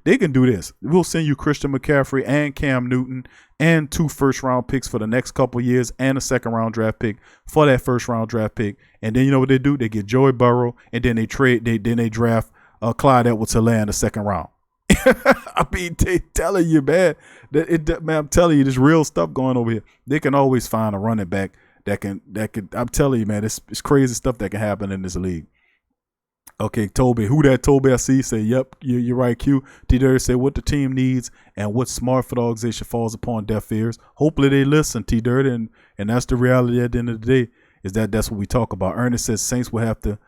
they can do this. We'll send you Christian McCaffrey and Cam Newton and 2 first-round picks for the next couple of years and a second-round draft pick for that first-round draft pick. And then you know what they do? They get Joey Burrow and then they draft Clyde Edwards-Helaire in the second round. I mean, they telling you, man, man, I'm telling you, there's real stuff going over here. They can always find a running back that can. I'm telling you, man, it's crazy stuff that can happen in this league. Okay, Toby, who that Toby I see say, yep, you're right, Q. T-Dirty said what the team needs and what smart for the organization falls upon deaf ears. Hopefully they listen, T-Dirty, and that's the reality at the end of the day is that's what we talk about. Ernest says Saints will have to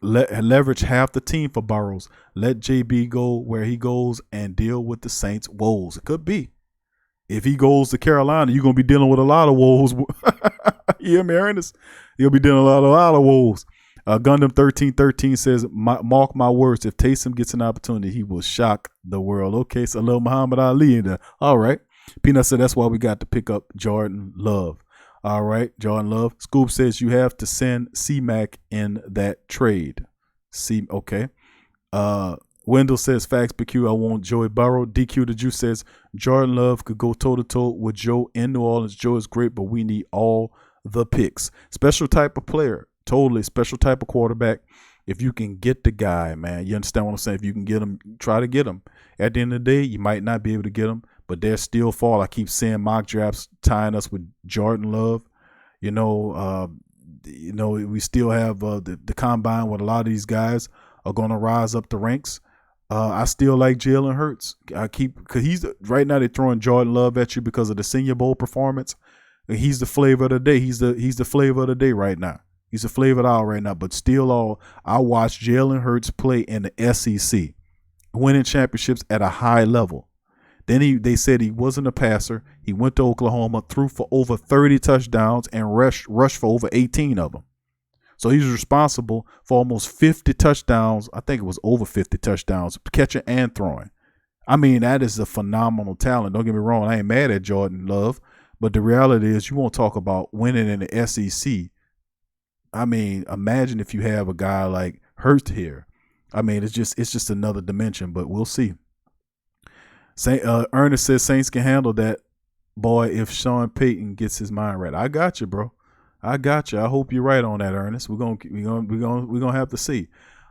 leverage half the team for Burrows. Let JB go where he goes and deal with the Saints' woes. It could be. If he goes to Carolina, you're going to be dealing with a lot of woes. You hear me, Ernest? You'll be dealing with a lot of woes. Gundam 1313 says, mark my words, if Taysom gets an opportunity, he will shock the world. Okay, so little Muhammad Ali in there. All right. Peanut said that's why we got to pick up Jordan Love. All right, Jordan Love. Scoop says you have to send C-Mac in that trade. Okay. Wendell says facts, BQ. I want Joey Burrow. DQ the Juice says Jordan Love could go toe-to-toe with Joe in New Orleans. Joe is great, but we need all the picks. Special type of player. Totally special type of quarterback. If you can get the guy, man, you understand what I'm saying? If you can get him, try to get him. At the end of the day, you might not be able to get him, but there's still fall. I keep seeing mock drafts tying us with Jordan Love. We still have the combine where a lot of these guys are going to rise up the ranks. I still like Jalen Hurts. Because he's right now they're throwing Jordan Love at you because of the Senior Bowl performance. He's the flavor of the day. He's the flavor of the day right now. He's a flavor of the hour right now. But still, I watched Jalen Hurts play in the SEC. winning championships at a high level. Then they said he wasn't a passer. He went to Oklahoma, threw for over 30 touchdowns, and rushed for over 18 of them. So he's responsible for almost 50 touchdowns. I think it was over 50 touchdowns, catching and throwing. I mean, that is a phenomenal talent. Don't get me wrong. I ain't mad at Jordan Love. But the reality is you won't talk about winning in the SEC. I mean, imagine if you have a guy like Hurst here. I mean, it's just another dimension, but we'll see. Ernest says Saints can handle that, boy, if Sean Payton gets his mind right. I got you, bro. I got you. I hope you're right on that, Ernest. We're gonna have to see.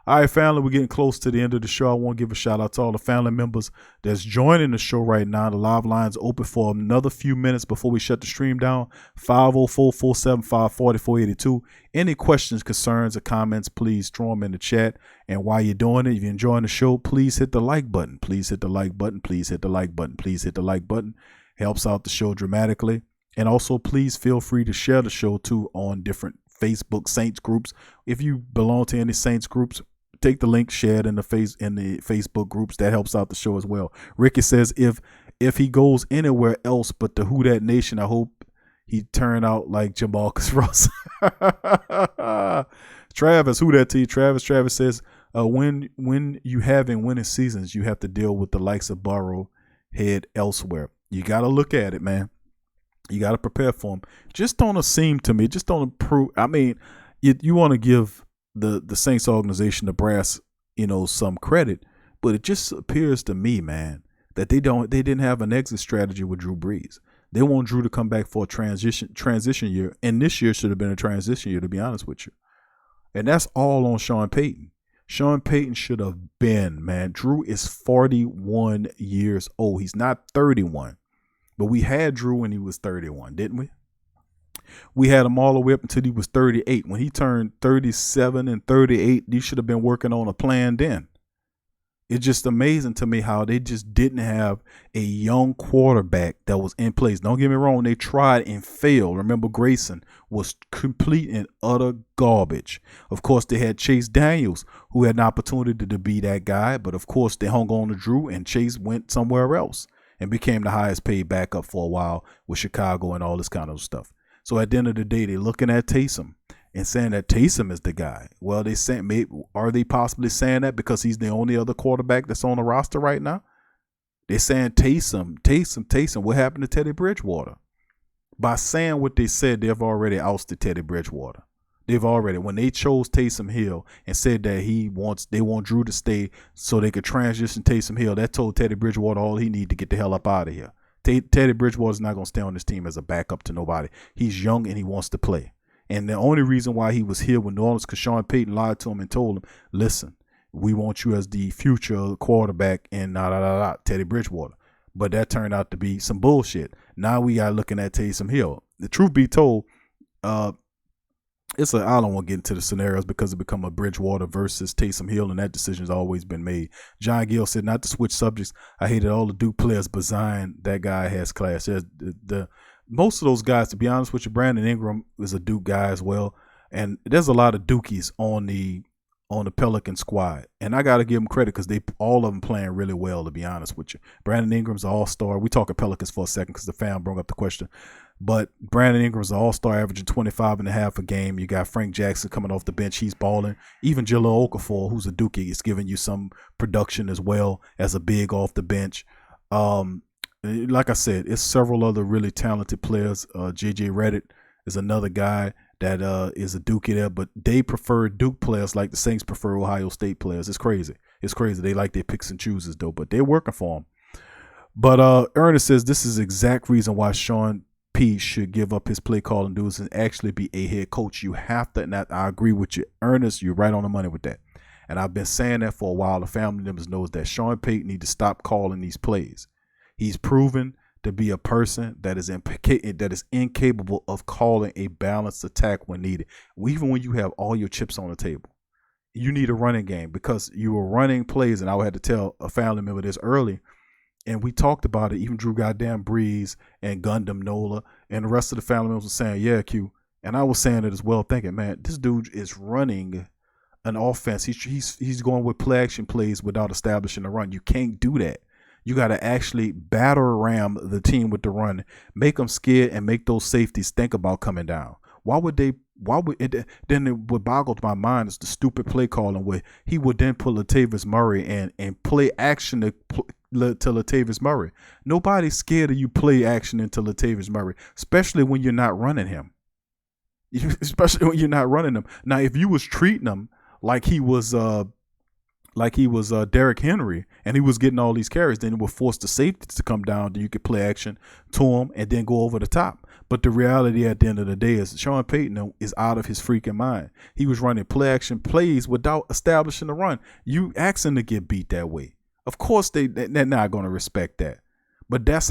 All right, family, we're getting close to the end of the show. I want to give a shout out to all the family members that's joining the show right now. The live line's open for another few minutes before we shut the stream down. 504-475-4482. Any questions, concerns, or comments, please throw them in the chat. And while you're doing it, if you're enjoying the show, please hit the like button. Please hit the like button. Please hit the like button. Please hit the like button. Helps out the show dramatically. And also, please feel free to share the show, too, on different Facebook Saints groups. If you belong to any Saints groups, take the link, share it in the Facebook groups. That helps out the show as well. Ricky says if he goes anywhere else but the Who Dat Nation, I hope he turn out like Jamarcus Russell. Travis, who that to you? Travis says when you having winning seasons, you have to deal with the likes of Burrow head elsewhere. You got to look at it, man. You got to prepare for him. Just don't seem to me. Just don't improve. I mean, you want to give the Saints organization, the brass, some credit, but it just appears to me, man, that they didn't have an exit strategy with Drew Brees. They want Drew to come back for a transition year, and this year should have been a transition year, to be honest with you. And that's all on Sean Payton. Sean Payton should have been, man. Drew is 41 years old. He's not 31, but we had Drew when he was 31, didn't we? We had him all the way up until he was 38. When he turned 37 and 38, he should have been working on a plan then. It's just amazing to me how they just didn't have a young quarterback that was in place. Don't get me wrong, they tried and failed. Remember, Grayson was complete and utter garbage. Of course, they had Chase Daniels, who had an opportunity to be that guy, but of course, they hung on to Drew, and Chase went somewhere else and became the highest paid backup for a while with Chicago and all this kind of stuff. So at the end of the day, they're looking at Taysom and saying that Taysom is the guy. Well, are they possibly saying that because he's the only other quarterback that's on the roster right now? They're saying Taysom. What happened to Teddy Bridgewater? By saying what they said, they've already ousted Teddy Bridgewater. When they chose Taysom Hill and said that they want Drew to stay so they could transition Taysom Hill, that told Teddy Bridgewater all he needed to get the hell up out of here. Teddy Bridgewater's not going to stay on this team as a backup to nobody. He's young and he wants to play. And the only reason why he was here with New Orleans because Sean Payton lied to him and told him, listen, we want you as the future quarterback and Teddy Bridgewater. But that turned out to be some bullshit. Now we got looking at Taysom Hill. The truth be told, I don't want to get into the scenarios because it become a Bridgewater versus Taysom Hill, and that decision's always been made. John Gill said, not to switch subjects, I hated all the Duke players, but Zion, that guy has class. Most of those guys, to be honest with you, Brandon Ingram is a Duke guy as well, and there's a lot of Dukies on the Pelican squad, and I got to give them credit because all of them playing really well, to be honest with you. Brandon Ingram's an all-star. We talking Pelicans for a second because the fan brought up the question. But Brandon Ingram's an all-star, averaging 25.5 a game. You got Frank Jackson coming off the bench. He's balling. Even Jalil Okafor, who's a Dookie, is giving you some production as well as a big off the bench. Like I said, it's several other really talented players. J.J. Redick is another guy that is a Dookie there. But they prefer Duke players like the Saints prefer Ohio State players. It's crazy. They like their picks and chooses, though. But they're working for them. But Ernest says this is the exact reason why Sean P should give up his play calling duties and actually be a head coach. You have to, and I agree with you, Ernest, you're right on the money with that. And I've been saying that for a while. The family members knows that Sean Payton need to stop calling these plays. He's proven to be a person that is incapable of calling a balanced attack when needed. Even when you have all your chips on the table, you need a running game because you were running plays. And I had to tell a family member this early. And we talked about it. Even Drew goddamn Brees and Gundam Nola and the rest of the family members were saying, yeah, Q. And I was saying it as well, thinking, man, this dude is running an offense. He's going with play action plays without establishing the run. You can't do that. You got to actually batter ram the team with the run, make them scared, and make those safeties think about coming down. Why would it? Then what boggles my mind is the stupid play calling where he would then put Latavius Murray and play action to Latavius Murray. Nobody's scared of you play action into Latavius Murray, especially when you're not running him. Especially when you're not running him. Now, if you was treating him like he was Derrick Henry and he was getting all these carries, then it would force the safeties to come down. Then you could play action to him and then go over the top. But the reality at the end of the day is Sean Payton is out of his freaking mind. He was running play action plays without establishing the run. You ask him to get beat that way. Of course they're not going to respect that. But that's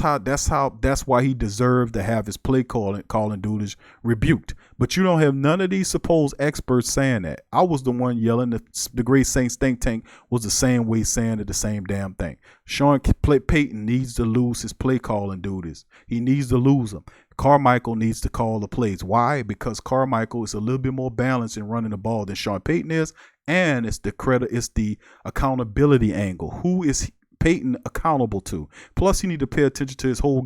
why he deserved to have his play calling duties rebuked. But you don't have none of these supposed experts saying that. I was the one yelling. The great Saints think tank was the same way saying the same damn thing. Sean Payton needs to lose his play calling duties. He needs to lose them. Carmichael needs to call the plays. Why? Because Carmichael is a little bit more balanced in running the ball than Sean Payton is, and it's the accountability angle. Who is Payton accountable to? Plus, you need to pay attention to his whole